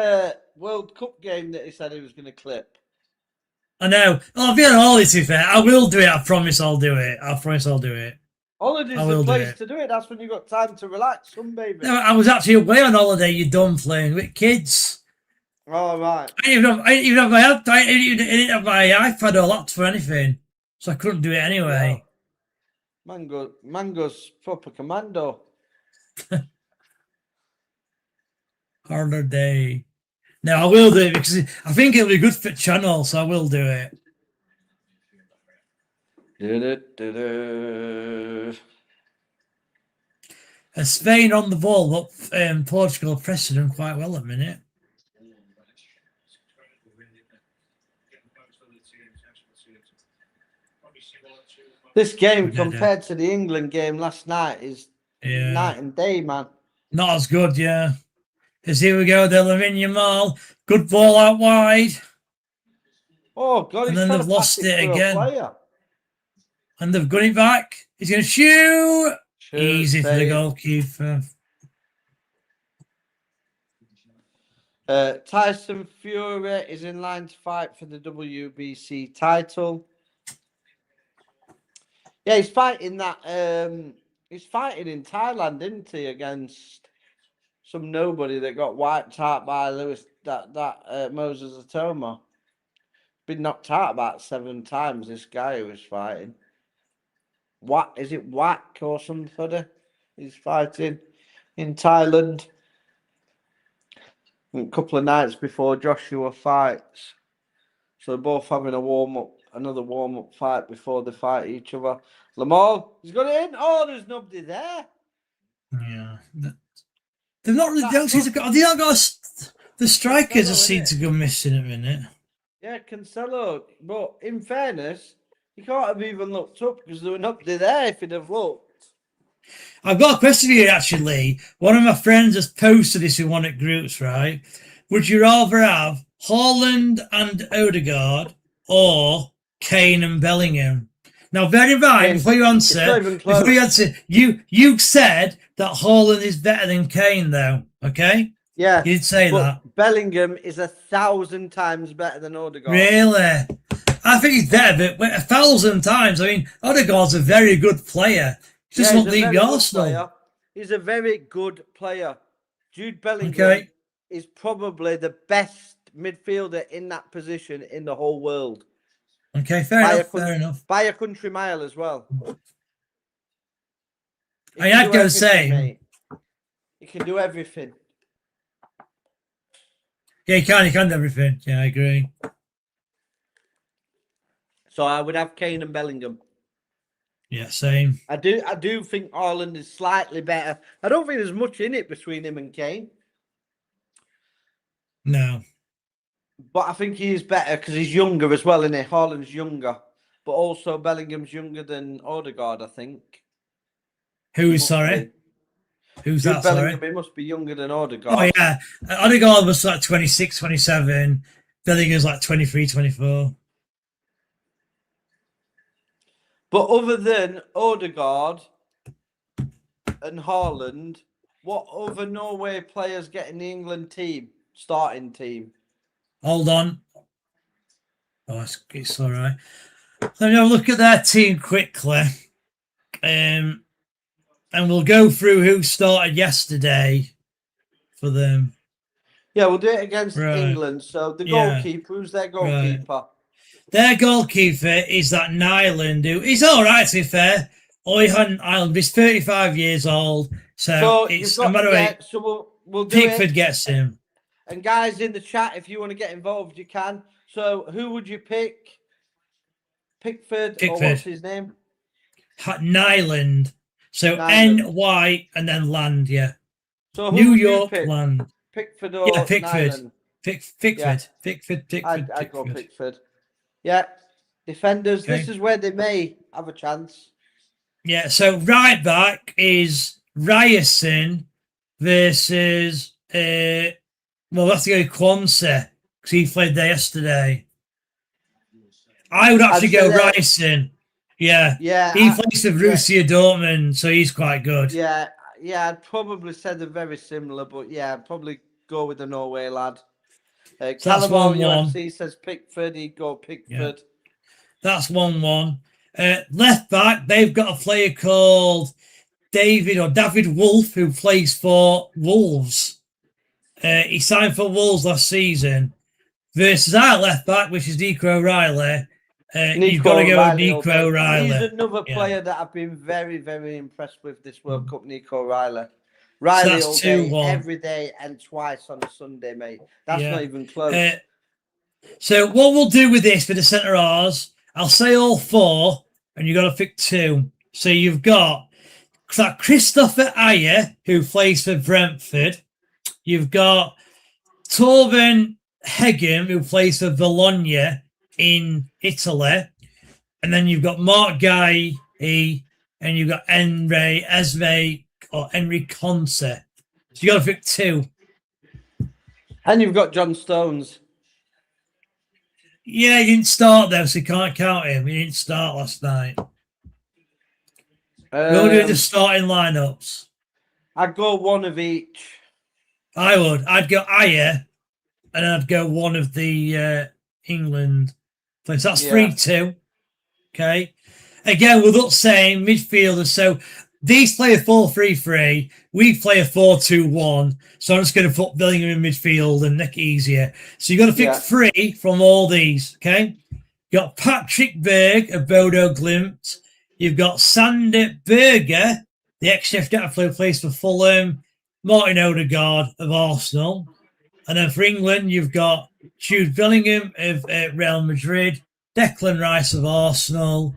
World Cup game that he said he was going to clip. I know. Oh, I'll be on holiday, to be fair. I will do it. I promise I'll do it. Holiday's the place to do it. That's when you've got time to relax, baby. No, I was actually away on holiday, you dumb playing with kids. Oh, right. I didn't even have my iPad or laptop or anything, so I couldn't do it anyway. Yeah. Mango's proper commando. Harder day. No, I will do it because I think it'll be good for the channel, so I will do it. Spain on the ball, but Portugal pressing them quite well at the minute. This game compared to the England game last night is Yeah. night and day, man. Not as good, yeah. Because here we go, they'll in your mall. Good ball out wide. Oh, God, And he's then trying they've to lost pass it through again. a player. And they've got it back. He's going to shoot. Easy for the save. goalkeeper. Tyson Fury is in line to fight for the WBC title. Yeah, he's fighting that. He's fighting in Thailand, isn't he, against some nobody that got wiped out by Lewis. Moses Atoma. Been knocked out about 7 times. This guy who was fighting. What is it? Whack or something? He's fighting in Thailand. A couple of nights before Joshua fights. So they're both having another warm-up fight before they fight each other. Lamal, he's got it in. Oh, there's nobody there. Yeah. They've not really, they not got the strikers just seem to go missing a minute. Yeah, Cancelo. But in fairness, he can't have even looked up because there were nobody there if he'd have looked. I've got a question for you, actually. One of my friends has posted this in one of the groups, right? Would you rather have Haaland and Odegaard or Kane and Bellingham? Now, bear in mind, before you answer, you said that Haaland is better than Kane, though, okay? Yeah. You did say that. Bellingham is 1,000 times better than Odegaard. Really? I think he's better, but 1,000 times. I mean, Odegaard's a very good player. Just won't leave Arsenal. He's a very good player. Jude Bellingham is probably the best midfielder in that position in the whole world. Okay, fair enough. By a country mile as well. I'd go the same. Mate. He can do everything. Yeah, he can do everything. Yeah, I agree. So I would have Kane and Bellingham. Yeah, same. I do think Haaland is slightly better. I don't think there's much in it between him and Kane. No. But I think he is better because he's younger as well, isn't he? Haaland's younger. But also Bellingham's younger than Odegaard, I think. Who's sorry? Who's that, Bellingham, sorry? He must be younger than Odegaard. Oh, yeah. Odegaard was like 26, 27. Bellingham's like 23, 24. But other than Odegaard and Haaland, what other Norway players get in the England team, starting team? Hold on. Oh, it's all right. Let me have a look at their team quickly. And we'll go through who started yesterday for them. Yeah, we'll do it against England. So the goalkeeper, who's their goalkeeper? Right. Their goalkeeper is that Nyland, who is all right, to be fair. Oyhan Island, he's 35 years old. So it's no matter what. So we'll do Pickford it. gets him. And guys in the chat, if you want to get involved, you can. So who would you pick? Pickford. Or what's his name? Nyland. So N-Y and then Land, yeah. So New York Land. Pickford or Pickford. Nyland? Pickford. Yeah. Pickford. I'd go Pickford. Yeah. Defenders, this is where they may have a chance. Yeah, so right back is Ryerson versus we'll have to go Kwanzaa because he played there yesterday. I would actually go Ryerson. Yeah. Yeah. He plays for Borussia Dortmund, so he's quite good. Yeah. Yeah, I'd probably say they're very similar, but yeah, I'd probably go with the Norway lad. That's 1-1. UFC says Pickford, he'd go Pickford. Yeah. That's 1-1. Left back, they've got a player called David Wolf who plays for Wolves. He signed for Wolves last season. Versus our left back, which is Nico O'Reilly. You've got to go with Nico O'Reilly. He's another player that I've been very, very impressed with this World Cup, Nico O'Reilly. Riley all day, every day, and twice on a Sunday, mate. That's not even close. So what we'll do with this for the centre halves, I'll say all 4, and you've got to pick 2. So you've got that Christopher Ayer, who plays for Brentford. You've got Torben Hegem, who plays for Bologna in Italy. And then you've got Mark Guy, and you've got Henry Conce. So you got to pick 2. And you've got John Stones. Yeah, he didn't start though, so you can't count him. He didn't start last night. We'll do the starting lineups. I'd go one of each. I would. I'd go Ayer, and I'd go one of the England players. That's 3-2. Okay. Again, we're not saying midfielders. So these play a 4-3-3. We play a 4-2-1. So I'm just going to put Bellingham in midfield and make it easier. So you've got to pick 3 from all these. Okay. You've got Patrick Berg of Bodo Glimt. You've got Sander Berger, the ex-chef who plays for Fulham. Martin Odegaard of Arsenal. And then for England, you've got Jude Bellingham of Real Madrid, Declan Rice of Arsenal,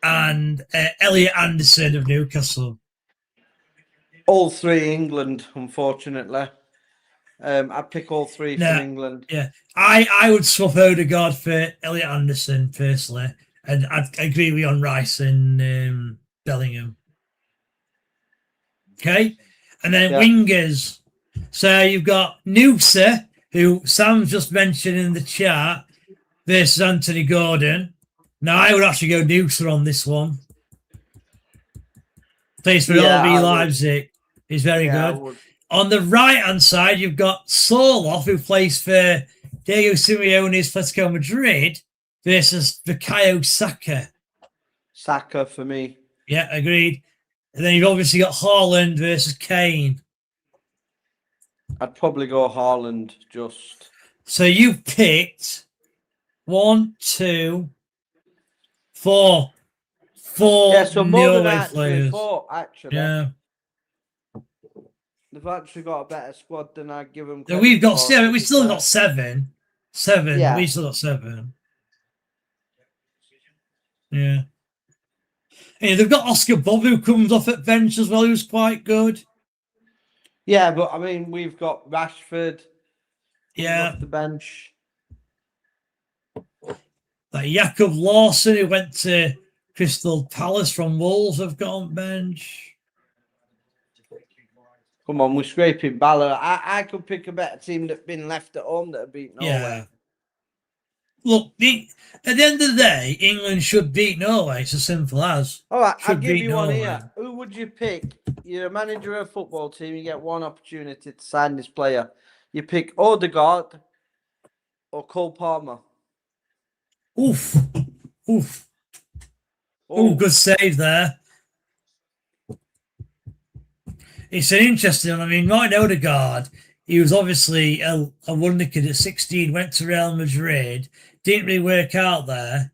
and Elliot Anderson of Newcastle. All 3 England, unfortunately. I'd pick all 3 from England. Yeah, I would swap Odegaard for Elliot Anderson personally, and I'd agree with you on Rice and Bellingham. Okay, and then wingers. So you've got Noosa, who Sam just mentioned in the chat, versus Anthony Gordon. Now, I would actually go Noosa on this one. Plays for RB Leipzig. He's very good. On the right-hand side, you've got Sorloth, who plays for Diego Simeone's Atletico Madrid, versus Bukayo Saka. Saka for me. Yeah, agreed. And then you've obviously got Haaland versus Kane. I'd probably go Haaland just. So you've picked 1, 2, 4. 4 yeah, so more than Norway players. 4, actually. Yeah. They've actually got a better squad than I give them. So we've got 7. We've still got 7. 7. Yeah. We've still got 7. Yeah. Yeah, they've got Oscar Bob, who comes off at bench as well, who's quite good. Yeah, but I mean, we've got Rashford. Yeah. Off the bench. Like Jakob Lawson, who went to Crystal Palace from Wolves, have got on bench. Come on, we're scraping Bala. I could pick a better team that's been left at home that have beat Norway. Yeah. Look, at the end of the day, England should beat Norway. It's as simple as. All right, I'll should give beat you one Norway. here. Who would you pick? You're a manager of a football team. You get one opportunity to sign this player. You pick Odegaard or Cole Palmer. Oof. Oof. Oh, good save there. It's an interesting one. I mean, Martin Odegaard, he was obviously a wonder kid at 16, went to Real Madrid, didn't really work out there,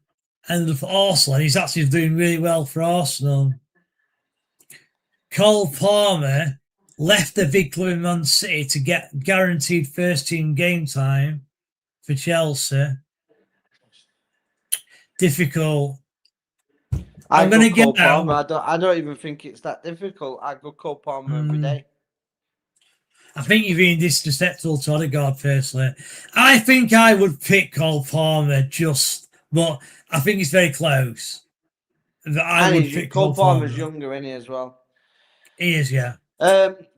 and for Arsenal, he's actually doing really well for Arsenal. Cole Palmer left the big club in Man City to get guaranteed first-team game time for Chelsea. Difficult. I'm going to get Palmer. I don't even think it's that difficult. I go Cole Palmer every day. I think you're being disrespectful to Odegaard personally. I think I would pick Cole Palmer but I think it's very close. I would pick Cole Palmer's younger, isn't he, as well? He is, yeah.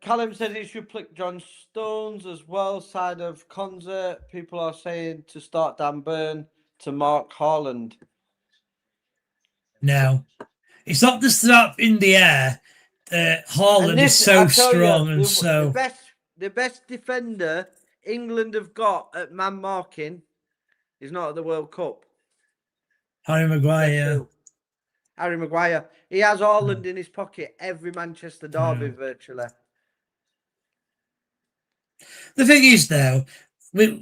Callum said he should pick John Stones as well, side of Concert. People are saying to start Dan Burn to Mark Haaland. No. It's not the strap in the air. Haaland is so strong and so... The best defender England have got at man marking is not at the World Cup. Harry Maguire. Harry Maguire. He has Haaland in his pocket every Manchester derby virtually. The thing is, though, the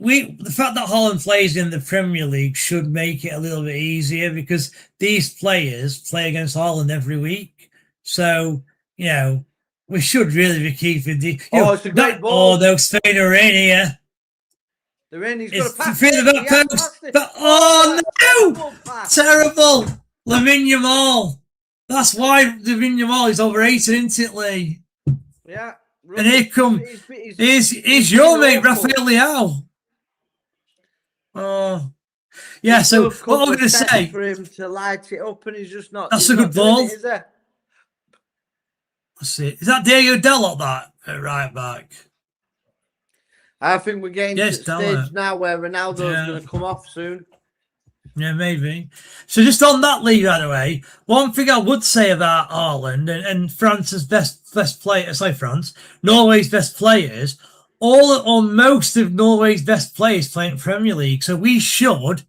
fact that Haaland plays in the Premier League should make it a little bit easier because these players play against Haaland every week. So, we should really be keeping the... it's a great ball. Oh, no, Spain are in here. They're in. He's got a pass. Oh, no! Terrible. Lamine Yamal. That's why Lamine Yamal is overrated, isn't it, Lee? Yeah. And here comes... Here's your mate, Rafael Leao. Oh, yeah. So Still a what I'm couple going of to steps say, for him to light it up, and he's just not. that's He's a not good doing ball. it, is he? Let's see. Is that Diego Dalot that at right back? I think we're getting Yes, to the stage Dalot. now where Ronaldo's Yeah. going to come off soon. Yeah, maybe. So just on that league, by the way, one thing I would say about Ireland and France's best players, sorry, France, Norway's best players, all or most of Norway's best players play in Premier League. So we should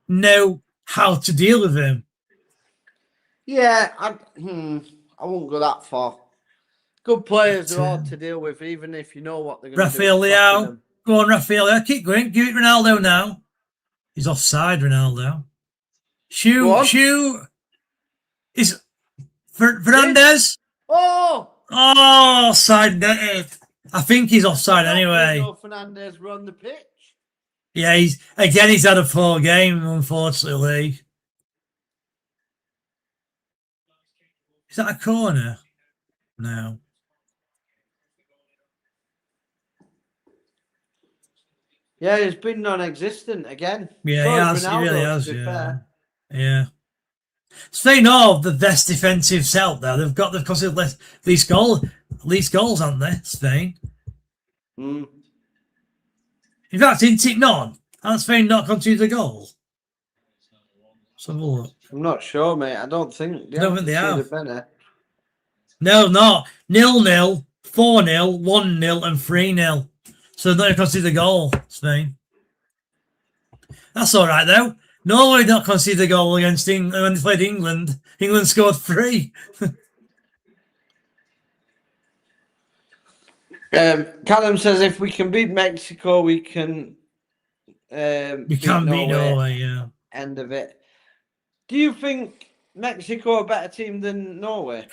know how to deal with them. Yeah, I won't go that far. Good players But, are hard to deal with, even if you know what they're going to do. Rafael It's stopping Leao, them. go on, Rafael Leao, keep going, give it Ronaldo now. He's offside, Ronaldo. Go on. Shoe. Is Fernandez? Oh! Oh, side netted. I think he's offside anyway. Bruno Fernandes run the pitch. Yeah, he's had a poor game, unfortunately. Is that a corner? No. Yeah, he's been non-existent again. Yeah, So he has has. He really Ronaldo, has. to be Yeah. fair. Yeah. Speaking of the best defensive set though, they've got the least goals, haven't they? Spain. Mm. In fact, isn't it none? Hasn't Spain not conceded a goal? Let's have a look. I'm not sure, mate. I don't think they have. Benny. No, not 0-0, 4-0, 1-0, and 3-0. So they're not conceded a goal, Spain. That's all right though. Norway not conceded a goal against England when they played England. England scored 3. Callum says if we can beat Mexico, we can. We can beat Norway. Yeah. End of it. Do you think Mexico are a better team than Norway?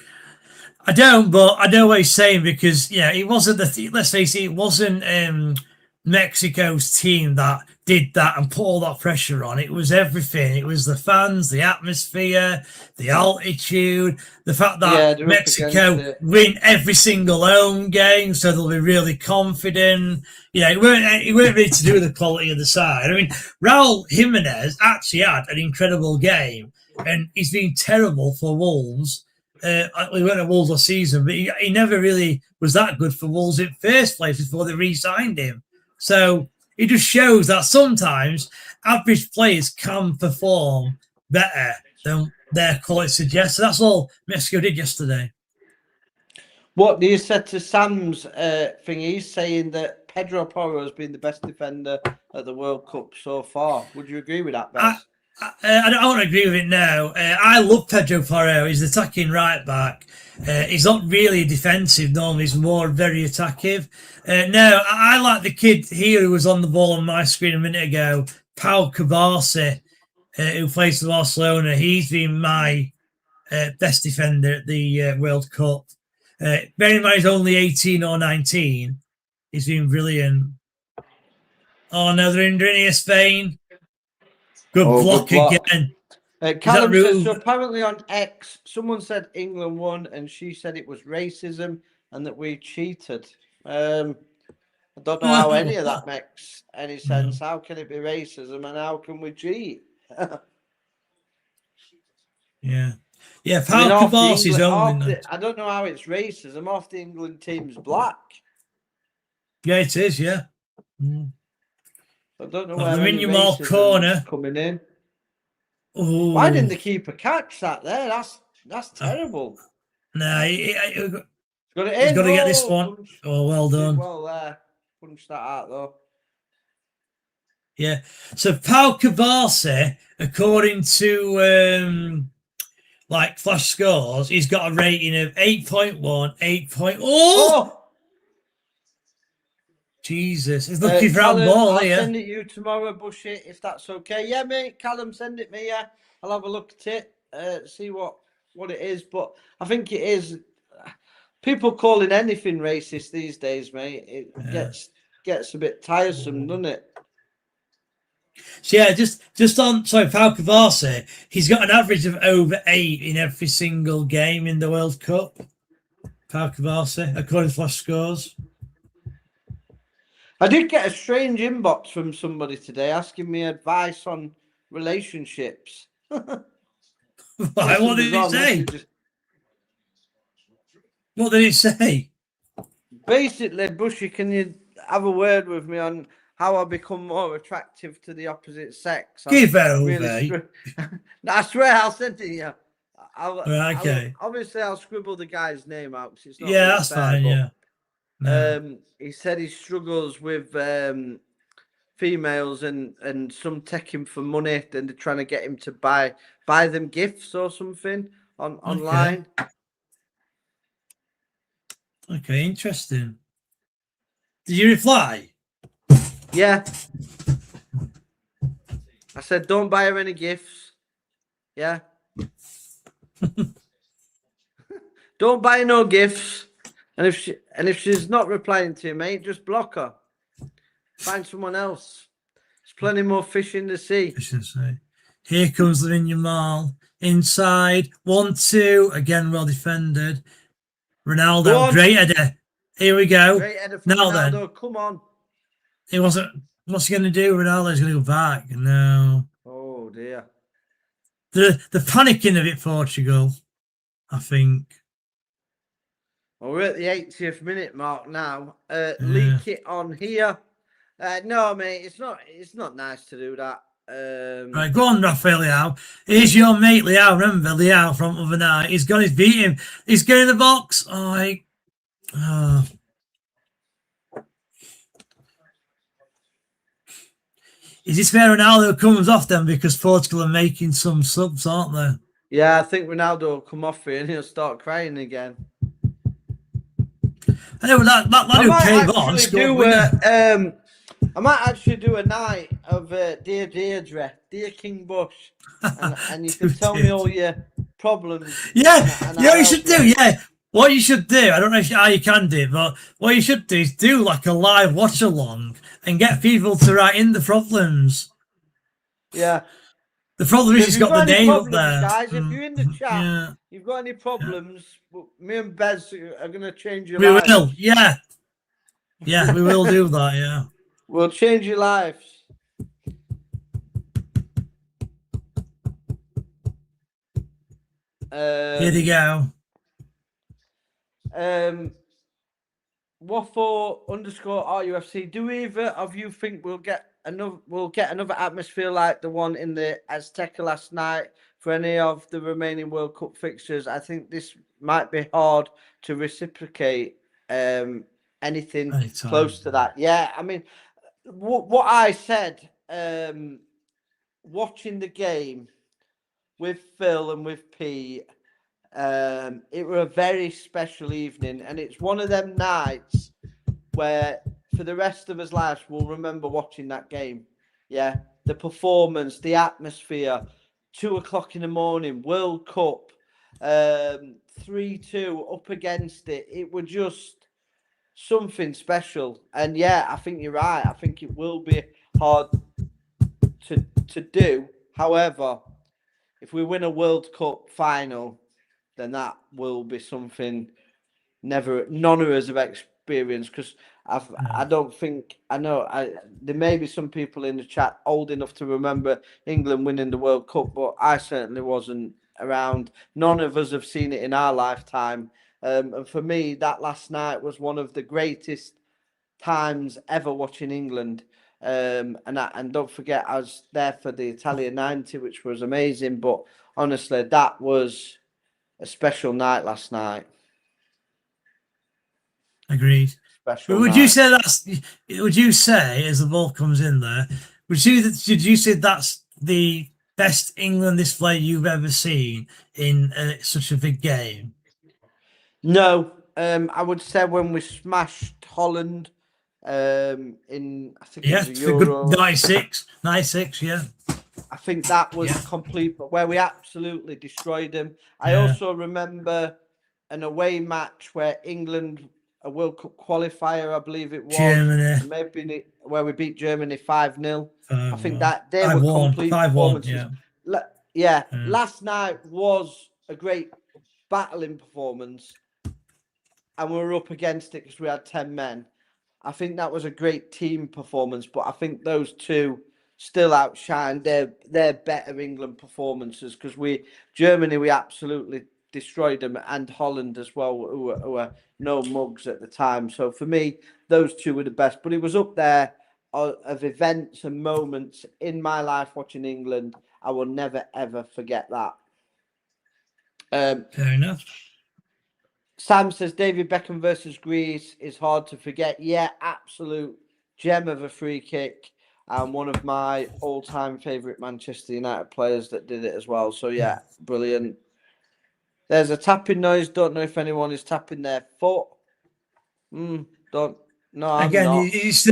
I don't, but I know what he's saying because it wasn't let's face it, it wasn't Mexico's team that did that and put all that pressure on. It was everything. It was the fans, the atmosphere, the altitude, the fact that Mexico win every single home game, so they'll be really confident. It weren't really to do with the quality of the side. I mean, Raul Jimenez actually had an incredible game, and he's been terrible for Wolves. We went to Wolves last season, but he never really was that good for Wolves in first place before they re-signed him. So it just shows that sometimes average players can perform better than their quality suggests. So that's all Mexico did yesterday. What do you say to Sam's thing? He's saying that Pedro Porro has been the best defender at the World Cup so far. Would you agree with that, Bess? I don't agree with it now. I love Pedro Porro. He's the attacking right back. He's not really defensive normally. He's more very attacking. No, I like the kid here who was on the ball on my screen a minute ago, Pau Cabarce, who plays for Barcelona. He's been my best defender at the World Cup. Bearing in mind he's only 18 or 19, he's been brilliant. Oh, no, they're in here, Spain. Good block again. Callum says, so apparently on X, someone said England won and she said it was racism and that we cheated. I don't know how any of that makes any sense. How can it be racism and how can we cheat? Yeah. Pau Cabarce's only. I don't know how it's racism. Half the England team's black. Yeah, it is, yeah. Mm. I don't know where any corner coming in. Ooh. Why didn't the keeper catch that there? That's terrible. No, he's got to get this one. Oh, well done. Well there. Punch that out though. Yeah. So Pau Cabarce, according to Flash Scores, he's got a rating of 8.1, 8. Oh! Jesus, he's looking for a ball here. I'll send it you tomorrow, Bushy, if that's okay. Yeah, mate, Callum, send it me, yeah. I'll have a look at it, see what it is. But I think it is. People calling anything racist these days, mate. It gets a bit tiresome, doesn't it? So yeah, just on Pau Cabarce, he's got an average of over 8 in every single game in the World Cup. Pau Cabarce, according to Flash Scores. I did get a strange inbox from somebody today asking me advice on relationships. Right, what did he say? What did he say? Basically, Bushy, can you have a word with me on how I become more attractive to the opposite sex? Give it really over. I swear I'll send it to you. Okay. Obviously, I'll scribble the guy's name out because it's not Yeah, really that's fair, fine. but, Yeah. No. he said he struggles with females and some take him for money, then they're trying to get him to buy them gifts or something online. Okay, interesting. Did you reply? Yeah. I said, don't buy her any gifts. Yeah. Don't buy her no gifts. And if she's not replying to you, mate, just block her. Find someone else. There's plenty more fish in the sea. Here comes the Yamal. Inside. 1-2. Again, well defended. Ronaldo. Great header. Here we go. Great header from Now Ronaldo. then. Come on. He wasn't. What's he going to do? Ronaldo's going to go back. No. Oh, dear. The panicking of it, Portugal, I think. Well, we're at the 80th minute mark now. Leak it on here. No, mate, it's not nice to do that. Right, go on, Rafael Leao. Here's your mate Leao. Remember Leao from other night? He's got his beat him. He's getting the box. Is this where Ronaldo comes off then? Because Portugal are making some subs, aren't they? Yeah, I think Ronaldo will come off here and he'll start crying again. I know that lad who came on. I might actually do a night of Dear Deirdre, Dear King Bush, and you can tell me all your problems. Yeah, you should do. Yeah, what you should do. I don't know how you can do it, but what you should do is do like a live watch along and get people to write in the problems. Yeah. The problem is he's got the name up there. Guys, if you're in the chat, you've got any problems, me and Bez are going to change your lives. We will, yeah. Yeah, we will do that, yeah. We'll change your lives. Here they go. Waffle_RUFC. Do either of you think we'll get another atmosphere like the one in the Azteca last night for any of the remaining World Cup fixtures? I think this might be hard to reciprocate anything close to that. Yeah, I mean, what I said, watching the game with Phil and with Pete, it was a very special evening, and it's one of them nights where for the rest of his lives we'll remember watching that game. Yeah, the performance, the atmosphere, 2:00 in the morning, World Cup, 3-2 up against it. It was just something special. And yeah, I think you're right. I think it will be hard to do. However, if we win a World Cup final, then that will be something none of us have experienced. Because I don't think there may be some people in the chat old enough to remember England winning the World Cup, but I certainly wasn't around. None of us have seen it in our lifetime. And for me, that last night was one of the greatest times ever watching England. And don't forget, I was there for the Italian 90, which was amazing. But honestly, that was a special night last night. Agreed. Special. But would you say, as the ball comes in there, did you say that's the best England display you've ever seen in such a big game? No, I would say when we smashed Holland in, I think it was Euro 96, yeah. I think that was complete, where we absolutely destroyed them. I also remember an away match where England, a World Cup qualifier, I believe it was, Germany, maybe where we beat Germany 5-0. I think that they were complete 5-1, performances. Last night was a great battling performance, and we were up against it because we had 10 men. I think that was a great team performance, but I think those two still outshined their better England performances, because Germany we absolutely destroyed them, and Holland as well, who were no mugs at the time. So for me, those two were the best. But it was up there of events and moments in my life watching England. I will never ever forget that. Fair enough. Sam says David Beckham versus Greece is hard to forget. Yeah, absolute gem of a free kick, and one of my all-time favourite Manchester United players that did it as well. So yeah, brilliant. There's a tapping noise. Don't know if anyone is tapping their foot. Don't. No, I'm Again, not. is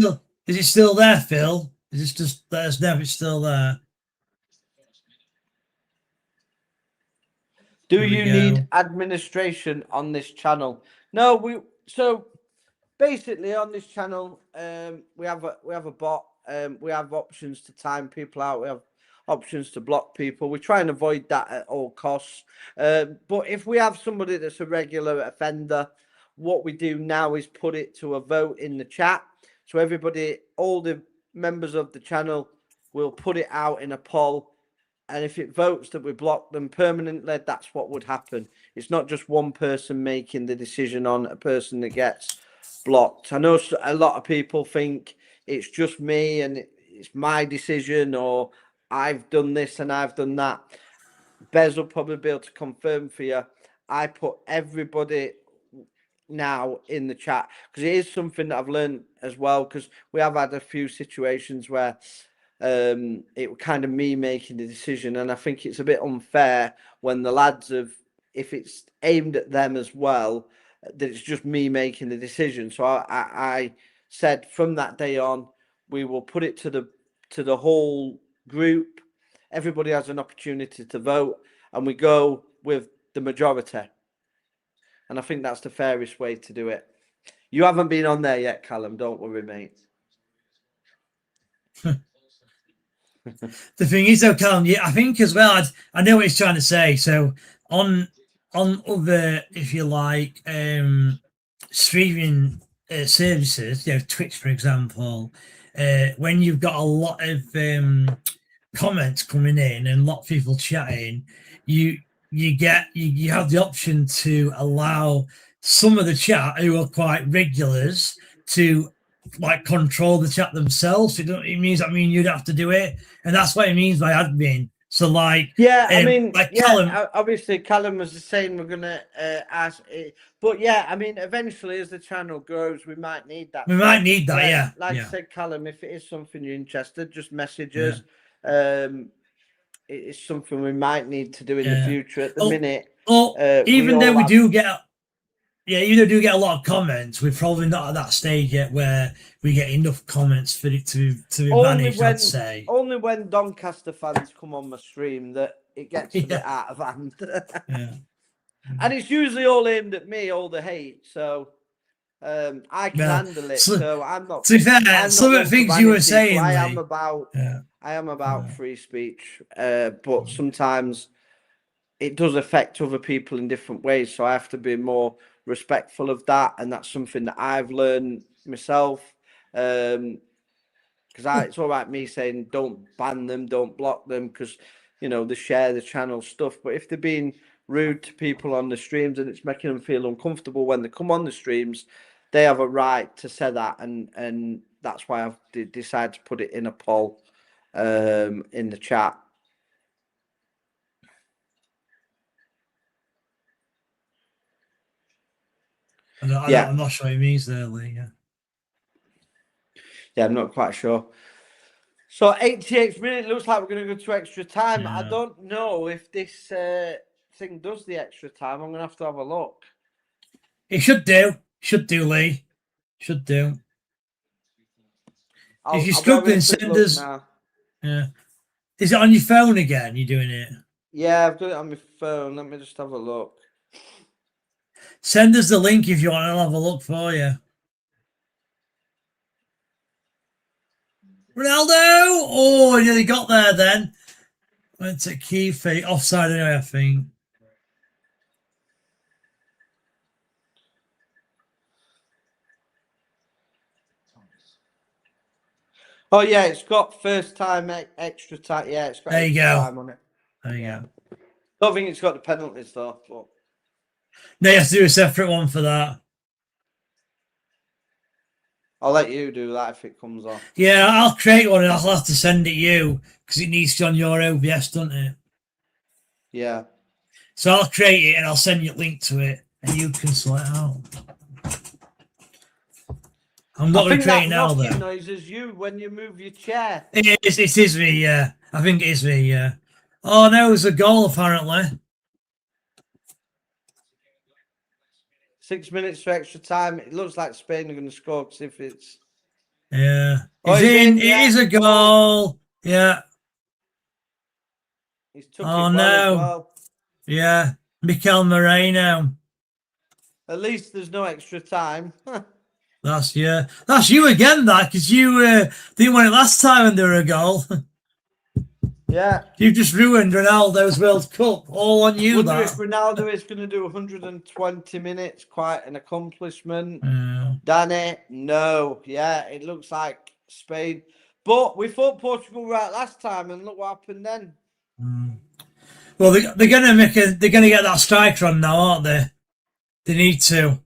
it still there, Phil? Is it just let us know if it's still there? Do you need administration on this channel? No, so basically on this channel, we have a bot. We have options to time people out. We have options to block people. We try and avoid that at all costs. But if we have somebody that's a regular offender, what we do now is put it to a vote in the chat. So everybody, all the members of the channel, will put it out in a poll. And if it votes that we block them permanently, that's what would happen. It's not just one person making the decision on a person that gets blocked. I know a lot of people think it's just me and it's my decision, or I've done this and I've done that. Bez will probably be able to confirm for you. I put everybody now in the chat, because it is something that I've learned as well, because we have had a few situations where it was kind of me making the decision, and I think it's a bit unfair when the lads have, if it's aimed at them as well, that it's just me making the decision. So I said from that day on, we will put it to the whole group. Everybody has an opportunity to vote, and we go with the majority. And I think that's the fairest way to do it. You haven't been on there yet, Callum. Don't worry, mate. The thing is, though, Callum, yeah, I think as well, I know what he's trying to say. So on other, if you like, streaming services, Twitch, for example, when you've got a lot of comments coming in and a lot of people chatting, you have the option to allow some of the chat who are quite regulars to like control the chat themselves. It means that you'd have to do it, and that's what it means by admin. So like, yeah, I mean, like yeah, Callum, obviously Callum was saying we're gonna ask it, but yeah, I mean, eventually as the channel grows, we might need that. we might need that. Like Yeah. I said, Callum, if it is something you're interested, just message Yeah. us. It's something we might need to do in the future. At the minute, even though we do get a lot of comments, we're probably not at that stage yet where we get enough comments for it to be managed, I'd say. Only when Doncaster fans come on my stream that it gets a bit out of hand. Yeah. And it's usually all aimed at me, all the hate. So I can handle it. So I'm not. To be fair, some of the things you were saying, I am about free speech, but sometimes it does affect other people in different ways. So I have to be more respectful of that, and that's something that I've learned myself. Because it's all right me saying don't ban them, don't block them, because they share the channel stuff. But if they're being rude to people on the streams and it's making them feel uncomfortable when they come on the streams, they have a right to say that, and that's why I've decided to put it in a poll in the chat. I'm not sure what he means there, Lee. Yeah, I'm not quite sure. So 88th minute, looks like we're going to go to extra time. I don't know if this thing does the extra time. I'm going to have a look. It should do. Should do, Lee. Should do. If you're struggling, send us. Yeah. Is it on your phone again? You're doing it? Yeah, I've done it on my phone. Let me just have a look. Send us the link if you want, and I'll have a look for you. Ronaldo! Oh, he nearly got there then. Went to key feet. Offside anyway, I think. Oh yeah, it's got first time extra time. Yeah, it's got There you extra go. time on it. There you Yeah. go. Don't think it's got the penalties though. But No, you have to do a separate one for that. I'll let you do that if it comes off. Yeah, I'll create one and I'll have to send it you because it needs to be on your OBS, doesn't it? Yeah. So I'll create it and I'll send you a link to it and you can sort it out. I'm not going to create it now, though. Noise is you when you move your chair. It is me, yeah. I think it is me, yeah. Oh, no, it was a goal, apparently. 6 minutes for extra time. It looks like Spain are going to score because if it's... Yeah. Oh, It's he's in. in, yeah. It is a goal. Yeah. He's took Oh, it well no. as well. Yeah. Mikel Moreno. At least there's no extra time. That's you again, that, because you didn't win it last time and there were a goal. Yeah. You just ruined Ronaldo's World Cup. All on you, Wonder that. if Ronaldo is going to do 120 minutes. Quite an accomplishment. Yeah. Danny, no. Yeah, it looks like Spain. But we thought Portugal right last time, and look what happened then. Well, they're gonna get that striker on now, aren't they? They need to.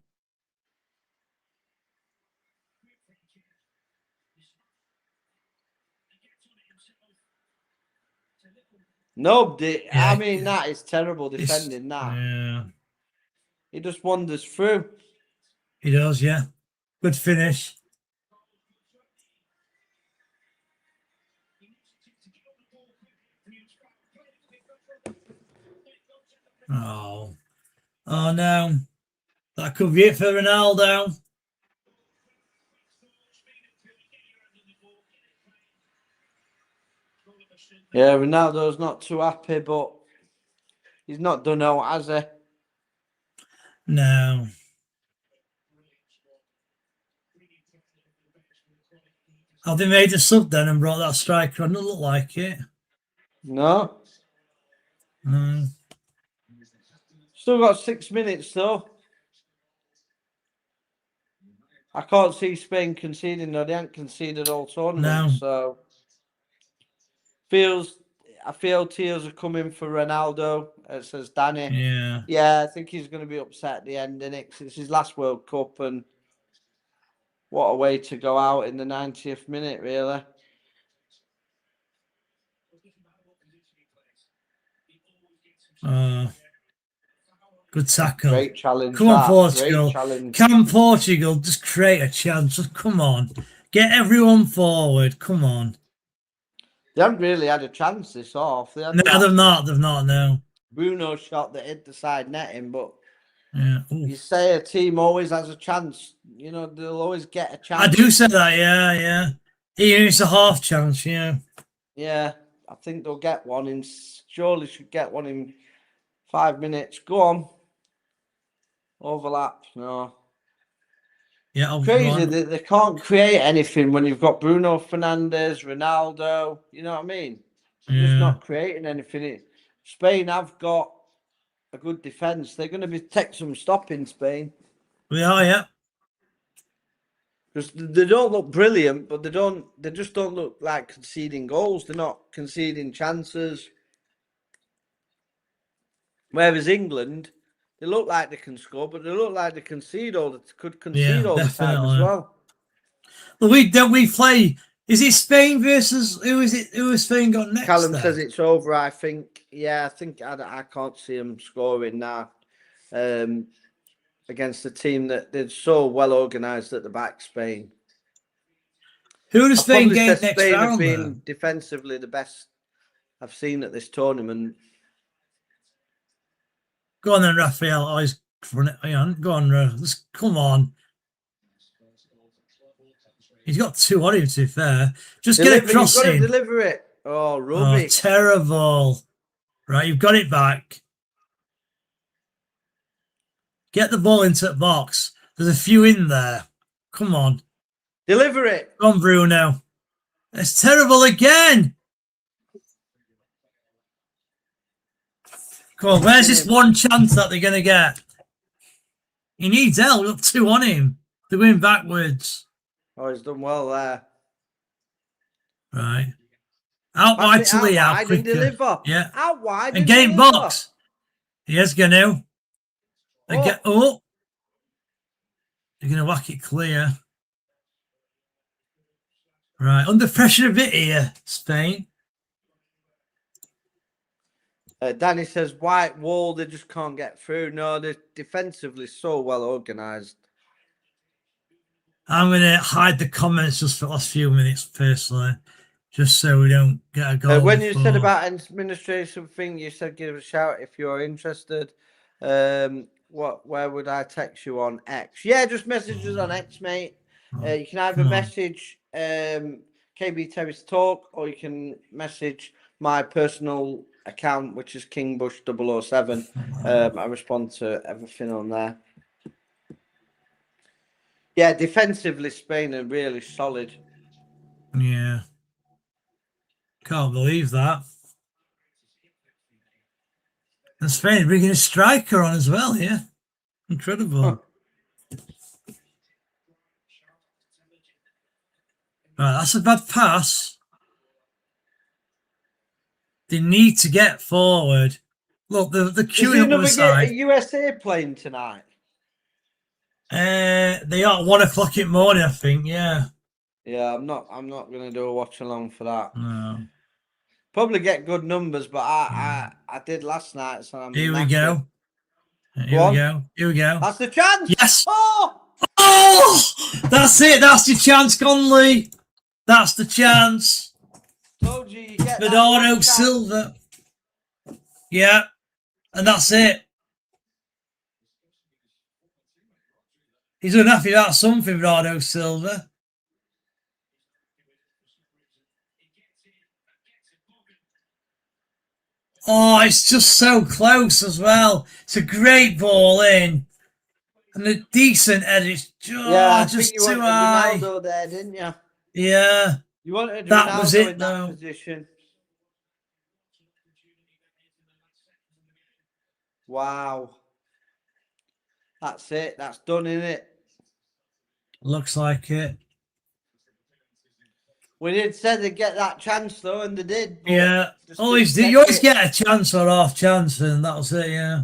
Nobody. Yeah, I mean, that is terrible defending that. Yeah. He just wanders through. He does, yeah. Good finish. Oh. Oh, no. That could be it for Ronaldo. Yeah, Ronaldo's not too happy, but he's not done out, has he? No. Have they made a sub then and brought that striker on? Doesn't look like it. No. No. Still got 6 minutes though. I can't see Spain conceding though. They haven't conceded all tournament, No. so I feel tears are coming for Ronaldo. It says Danny. Yeah. Yeah, I think he's going to be upset at the end, and it's his last World Cup, and what a way to go out in the 90th minute, really. Good tackle. Great challenge. Come on, Portugal. Great challenge. Can Portugal just create a chance? Just come on. Get everyone forward. Come on. They haven't really had a chance this off. No, they've not. They've not, no. Bruno shot that hit the side netting, but Yeah. you say a team always has a chance. You know, they'll always get a chance. I do say that, yeah. Even if it's a half chance, yeah. Yeah, I think they'll get one in. Surely should get one in 5 minutes. Go on. Overlap. No. Yeah, Crazy that they can't create anything when you've got Bruno Fernandes, Ronaldo. You know what I mean? They're just not creating anything. Spain have got a good defence. They're going to be take some stopping, Spain. We are, yeah. Because they don't look brilliant, but they just don't look like conceding goals. They're not conceding chances. Whereas England, they look like they can score, but they look like they concede all could concede all the time as well. But we play. Is it Spain versus who is it? Who has Spain got next? Callum then? says it's over. I think. Yeah, I think I can't see them scoring now. Against a team that they're so well organised at the back, Spain. Who does Spain get next Spain round? have been defensively the best I've seen at this tournament. Go on then, Raphael. Oh, he's running. Hang on. Go on, Just come on. He's got two on him, to be fair. Just get a cross in. You've got to deliver it. Oh, rubbish. Oh, terrible. Right, you've got it back. Get the ball into the box. There's a few in there. Come on. Deliver it. Come on, Bruno. It's terrible again. Come on, where's this one chance that they're going to get? He needs help. Look, two on him. They're going backwards. Oh, he's done well there. Right. Out Pass wide it to out Leao, wide and quicker. deliver. Yeah. Out wide And game deliver. box. Yes, Ganu. And get Oh. They're going to whack it clear. Right. Under pressure a bit here, Spain. Danny says, white wall, they just can't get through. No, they're defensively so well organised. I'm going to hide the comments just for the last few minutes, personally, just so we don't get a goal. When you said about administration thing, you said give a shout if you're interested. Where would I text you on X? Yeah, just message us on X, mate. You can either message KB Terrace Talk, or you can message my personal account, which is KingBush007. I respond to everything on there. Yeah, defensively, Spain are really solid. Yeah. Can't believe that. And Spain bringing a striker on as well here. Incredible. Huh. Right, that's a bad pass. They need to get forward. Look, the queuing up on the side. Is USA playing tonight? They are at 1 o'clock in the morning, I think. Yeah. Yeah, I'm not gonna do a watch along for that. No. Probably get good numbers, but I did last night, so I'm Here we knackered. go. Here we go. Here we go. That's the chance. Yes. Oh! That's it. That's your chance, Conley. That's the chance. Told you get Bernardo Silva. Yeah. And that's it. He's unhappy about something, Bernardo Silva. Oh, it's just so close as well. It's a great ball in. And a decent edit. Yeah, just you too wanted high. Ronaldo there, didn't you? Yeah. You wanted That Ronaldo was it, in though. that position. Wow. That's it. That's done, isn't it? Looks like it. We did say they'd get that chance, though, and they did. Yeah. Always do. You always get a chance or half chance, and that was it, yeah.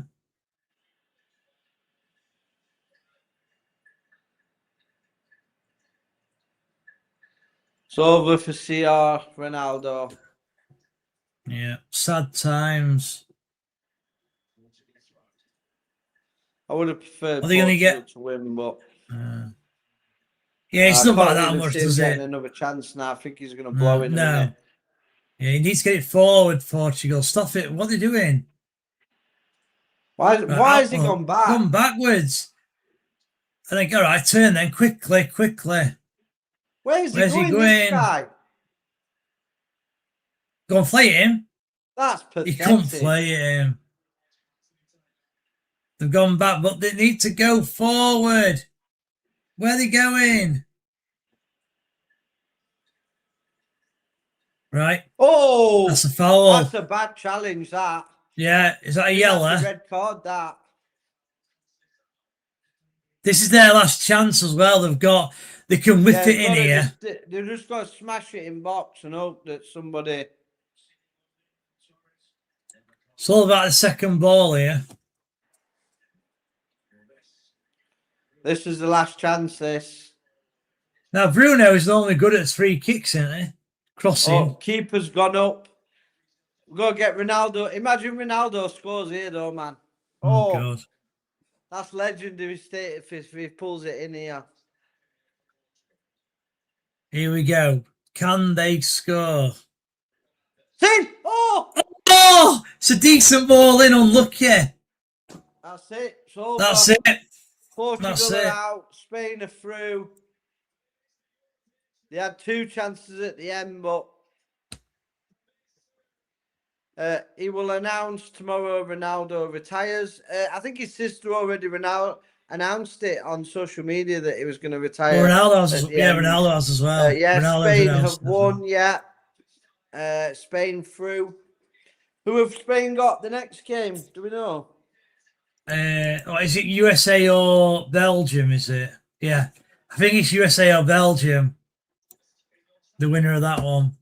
It's over for CR Ronaldo. Yeah. Sad times. I would have preferred Are they going to Portugal get to win, but yeah, it's not about that much, does it? Another chance now. I think he's going to blow in a no. minute. Yeah, he needs to get it forward, Portugal. Stop it. What are they doing? Why has he gone back? Gone backwards. I think, all right, turn then. Quickly. Where's he going? This guy? Go and play him. That's pathetic. You can't play him. They've gone back, but they need to go forward. Where are they going? Right. Oh, that's a foul. That's a bad challenge, that. Yeah, is that a yellow? That's a red card, that. This is their last chance as well. They can whip it in here. They've just got to smash it in box and hope that somebody. It's all about the second ball here. This is the last chance, this. Now, Bruno is normally good at free kicks, isn't he? Crossing. Oh, keeper's gone up. We've got to get Ronaldo. Imagine Ronaldo scores here, though, man. Oh God. That's legendary state if he pulls it in here. Here we go. Can they score? Sin! Oh! Oh! It's a decent ball in, unlucky. That's it. It's over. That's it. Portugal are out. Spain are through. They had 2 chances at the end, but he will announce tomorrow Ronaldo retires. I think his sister already announced it on social media that he was going to retire. Well, Ronaldo has as well. Spain have won. Yeah, Spain through. Who have Spain got the next game? Do we know? Is it USA or Belgium? Is it? Yeah, I think it's USA or Belgium. The winner of that one.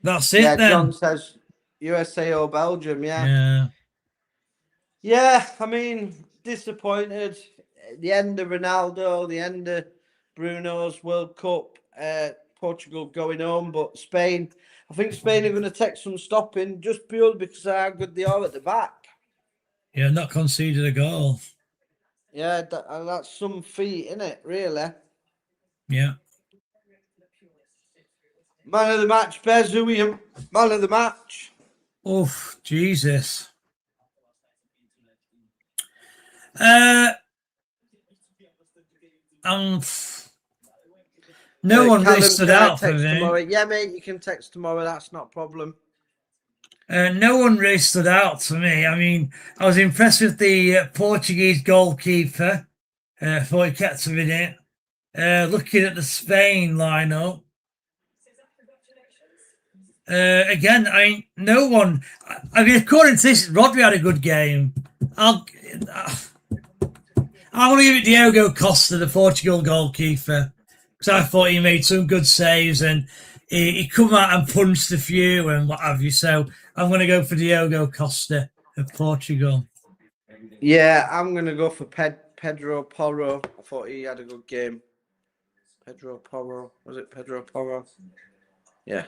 That's it Yeah, then. John says USA or Belgium. Yeah. Yeah, I mean, disappointed. The end of Ronaldo, the end of Bruno's World Cup, Portugal going home, but Spain, I think Spain are going to take some stopping just purely because of how good they are at the back. Yeah, not conceded a goal. Yeah, that's some feat, isn't it, really? Yeah. Man of the match, Bez, who are you? Man of the match. Oof, Jesus. No one really Callum, stood can I out for text me. tomorrow? Yeah, mate, you can text tomorrow. That's not a problem. No one really stood out to me. I mean, I was impressed with the Portuguese goalkeeper. Thought he kept him in it. Looking at the Spain lineup, again, I mean, no one. I mean, according to this, Rodri had a good game. I want to give it Diogo Costa, the Portugal goalkeeper, because I thought he made some good saves and he come out and punched a few and what have you. So I'm going to go for Diogo Costa of Portugal. Yeah, I'm going to go for Pedro Porro. I thought he had a good game. Pedro Porro. Was it Pedro Porro? Yeah.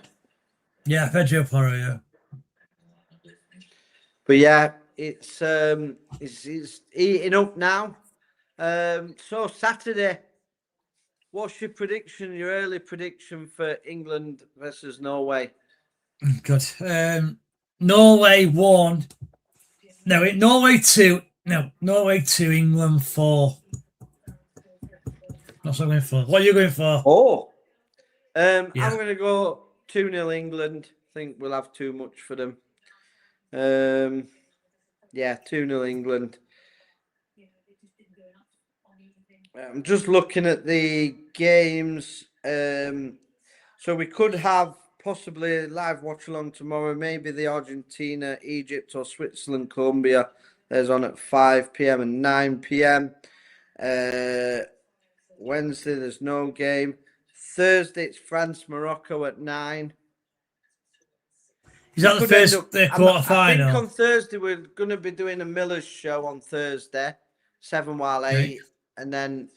Yeah, Pedro Porro, yeah. But yeah, it's eating up now. So Saturday, what's your prediction, your early prediction for England versus Norway? Good. Norway 1. No, Norway 2. No, Norway 2, England 4. That's what I'm going for. What are you going for? Oh. Yeah. I'm going to go 2-0 England. I think we'll have too much for them. Yeah, 2-0 England. I'm just looking at the games. So we could have possibly a live watch along tomorrow. Maybe the Argentina, Egypt, or Switzerland, Colombia. There's on at 5 p.m. and 9 p.m. Wednesday, there's no game. Thursday, it's France, Morocco at 9. Is that the first quarter final? I think on Thursday we're going to be doing a Miller's show on Thursday, 7 while 8, Okay. and then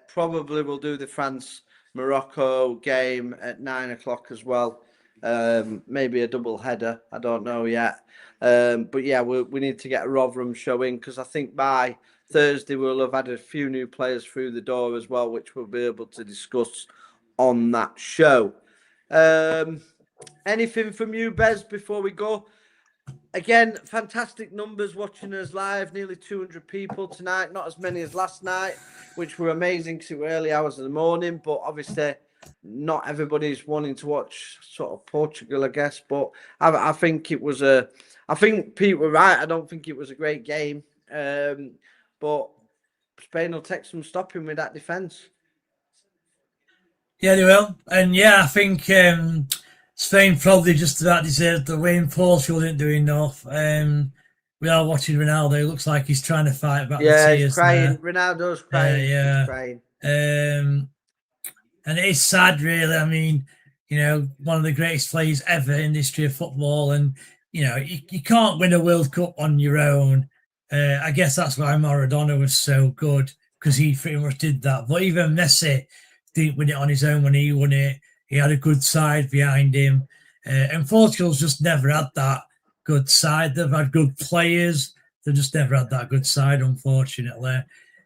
probably we'll do the France Morocco game at 9 o'clock as well. Maybe a double header. I don't know yet. But yeah, we need to get a Rotherham show in because I think by Thursday we'll have had a few new players through the door as well, which we'll be able to discuss on that show. Anything from you, Bez, before we go? Again, fantastic numbers watching us live. Nearly 200 people tonight. Not as many as last night, which were amazing because it were early hours of the morning. But obviously, not everybody's wanting to watch sort of Portugal, I guess. But I think it was I think Pete were right. I don't think it was a great game. But Spain will take some stopping with that defence. Yeah, they will. And yeah, I think Spain probably just about deserved the win. Portugal didn't do enough. We are watching Ronaldo. It looks like he's trying to fight back the tears. He's crying. There. Ronaldo's crying. Yeah. He's crying. And it is sad, really. I mean, you know, one of the greatest players ever in the history of football. And, you know, you can't win a World Cup on your own. I guess that's why Maradona was so good, because he pretty much did that. But even Messi didn't win it on his own when he won it. He had a good side behind him. And Portugal's just never had that good side. They've had good players. They've just never had that good side, unfortunately.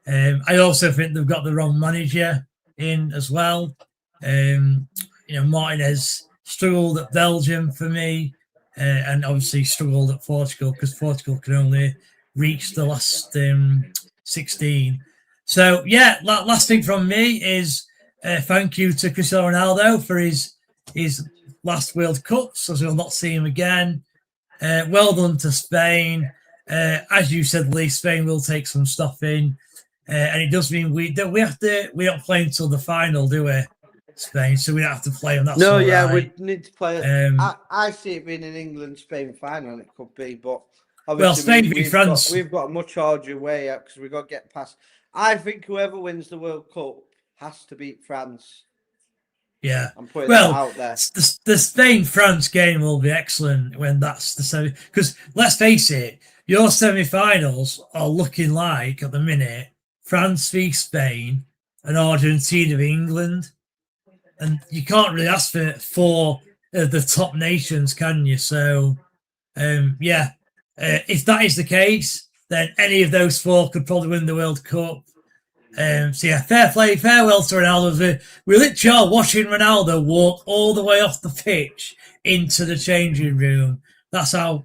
I also think they've got the wrong manager in as well. You know, Martinez struggled at Belgium for me, and obviously struggled at Portugal because Portugal can only reach the last 16. So, yeah, last thing from me is thank you to Cristiano Ronaldo for his last World Cups, as we'll not see him again. Well done to Spain. As you said, Lee, Spain will take some stuff in. And it does mean we don't play until the final, do we? Spain, so we don't have to play them. That's no, right. yeah, we need to play. I see it being an England-Spain final. It could be, but obviously Spain beat France. We've got a much harder way out because we've got to get past. I think whoever wins the World Cup has to beat France. Yeah. I'm putting that Well, out there. the Spain-France game will be excellent when that's the semi. Because let's face it, your semi-finals are looking like at the minute France v Spain and Argentina v England, and you can't really ask for four of the top nations, can you? So, yeah, if that is the case, then any of those four could probably win the World Cup. So yeah, fair play, farewell to Ronaldo. We literally are watching Ronaldo walk all the way off the pitch into the changing room. That's how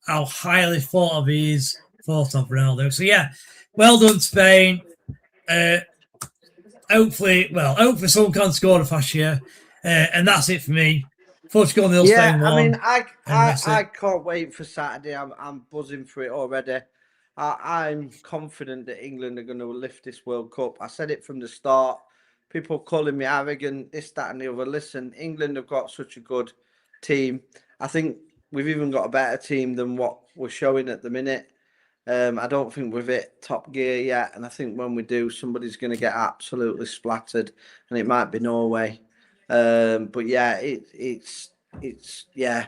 highly thought of he is, thought of Ronaldo. So yeah, well done Spain. Hopefully someone can score a fascia. And that's it for me. Portugal 0, Yeah, Spain 1. I mean, And that's I it. can't wait for Saturday. I'm buzzing for it already. I'm confident that England are going to lift this World Cup. I said it from the start. People calling me arrogant, this, that, and the other. Listen, England have got such a good team. I think we've even got a better team than what we're showing at the minute. I don't think we've hit top gear yet, and I think when we do, somebody's going to get absolutely splattered, and it might be Norway. But yeah, it's yeah.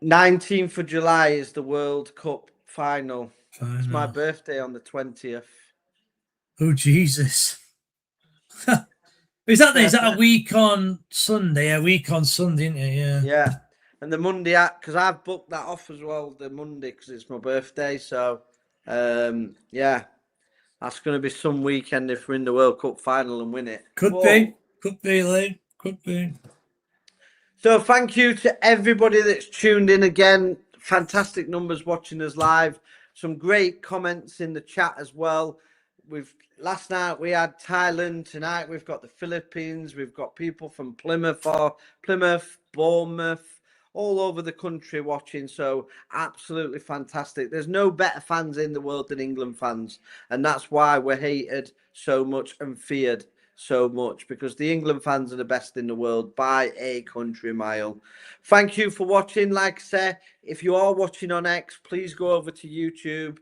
19th of July is the World Cup final. It's my birthday on the 20th. Oh Jesus. Is that a week on Sunday? A week on Sunday, isn't it? Yeah. Yeah. And the Monday, because I've booked that off as well, the Monday, because it's my birthday. So, yeah, that's going to be some weekend if we're in the World Cup final and win it. Could be, Lee. Could be. So thank you to everybody that's tuned in again. Fantastic numbers watching us live. Some great comments in the chat as well. Last night we had Thailand. Tonight we've got the Philippines. We've got people from Plymouth, Bournemouth, all over the country watching. So absolutely fantastic. There's no better fans in the world than England fans, and that's why we're hated so much and feared so much, because the England fans are the best in the world by a country mile. Thank you for watching. Like I said, if you are watching on X, please go over to YouTube,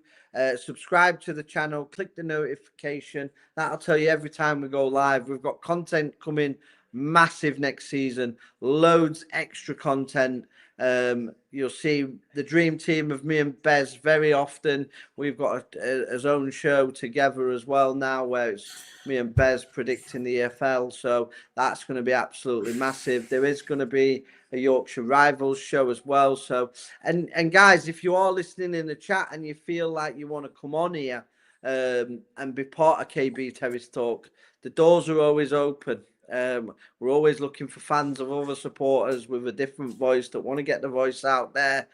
subscribe to the channel, click the notification. That'll tell you every time we go live. We've got content coming massive next season, loads extra content. You'll see the dream team of me and Bez very often. We've got his own show together as well now, where it's me and Bez predicting the EFL. So that's going to be absolutely massive. There is going to be a Yorkshire Rivals show as well. So, and guys, if you are listening in the chat and you feel like you want to come on here and be part of KB Terrace Talk, the doors are always open. We're always looking for fans of other supporters with a different voice that want to get the voice out there.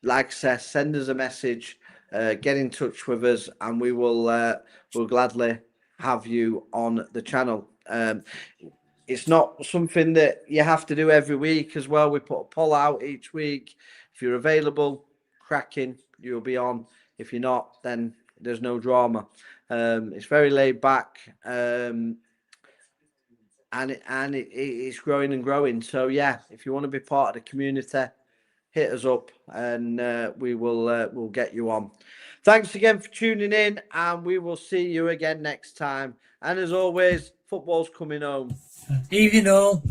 Like I said, send us a message, get in touch with us, and we will we'll gladly have you on the channel. It's not something that you have to do every week as well. We put a poll out each week. If you're available, cracking, you'll be on. If you're not, then there's no drama. It's very laid back. And it's growing and growing. So yeah, if you want to be part of the community, hit us up and we will we'll get you on. Thanks again for tuning in, and we will see you again next time. And as always, football's coming home. Even though